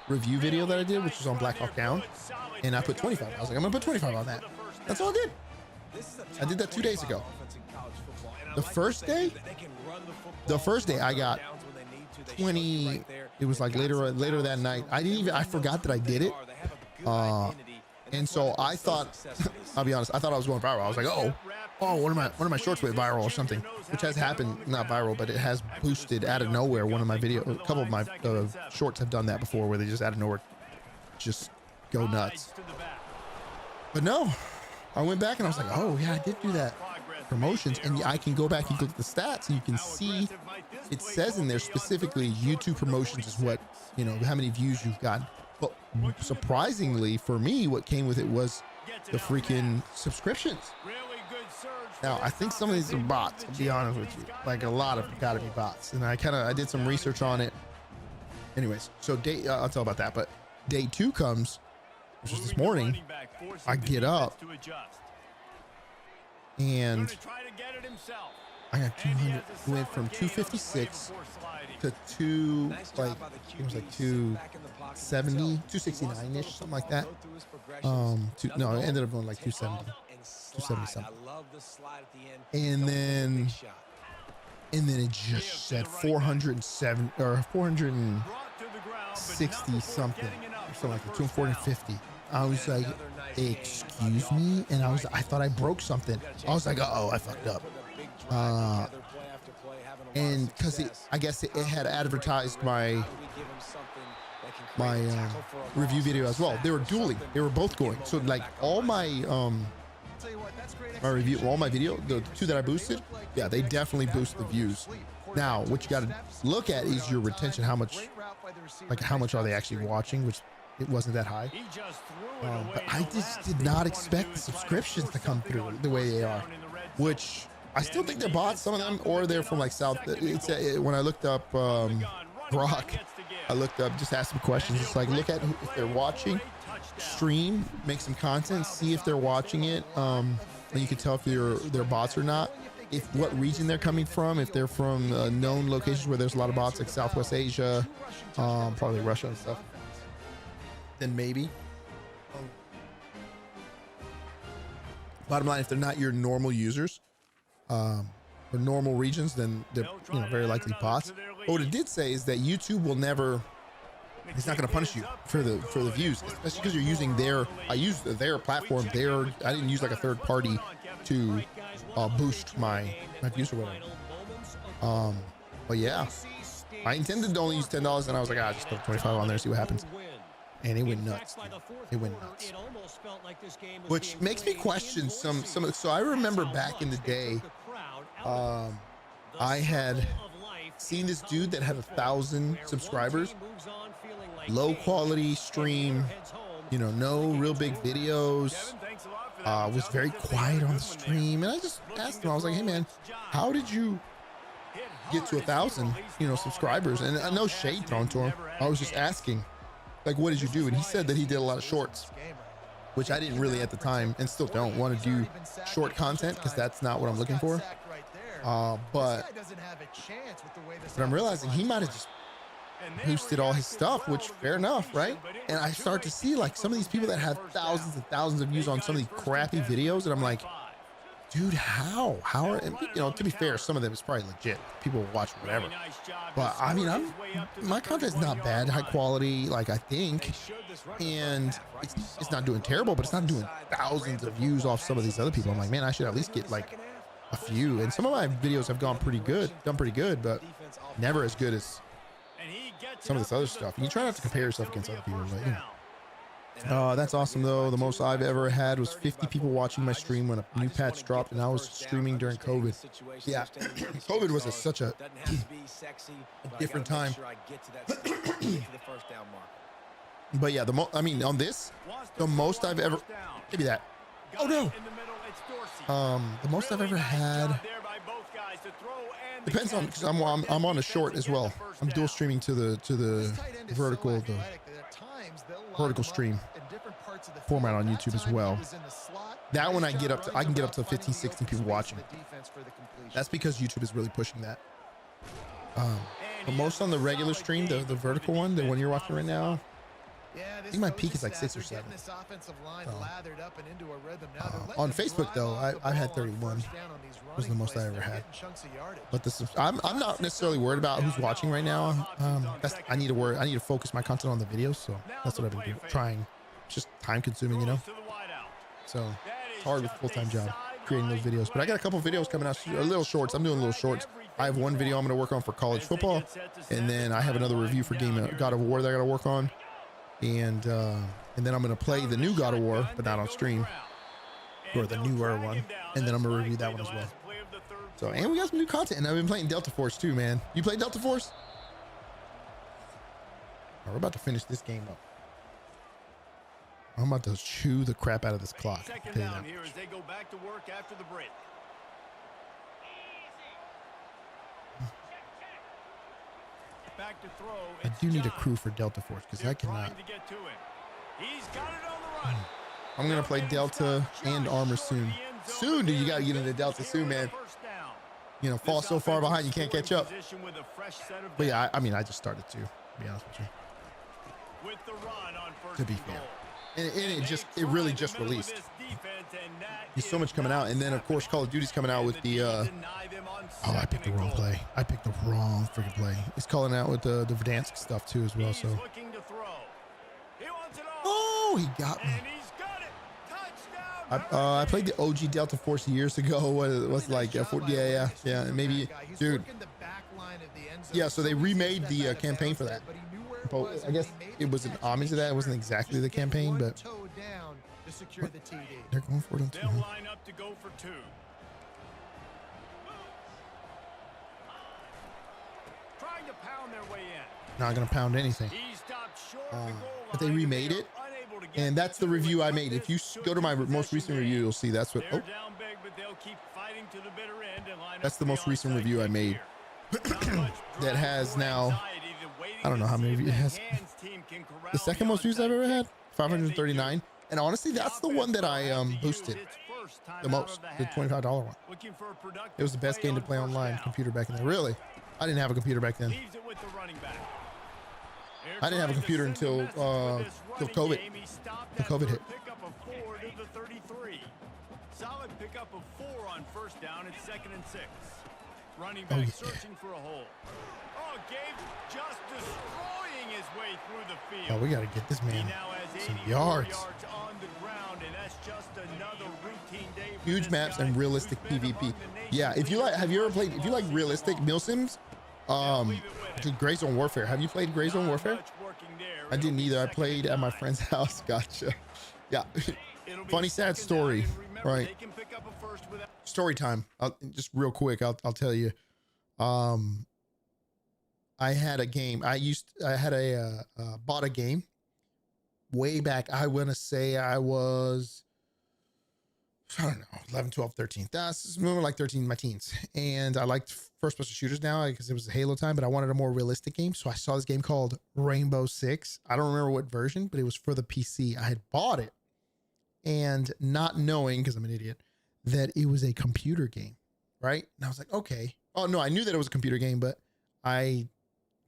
review video that I did, which was on Black Hawk Down, and I put 25. I was like, I'm going to put 25 on that. That's all I did. I did that 2 days ago. The first day I got 20. It was like later that night. I forgot that I did it. And so I thought, I'll be honest, I thought I was going viral. I was like, oh, one of my shorts went viral or something, which has happened, not viral, but it has boosted out of nowhere. One of my a couple of my shorts have done that before, where they just out of nowhere just go nuts. But no, I went back and I was like, oh yeah, I did do that promotions, and I can go back and look at the stats, and you can see it says in there specifically YouTube promotions is what, you know, how many views you've gotten. But surprisingly for me, what came with it was the freaking subscriptions. Now, I think some of these are bots, to be honest with you. Like, a lot of them gotta be bots. And I did some research on it. Anyways, so I'll tell about that. But day 2 comes, which is this morning. I get up and I got 200, went from 256 to it was like 270, 269-ish, something like that. No, it ended up going like 270, 270 something. And then it just said 407 or 460 something, or something like that, 250. I was like, excuse me, and I thought I broke something. I was like, uh-oh, I fucked up. And because I guess it had advertised my review video as well. They were dueling. They were both going. So like all my all my video, the 2 that I boosted, yeah, they definitely boost the views. Now, what you got to look at is your retention. How much are they actually watching? Which it wasn't that high. He just threw it away But the I just last did thing not he wanted expect to the do is try to subscriptions force to come something through on the way first they are, down in the red zone. which I still And think the they're bots, some of them, or they're from like South. When I looked up Grok, I looked up, just asked some questions. It's like, look at if they're watching, stream, make some content, see if they're watching it, and you can tell if they're bots or not. If what region they're coming from, if they're from known locations where there's a lot of bots, like Southwest Asia, probably Russia and stuff, then maybe. Bottom line, if they're not your normal users, or normal regions, then they're very likely bots. But what it did say is that YouTube will never, it's not going to punish you for the views, especially because you're using I used their platform. I didn't use like a third party to boost my views or whatever. But yeah, I intended to only use $10, and I was like, just put 25 on there, see what happens. And it went nuts. It went nuts. Which makes me question some. So I remember back in the day, I had seen this dude that had 1,000 subscribers, low quality stream, no real big videos, was very quiet on the stream. And I just asked him, I was like, hey man, how did you get to 1,000, subscribers? And no shade thrown to him. I was just asking, like, what did you do? And he said that he did a lot of shorts, which I didn't really at the time, and still don't want to do short content because that's not what I'm looking for. But I'm realizing he might have just boosted all his stuff, which fair enough, right? And I start to see like some of these people that have thousands and thousands of views on some of these crappy videos, and I'm like, dude, how are, and, to be fair, some of them is probably legit. People watch whatever. But I mean, my content's not bad, high quality, like I think, and it's not doing terrible, but it's not doing thousands of views off some of these other people. I'm like, man, I should at least get like a few. And some of my videos have done pretty good, but never as good as some of this other stuff. And you try not to compare yourself against other people, but that's awesome though. The most I've ever had was 50 people watching my stream when a new patch dropped, and I was streaming during COVID. Yeah, COVID was such a different time. But yeah, on this, the most I've ever, maybe that. Oh no. The most I've ever had, depends on, because I'm on a short as well. I'm dual streaming to the vertical stream format on YouTube as well. That one I can get up to 15, 16 people watching. That's because YouTube is really pushing that. But most on the regular stream, the vertical one, the one you're watching right now, I think my peak is like 6 or 7. On Facebook though, I had 31. Was the most I ever had. But I'm not necessarily worried about who's watching right now. I need to focus my content on the videos, so that's what I've been trying. It's just time consuming, So it's hard with a full-time job creating those videos. But I got a couple videos coming out, little shorts. I'm doing little shorts. I have one video I'm going to work on for college football, and then I have another review for God of War that I got to work on. And then I'm going to play the new God of War, but not on stream, or the newer one. And then I'm going to review that one as well. So, and we got some new content, and I've been playing Delta Force too, man. You play Delta Force? We're about to finish this game up. I'm about to chew the crap out of this clock. Second down here as they go back to work after the break. Back to throw. I do need a crew for Delta Force because I cannot. He's got it on the run. I'm gonna play Delta and Armor soon. Soon, dude, you gotta get into Delta soon, man. Fall so far behind you can't catch up. But yeah, I mean, I just started to be honest with you. To be fair, and it really just released. There's so much coming out, and then of course Call of Duty's coming out with the. Oh, I picked the wrong play. I picked the wrong freaking play. It's calling out with the Verdansk stuff too as well. So. Oh, he got me. I played the OG Delta Force years ago. What it was like? Yeah. Maybe, dude. Yeah, so they remade the campaign for that. But I guess it was an homage to that. It wasn't exactly the campaign, but they're going for it on 2. They'll line up to go for 2. Trying to pound their way in. Not gonna pound anything. He stopped short. The goal but they remade it, and that's the review I made. If you go to my most recent review, you'll see that's what. Oh, that's the most recent review I made. That has now, I don't know how many reviews it has. The second most views I've ever had, 539. And honestly, that's the one that I boosted the most, the $25 one. It was the best game to play online computer back in there. Really? I didn't have a computer back then. I didn't have a computer until COVID. The COVID hit. Solid pickup of 4 on first down and 2nd and 6. Running back searching for a hole. Oh, Gabe just destroying his way through the field. Oh, we got to get this man some yards. On the ground, and that's just another routine day. Huge maps and realistic PvP. Yeah, if you like, have you ever played? If you like realistic milsims, Gray Zone Warfare. Have you played Gray Zone Warfare? I didn't either. I played at my friend's house. Gotcha. Yeah. Funny sad story. Right. Story time. Just real quick. I'll tell you. I had a game. I had bought a game way back. I want to say I was, I don't know, 11, 12, 13. That's more like 13 in my teens. And I liked first person shooters now because it was a Halo time, but I wanted a more realistic game. So I saw this game called Rainbow Six. I don't remember what version, but it was for the PC. I had bought it and not knowing, because I'm an idiot, that it was a computer game, right? And I was like, okay. Oh no, I knew that it was a computer game, but I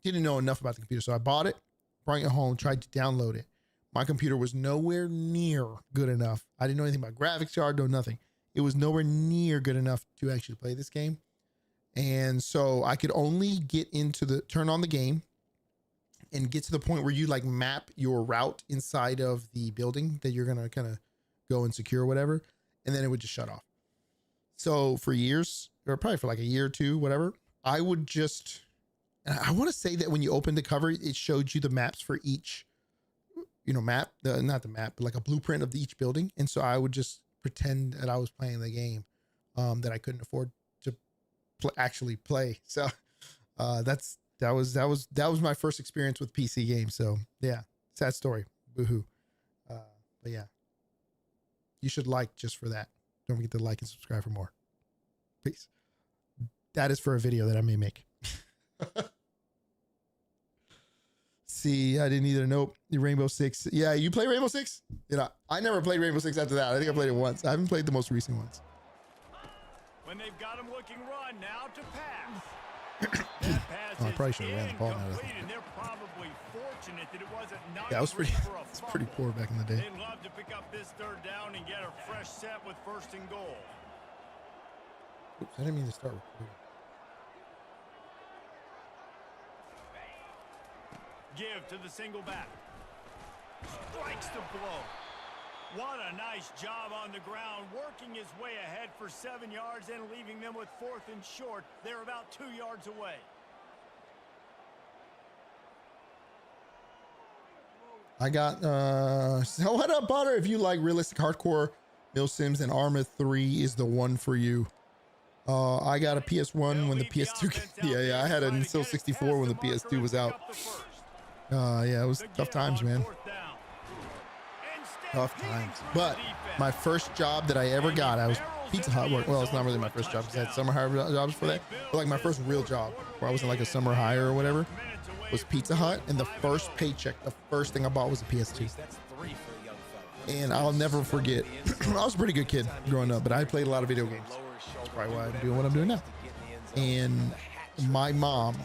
didn't know enough about the computer. So I bought it, brought it home, tried to download it. My computer was nowhere near good enough. I didn't know anything about graphics card, no nothing. It was nowhere near good enough to actually play this game. And so I could only get into turn on the game and get to the point where you like map your route inside of the building that you're going to kind of go and secure or whatever. And then it would just shut off. So for years, or probably for like a year or two, whatever, I would just, I want to say that when you opened the cover, it showed you the maps for each, map, not the map, but like a blueprint of each building. And so I would just pretend that I was playing the game, that I couldn't afford to actually play. So, that was my first experience with PC games. So yeah, sad story. Boohoo. But yeah, you should like just for that. Don't forget to like and subscribe for more. Peace. That is for a video that I may make. See, I didn't either. Nope. The Rainbow Six. Yeah, you play Rainbow Six? I never played Rainbow Six after that. I think I played it once. I haven't played the most recent ones. When they've got him looking run now to pass. That pass I probably should have ran the ball now. And they're probably fortunate that it wasn't yeah, it was pretty poor back in the day. They'd love to pick up this third down and get a fresh set with 1st and goal. Oops, I didn't mean to start recording. Give to the single back. Strikes the blow. What a nice job on the ground, working his way ahead for 7 yards and leaving them with 4th and short. They're about 2 yards away. I got, so what up, Potter? If you like realistic hardcore Mil Sims, and Arma 3 is the one for you. I got a PS1 when the PS2, yeah, I had a Nintendo 64 when the PS2 was out. Yeah, it was tough times, man. Tough times. But my first job that I ever got, I was Pizza Hut work. Well, it's not really my first job because I had summer hire jobs for that. But like my first real job where I was in like a summer hire or whatever was Pizza Hut. And the first paycheck, the first thing I bought was a PS2. And I'll never forget. I was a pretty good kid growing up, but I played a lot of video games. That's probably why I'm doing what I'm doing now. And my mom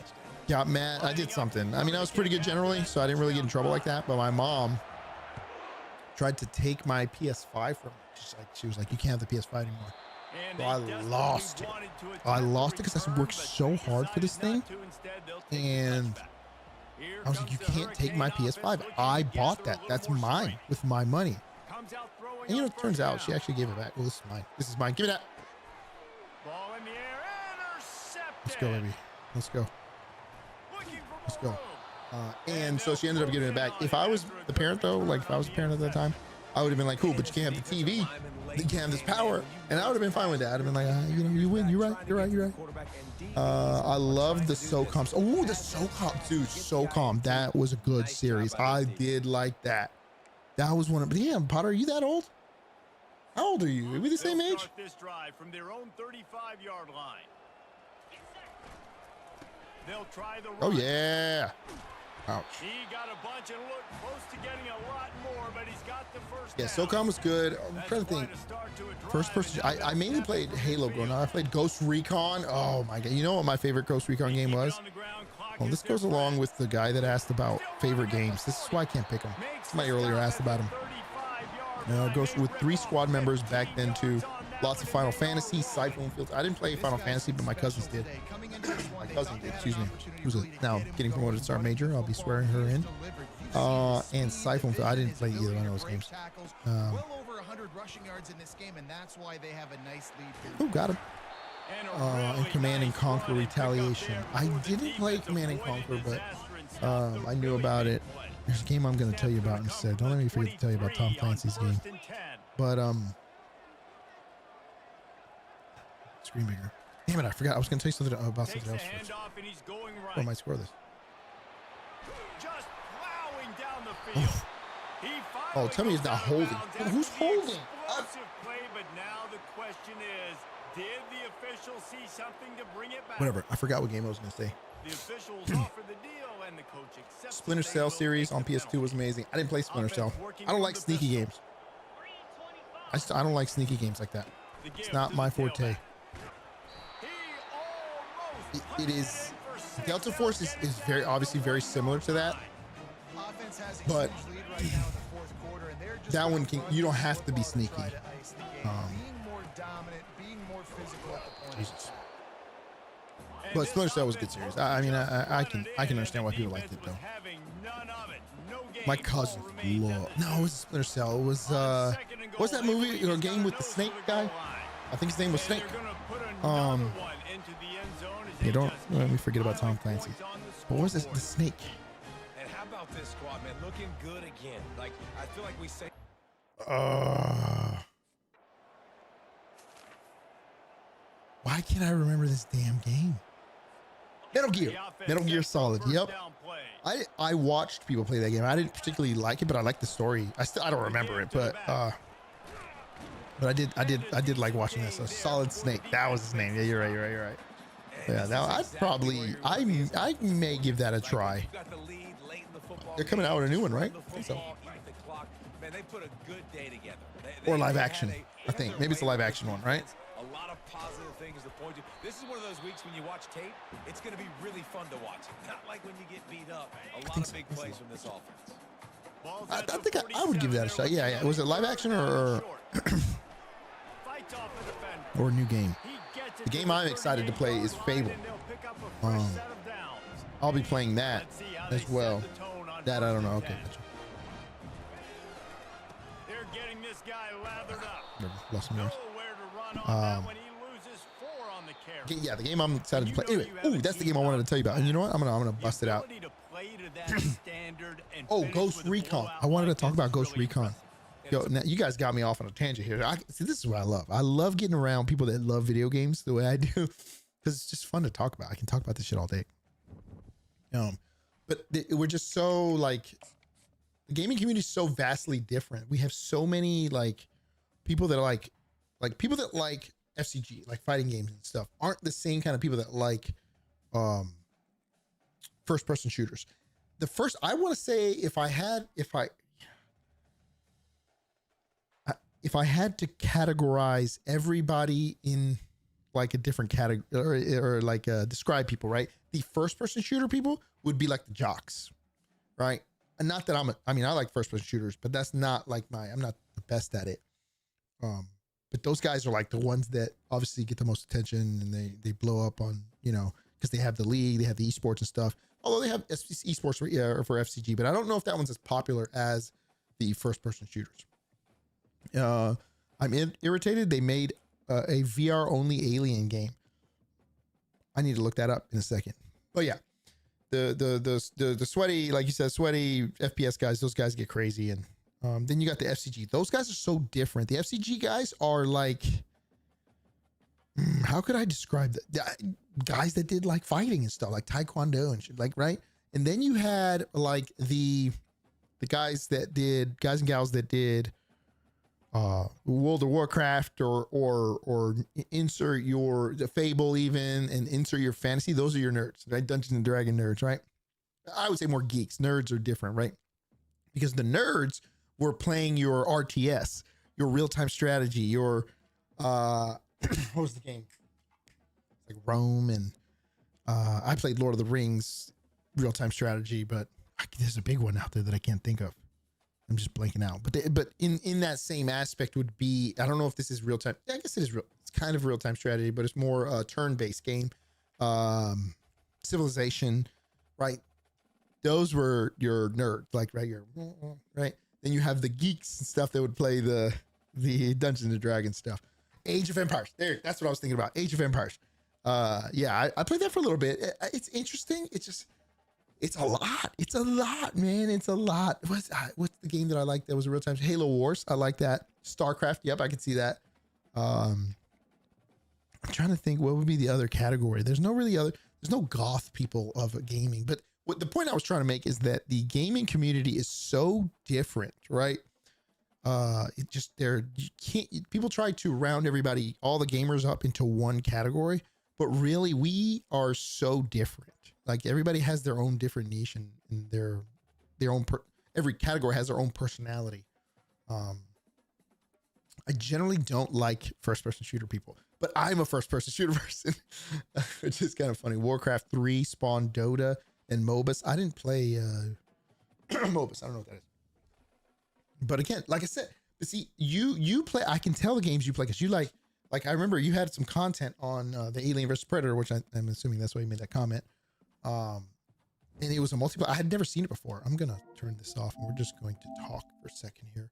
got mad. I did something. I mean, I was pretty good generally, so I didn't really get in trouble like that. But my mom tried to take my PS5 from me. She was like, you can't have the PS5 anymore. So I lost it. I lost it because I worked so hard for this thing. And I was like, you can't take my PS5. I bought that. That's mine with my money. And it turns out she actually gave it back. Well, this is mine. This is mine. Give me that. Let's go, baby. Let's go. Let's go. And so she ended up giving it back. If I was the parent, though, like if I was a parent at that time, I would have been like, cool, but you can't have the TV. You can't have this power. And I would have been fine with that. I'd have been like, you know, you win. You're right. You're right. You're right. I love the SOCOM. Oh, the SOCOM, dude. SOCOM. That was a good series. I did like that. That was one of, damn, Potter, are you that old? How old are you? Are we the same age? This drive from their own 35-yard line. They'll try the Oh, run. yeah. Ouch. He got a bunch and looked close to getting a lot more, but he's got the first Yeah, down. SOCOM was good. I'm trying to think. First person. I mainly played Halo growing up. I played Ghost Recon. Oh my god. You know what my favorite Ghost Recon game was? Well, this goes along with the guy that asked about favorite games. This is why I can't pick him. Somebody earlier asked about him. Ghost with 3 squad members back then too. Lots of Final Fantasy, Siphon Fields. I didn't play Final Fantasy, but my cousins did. My cousin did, excuse me. Who's now getting promoted to Sergeant Major. I'll be swearing her in. And Siphon Fields. I didn't play either one of those games. Well over 100 rushing yards in this game, and that's why they have a nice lead. Oh, got him. And Command and Conquer Retaliation. I didn't play Command and Conquer, but I knew about it. There's a game I'm going to tell you about instead. Don't let me forget to tell you about Tom Clancy's game. But screen bigger. Damn it! I forgot. I was going to tell you something about something else first. Oh, I might score this. Just plowing down the field. Oh, tell me he's not holding. Who's holding? Explosive play, but now the question is, did the official see something to bring it back? Whatever. I forgot what game I was going to say. The officials offer the deal, and the coach accepts. Splinter Cell series on PS2 was amazing. I didn't play Splinter Cell. I don't like sneaky games. I don't like sneaky games like that. It's not my forte. It is. Delta Force is very obviously very similar to that, but that one can, you don't have to be sneaky. Jesus. But Splinter Cell was a good series. I mean, I can understand why people liked it though. My cousin loved. No, it was Splinter Cell. It was what's that movie or game with the snake guy? I think his name was Snake. You don't let me forget about Tom Clancy. What was this? The snake. And how about this squad, man? Looking good again. Like, I feel like we say. Why can't I remember this damn game? Metal Gear. Metal Gear Solid. Yep. I watched people play that game. I didn't particularly like it, but I liked the story. I don't remember it, but I did like watching this. A Solid Snake. That was his name. Yeah, you're right. Yeah, now I may give that a try. They're coming out with a new one, right? I think so. Or live action. I think maybe it's a live action one, right? A lot of positive things to point to. This is one of those weeks when you watch tape, it's going to be really fun to watch. Not like when you get beat up. A lot of big plays from this offense. I think I would give that a shot. Yeah. Was it live action or a new game? The game I'm excited to play is Fable. I'll be playing that as well. That I don't know. Okay. They're getting this guy lathered up. Lost some yards. Nowhere to run on that when he loses 4 on the carry. Yeah, the game I'm excited to play. Anyway, ooh, that's the game I wanted to tell you about. And you know what? I'm gonna bust it out. Oh, Ghost Recon. I wanted to talk about Ghost Recon. Yo, now you guys got me off on a tangent here. See, this is what I love. I love getting around people that love video games the way I do, because it's just fun to talk about. I can talk about this shit all day. But we're just so like, the gaming community is so vastly different. We have so many like people that are like people that like FCG, like fighting games and stuff, aren't the same kind of people that like first person shooters. I want to say if I had to categorize everybody in like a different category or like describe people, right? The first person shooter people would be like the jocks, right? And not that I like first person shooters, but that's not like I'm not the best at it. But those guys are like the ones that obviously get the most attention, and they blow up on, because they have the league, they have the esports and stuff. Although they have esports for FCG, but I don't know if that one's as popular as the first person shooters. I'm irritated. They made a VR only Alien game. I need to look that up in a second. But yeah, the sweaty, like you said, sweaty FPS guys, those guys get crazy, and Then you got the FCG. Those guys are so different. The FCG guys are like, how could I describe that? The guys that did like fighting and stuff, like Taekwondo and shit, like, right? And then you had like the guys and gals that did World of Warcraft or insert your the Fable even and insert your fantasy. Those are your nerds, right? Dungeons and Dragon nerds, right? I would say more geeks. Nerds are different, right? Because the nerds were playing your RTS, your real-time strategy, your what was the game? Like Rome, and I played Lord of the Rings real-time strategy, but there's a big one out there that I can't think of. I'm just blanking out. But in that same aspect would be, I don't know if this is real-time. I guess it is real. It's kind of real-time strategy, but it's more a turn-based game. Civilization, right? Those were your nerds, like right, right. Then you have the geeks and stuff that would play the Dungeons and Dragons stuff. Age of Empires. That's what I was thinking about. Age of Empires. Yeah, I played that for a little bit. It's interesting. It's a lot. It's a lot, man. It's a lot. What's the game that I like that was a real time? Halo Wars. I like that. StarCraft. Yep, I can see that. I'm trying to think what would be the other category. There's no goth people of gaming, but the point I was trying to make is that the gaming community is so different, right? People try to round everybody, all the gamers up into one category, but really we are so different. Like everybody has their own different niche and their own, every category has their own personality. I generally don't like first person shooter people, but I'm a first person shooter person, which is kind of funny. Warcraft 3, Spawn, Dota, and Mobus. I didn't play Mobus. I don't know what that is. But again, like I said, but see, you play. I can tell the games you play because you like. I remember you had some content on the Alien vs Predator, which I'm assuming that's why you made that comment. And it was a multiplayer. I had never seen it before. I'm gonna turn this off, and we're just going to talk for a second here.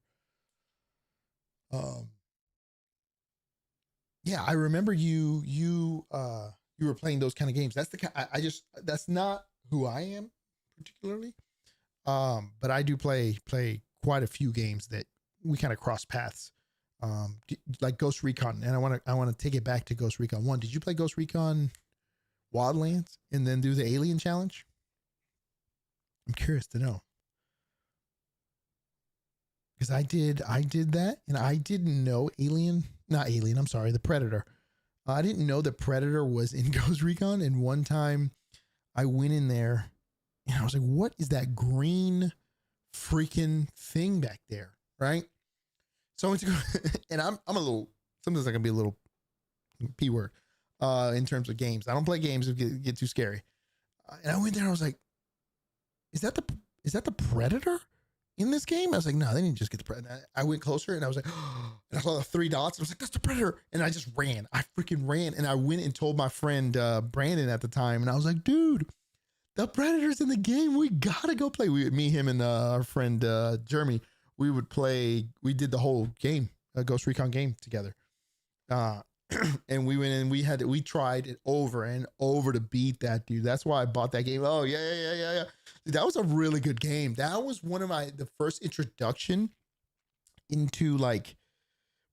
Yeah, I remember you were playing those kind of games. That's that's not who I am particularly. But I do play quite a few games that we kind of cross paths. Like Ghost Recon, and I want to take it back to Ghost Recon 1. Did you play Ghost Recon Wildlands and then do the Alien challenge? I'm curious to know. Because I did that, and I didn't know the Predator. I didn't know the Predator was in Ghost Recon, and one time I went in there and I was like, what is that green freaking thing back there? Right? So I went to go, and I'm a little, sometimes I can be a little P word in terms of games. I don't play games that get too scary. And I went there and I was like, is that the Predator in this game? I was like, no, they didn't just get the Predator. I went closer and I was like, oh, and I saw the 3 dots. And I was like, that's the Predator. And I just ran. I freaking ran. And I went and told my friend Brandon at the time. And I was like, dude, the Predator's in the game. We gotta go play. Me, him, and our friend Jeremy, we did the whole game, a Ghost Recon game together. And we went in, we tried it over and over to beat that dude. That's why I bought that game. Oh yeah. That was a really good game. That was one of the first introduction into like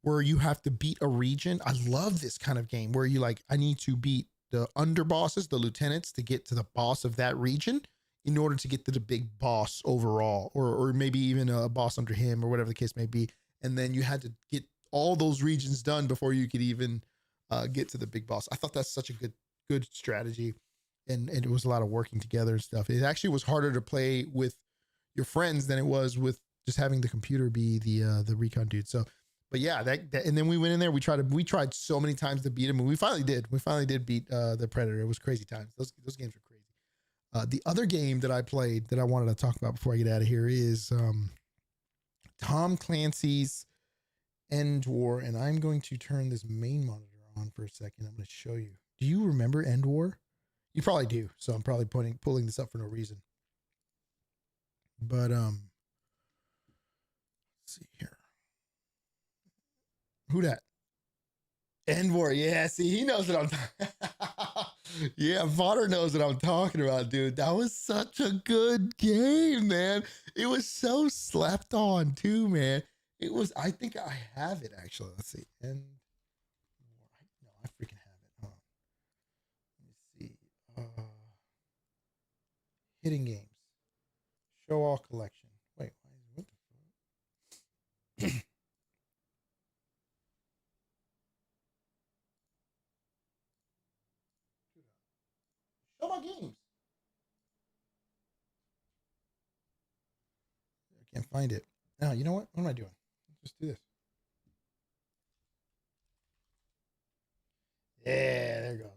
where you have to beat a region. I love this kind of game where you I need to beat the underbosses, the lieutenants, to get to the boss of that region in order to get to the big boss overall, or maybe even a boss under him or whatever the case may be. And then you had to get all those regions done before you could even get to the big boss. I thought that's such a good strategy. And it was a lot of working together and stuff. It actually was harder to play with your friends than it was with just having the computer be the recon dude. So, but yeah, that and then we went in there. We tried so many times to beat him, and we finally did. We finally did beat the Predator. It was crazy times. Those games were crazy. The other game that I played that I wanted to talk about before I get out of here is Tom Clancy's End War, and I'm going to turn this main monitor on for a second. I'm going to show you. Do you remember End War? You probably do. So I'm probably pulling this up for no reason. But let's see here. Who that? End War. Yeah, see, he knows it on Yeah, Potter knows what I'm talking about, dude. That was such a good game, man. It was so slept on too, man. It was. I think I have it actually. Let's see. And no, I freaking have it. Hold on. Let me see. Hitting games. Show all collection. Wait, what the fuck? Show my games. I can't find it. Now, you know what? What am I doing? Let's just do this. Yeah, there it goes.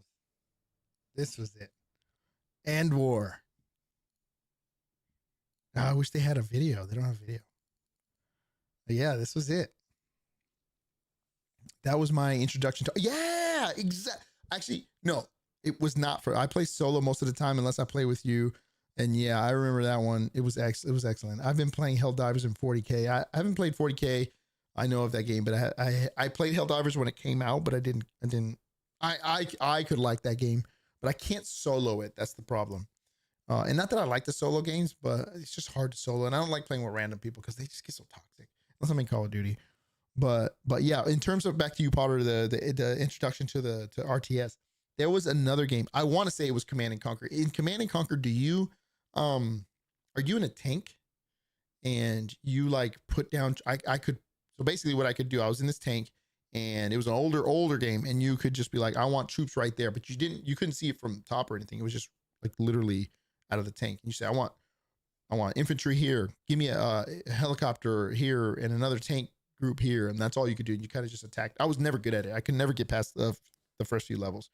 This was it. And war. I wish they had a video. They don't have a video. But yeah, this was it. That was my introduction to. Yeah, exactly. Actually, no, it was not for. I play solo most of the time unless I play with you. And yeah, I remember that one. It was excellent. I've been playing Helldivers in 40K. I haven't played 40K. I know of that game, but I played Helldivers when it came out, but I didn't. I could like that game, but I can't solo it. That's the problem. And not that I like the solo games, but it's just hard to solo. And I don't like playing with random people because they just get so toxic. Unless I'm in Call of Duty. But yeah, in terms of back to you, Potter, the introduction to RTS, there was another game. I want to say it was Command and Conquer. In Command and Conquer, are you in a tank and you like put down, so basically what I could do, I was in this tank and it was an older game and you could just be like, I want troops right there, but you couldn't see it from top or anything. It was just like literally out of the tank. And you say, I want infantry here. Give me a helicopter here and another tank group here. And that's all you could do. And you kind of just attacked. I was never good at it. I could never get past the first few levels.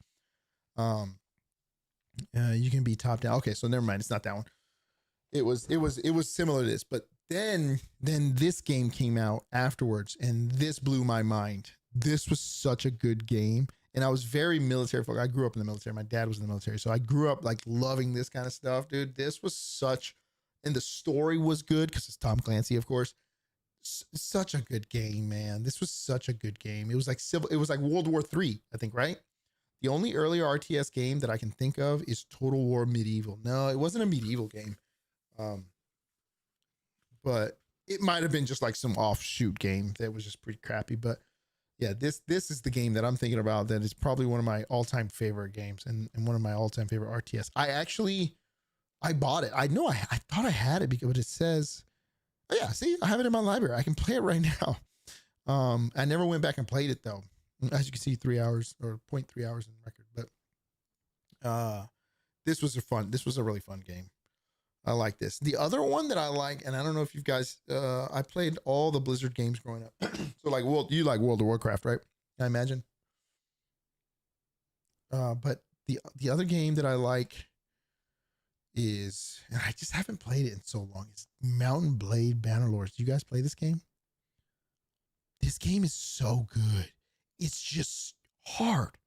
You can be top down. Okay, so never mind. It's not that one. It was similar to this, but then this game came out afterwards, and this blew my mind. This was such a good game, and I was very military folk. I grew up in the military. My dad was in the military, so I grew up like loving this kind of stuff, dude. This was such, and the story was good because it's Tom Clancy, of course. Such a good game, man. This was such a good game. It was like World War III, I think, right? The only earlier RTS game that I can think of is Total War Medieval. No, it wasn't a medieval game. But it might have been just like some offshoot game that was just pretty crappy. But yeah, this is the game that I'm thinking about that is probably one of my all-time favorite games and one of my all-time favorite RTS. I bought it. I know I thought I had it because it says, oh yeah, see, I have it in my library. I can play it right now. I never went back and played it though. As you can see, 3 hours or 0.3 hours in record. But this was a really fun game. I like this. The other one that I like, and I don't know if you guys, I played all the Blizzard games growing up. So like, you like World of Warcraft, right? I imagine. But the other game that I like is, and I just haven't played it in so long, is Mountain Blade Bannerlords. Do you guys play this game? This game is so good. It's just hard.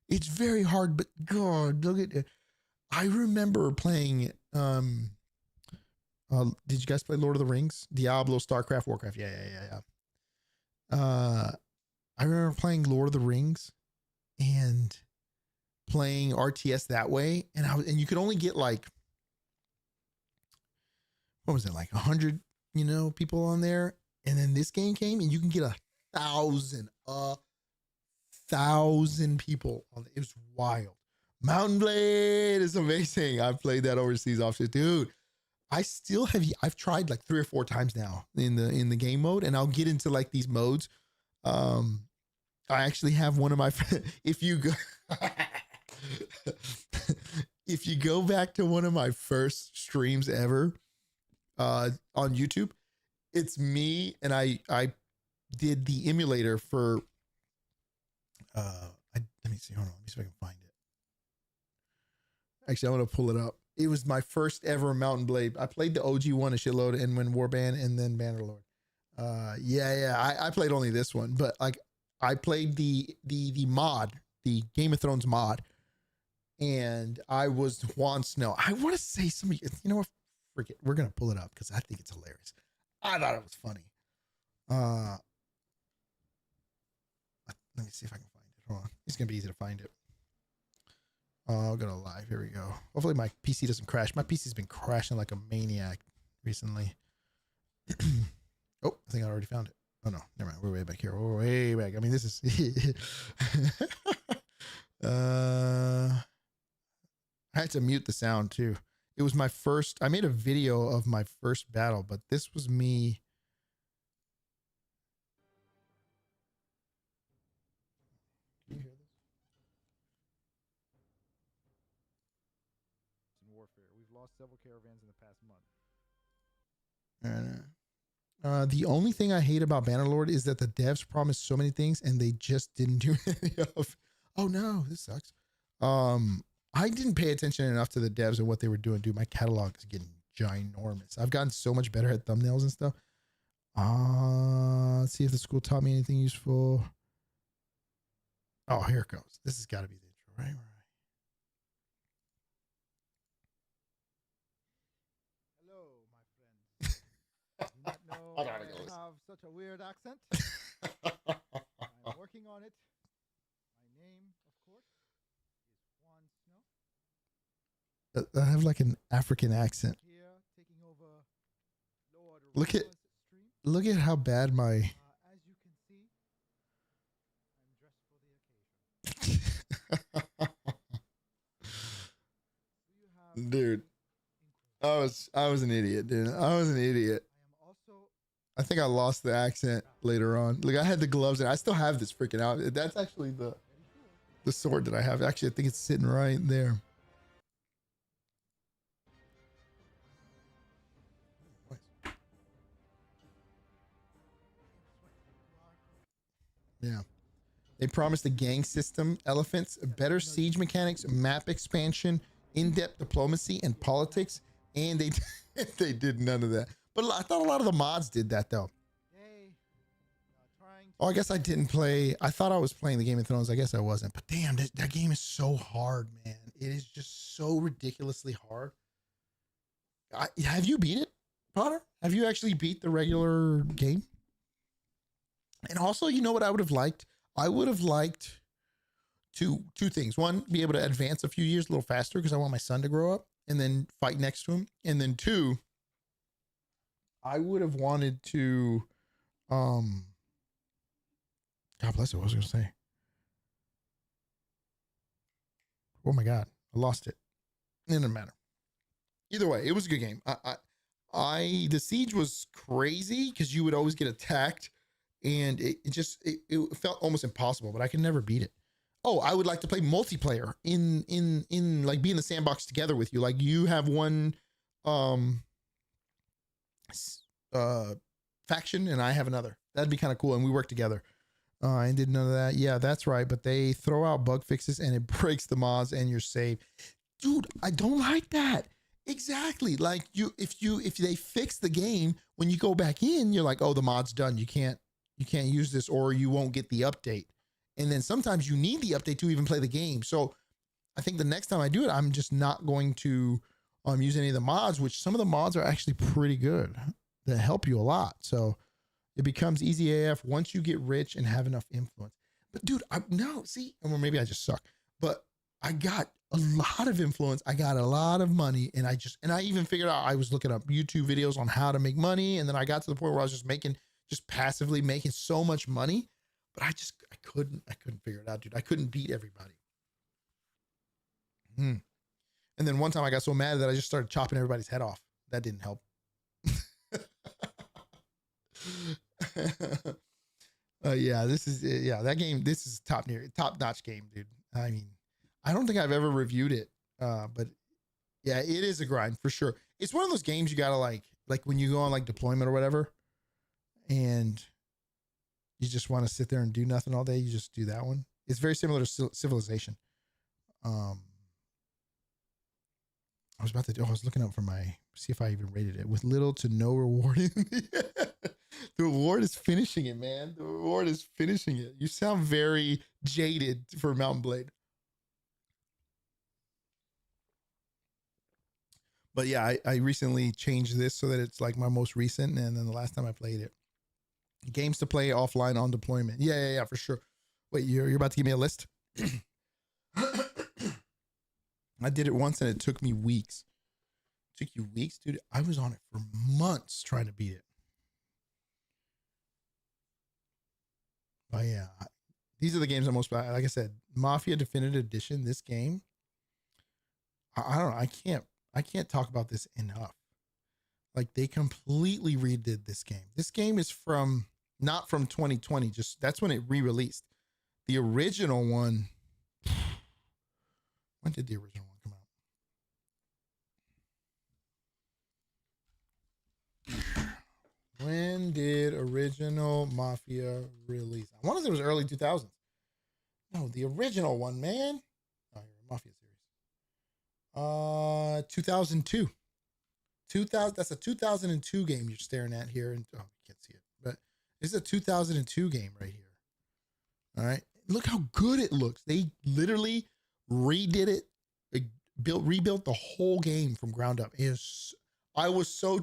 It's very hard, but God, look at it. I remember playing, did you guys play Lord of the Rings? Diablo, StarCraft, Warcraft. Yeah. I remember playing Lord of the Rings and playing RTS that way. And you could only get like, what was it? Like 100, people on there. And then this game came and you can get 1,000 people on it. It was wild. Mountain Blade is amazing. I've played that overseas offshore, dude. I've tried like 3 or 4 times now in the game mode, and I'll get into like these modes. I actually have one of my if you go back to one of my first streams ever on YouTube, it's me, and I did the emulator for let me see, hold on, let me see if I can find it. Actually, I'm gonna pull it up. It was my first ever Mountain Blade. I played the OG one a shitload, and when Warband, and then Bannerlord. I played only this one, but like I played the mod, the Game of Thrones mod, and I was Jon Snow. I want to say somebody, what? Forget. We're gonna pull it up because I think it's hilarious. I thought it was funny. Let me see if I can find it. Hold on. It's gonna be easy to find it. I'll go to live. Here we go. Hopefully my PC doesn't crash. My PC's been crashing like a maniac recently. Oh, I think I already found it. Oh no, never mind. We're way back here. We're way back. I mean, this is I had to mute the sound too. It was my first, I made a video of my first battle, but this was me. Can you hear this? In warfare, we've lost several caravans in the past month. The only thing I hate about Bannerlord is that the devs promised so many things and they just didn't do any of. Oh no, this sucks. I didn't pay attention enough to the devs and what they were doing. Dude, my catalog is getting ginormous. I've gotten so much better at thumbnails and stuff. Let's see if the school taught me anything useful. Oh, here it goes. This has got to be the intro, right? Hello, my friends. Do not know I have such a weird accent. I'm working on it. My name, of course, is Juan Snow. I have like an African accent. Here, taking over Lord Look at how bad my as you can see, I'm dressed for the occasion. dude. I was an idiot, dude. I was an idiot. I am also I think I lost the accent later on. Look, I had the gloves and I still have this freaking out. That's actually the sword that I have. Actually, I think it's sitting right there. Yeah. They promised a gang system, elephants, better siege mechanics, map expansion, in-depth diplomacy, and politics. And they they did none of that. But I thought a lot of the mods did that, though. Oh, I guess I didn't play. I thought I was playing the Game of Thrones. I guess I wasn't. But damn, that game is so hard, man. It is just so ridiculously hard. Have you beat it, Potter? Have you actually beat the regular game? And also, you know what I would have liked? I would have liked two things. One, be able to advance a few years a little faster because I want my son to grow up and then fight next to him. And then two, I would have wanted to, God bless it. What was I going to say? Oh my God, I lost it. It didn't matter. Either way, it was a good game. The siege was crazy because you would always get attacked. And it felt almost impossible, but I could never beat it. Oh, I would like to play multiplayer in like be in the sandbox together with you. Like you have one faction and I have another. That'd be kind of cool. And we work together. I did none of that. Yeah, that's right. But they throw out bug fixes and it breaks the mods and you're saved. Dude, I don't like that. Exactly. Like if they fix the game, when you go back in, you're like, oh, the mod's done. You can't use this or you won't get the update. And then sometimes you need the update to even play the game. So I think the next time I do it, I'm just not going to use any of the mods, which some of the mods are actually pretty good that help you a lot. So it becomes easy AF once you get rich and have enough influence. But dude, or maybe I just suck, but I got a lot of influence. I got a lot of money and I even figured out, I was looking up YouTube videos on how to make money. And then I got to the point where I was just passively making so much money, but I couldn't figure it out, dude. I couldn't beat everybody. And then one time I got so mad that I just started chopping everybody's head off. That didn't help. That game, this is top notch game, dude. I mean, I don't think I've ever reviewed it. But yeah, it is a grind for sure. It's one of those games you gotta like when you go on like deployment or whatever, and you just want to sit there and do nothing all day. You just do that one. It's very similar to Civilization. I was looking up see if I even rated it with little to no reward. The reward is finishing it, man. The reward is finishing it. You sound very jaded for Mountain Blade. But yeah, I recently changed this so that it's like my most recent. And then the last time I played it, games to play offline on deployment. Yeah, for sure. Wait, you're about to give me a list? I did it once and it took me weeks. Took you weeks, dude? I was on it for months trying to beat it. But yeah, these are the games I'm most, like I said, Mafia Definitive Edition, this game. I don't know. I can't talk about this enough. Like, they completely redid this game. This game is not from 2020, just that's when it re-released. The original one, when did the original one come out? When did original Mafia release? I want to say it was early 2000s. No, the original one, man. Oh, here, Mafia series. 2002. 2000. That's a 2002 game you're staring at here, and oh, you can't see it, but it's a 2002 game right here. All right, look how good it looks. They literally redid it, rebuilt the whole game from ground up. I was so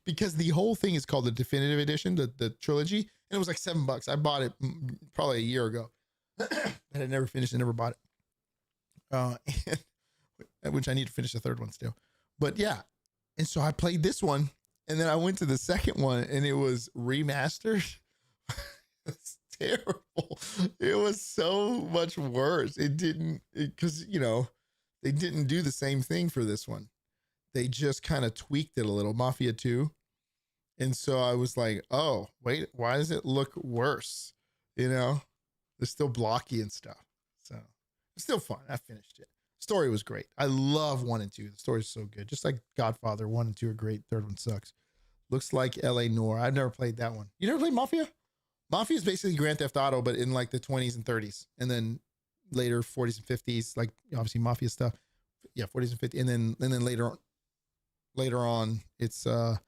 because the whole thing is called the Definitive Edition, the trilogy, and it was like $7. I bought it probably a year ago, and I never finished and never bought it. Which I need to finish the third one still, but yeah. And so I played this one, and then I went to the second one, and it was remastered. It's terrible. It was so much worse. Because they didn't do the same thing for this one. They just kind of tweaked it a little, Mafia 2. And so I was like, oh, wait, why does it look worse? They're still blocky and stuff. So it's still fun. I finished it. Story was great. I love 1 and 2. The story's so good. Just like Godfather, 1 and 2 are great. Third one sucks. Looks like LA Noire. I've never played that one. You never played Mafia? Mafia is basically Grand Theft Auto, but in like the 20s and 30s. And then later 40s and 50s, like obviously Mafia stuff. Yeah, 40s and 50s. And then later on, it's 80s,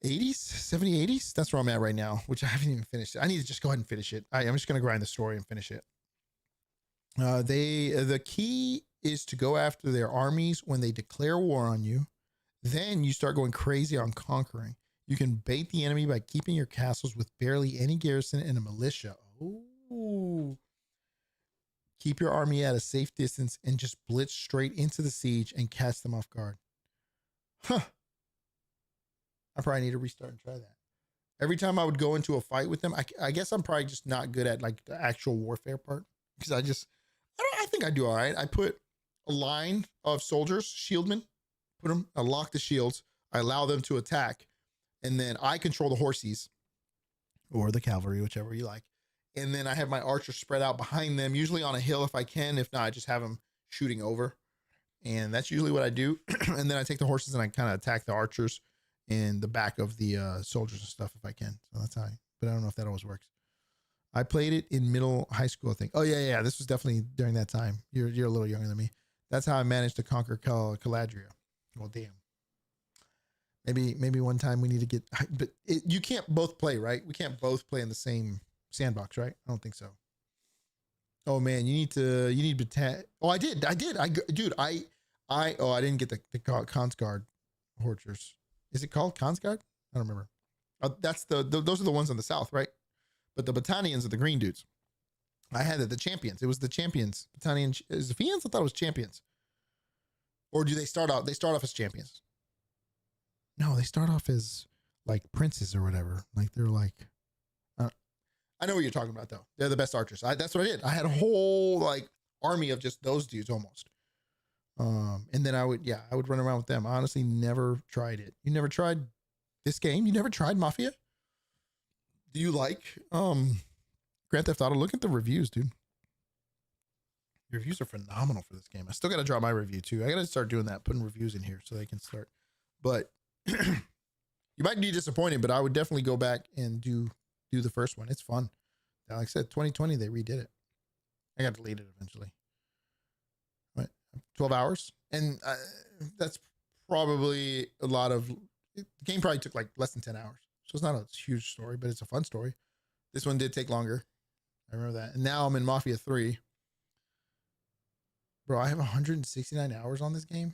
70s, 80s. That's where I'm at right now, which I haven't even finished. I need to just go ahead and finish it. I'm just going to grind the story and finish it. The key is to go after their armies when they declare war on you. Then you start going crazy on conquering. You can bait the enemy by keeping your castles with barely any garrison and a militia. Oh, keep your army at a safe distance and just blitz straight into the siege and catch them off guard. Huh. I probably need to restart and try that. Every time I would go into a fight with them, I guess I'm probably just not good at like the actual warfare part, because I think I do all right. I put a line of soldiers, shieldmen, I lock the shields. I allow them to attack. And then I control the horses or the cavalry, whichever you like. And then I have my archers spread out behind them, usually on a hill if I can. If not, I just have them shooting over. And that's usually what I do. And then I take the horses and I kind of attack the archers in the back of the soldiers and stuff if I can. So that's how but I don't know if that always works. I played it in middle high school, I think. Oh yeah. This was definitely during that time. You're a little younger than me. That's how I managed to conquer Caladria. Well, damn. Maybe one time we need to get, but you can't both play, right? We can't both play in the same sandbox, right? I don't think so. Oh man, you need to, oh, I did. I didn't get the Consguard Horchers. Is it called Consguard? I don't remember. That's those are the ones on the south, right? But the Battanians are the green dudes. I had the champions. It was the champions. Battanian, is it Fians? I thought it was champions. Or do they start off as champions? No, they start off as like princes or whatever. Like they're like, I know what you're talking about though. They're the best archers. That's what I did. I had a whole like army of just those dudes almost. And then I would run around with them. I honestly never tried it. You never tried this game? You never tried Mafia? Do you like Grand Theft Auto? Look at the reviews, dude. The reviews are phenomenal for this game. I still got to draw my review too. I got to start doing that, putting reviews in here so they can start. But you might be disappointed, but I would definitely go back and do the first one. It's fun. Like I said, 2020, they redid it. I got deleted eventually. What? 12 hours? And that's probably a lot of, the game probably took like less than 10 hours. So it's not a huge story, but it's a fun story. This one did take longer. I remember that. And now I'm in Mafia 3. Bro, I have 169 hours on this game.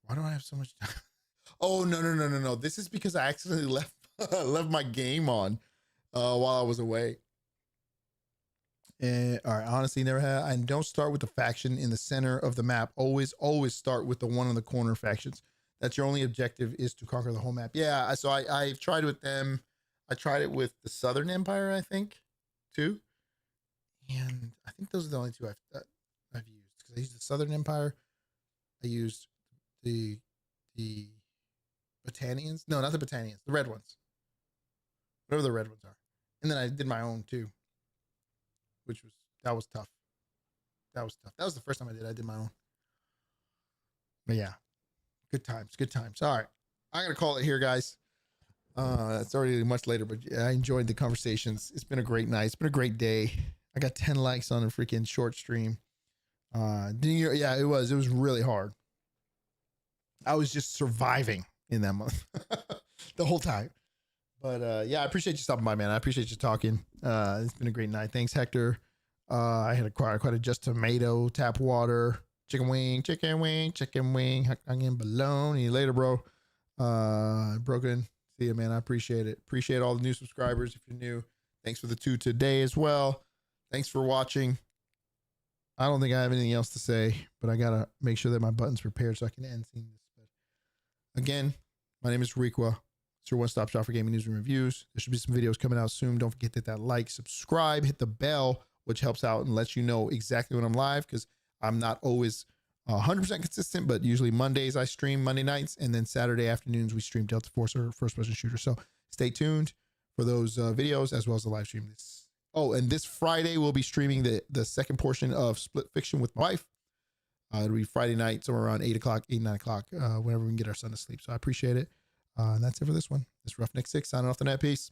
Why do I have so much time? Oh, no. This is because I accidentally left my game on while I was away. And all right, honestly, never had. I don't start with the faction in the center of the map. Always start with the one on the corner factions. That's your only objective, is to conquer the whole map. Yeah, so I've tried with them. I tried it with the Southern Empire, I think, too. And I think those are the only two I've used. Because I used the Southern Empire. I used the Botanians. No, not the Botanians. The red ones. Whatever the red ones are. And then I did my own too. That was tough. That was tough. That was the first time I did my own. But yeah. Good times. All right. I'm going to call it here, guys. It's already much later, but I enjoyed the conversations. It's been a great night. It's been a great day. I got 10 likes on a freaking short stream. Yeah, it was really hard. I was just surviving in that month the whole time. But yeah, I appreciate you stopping by, man. I appreciate you talking. It's been a great night. Thanks, Hector. I had quite a just tomato, tap water, chicken wing, onion bologna. Later, bro. Broken. See you, man. I appreciate it. Appreciate all the new subscribers. If you're new, thanks for the 2 today as well. Thanks for watching. I don't think I have anything else to say, but I gotta make sure that my button's prepared so I can end seeing this. But again, my name is Riccua. It's your one-stop shop for gaming news and reviews. There should be some videos coming out soon. Don't forget to hit that like, subscribe, hit the bell, which helps out and lets you know exactly when I'm live, because I'm not always 100% consistent, but usually Mondays I stream Monday nights, and then Saturday afternoons we stream Delta Force or first-person shooter. So stay tuned for those videos as well as the live stream. And this Friday we'll be streaming the second portion of Split Fiction with my wife. It'll be Friday night, somewhere around 8 o'clock, 9 o'clock, whenever we can get our son to sleep. So I appreciate it. And that's it for this one. This Roughneck 6 signing off the net. Peace.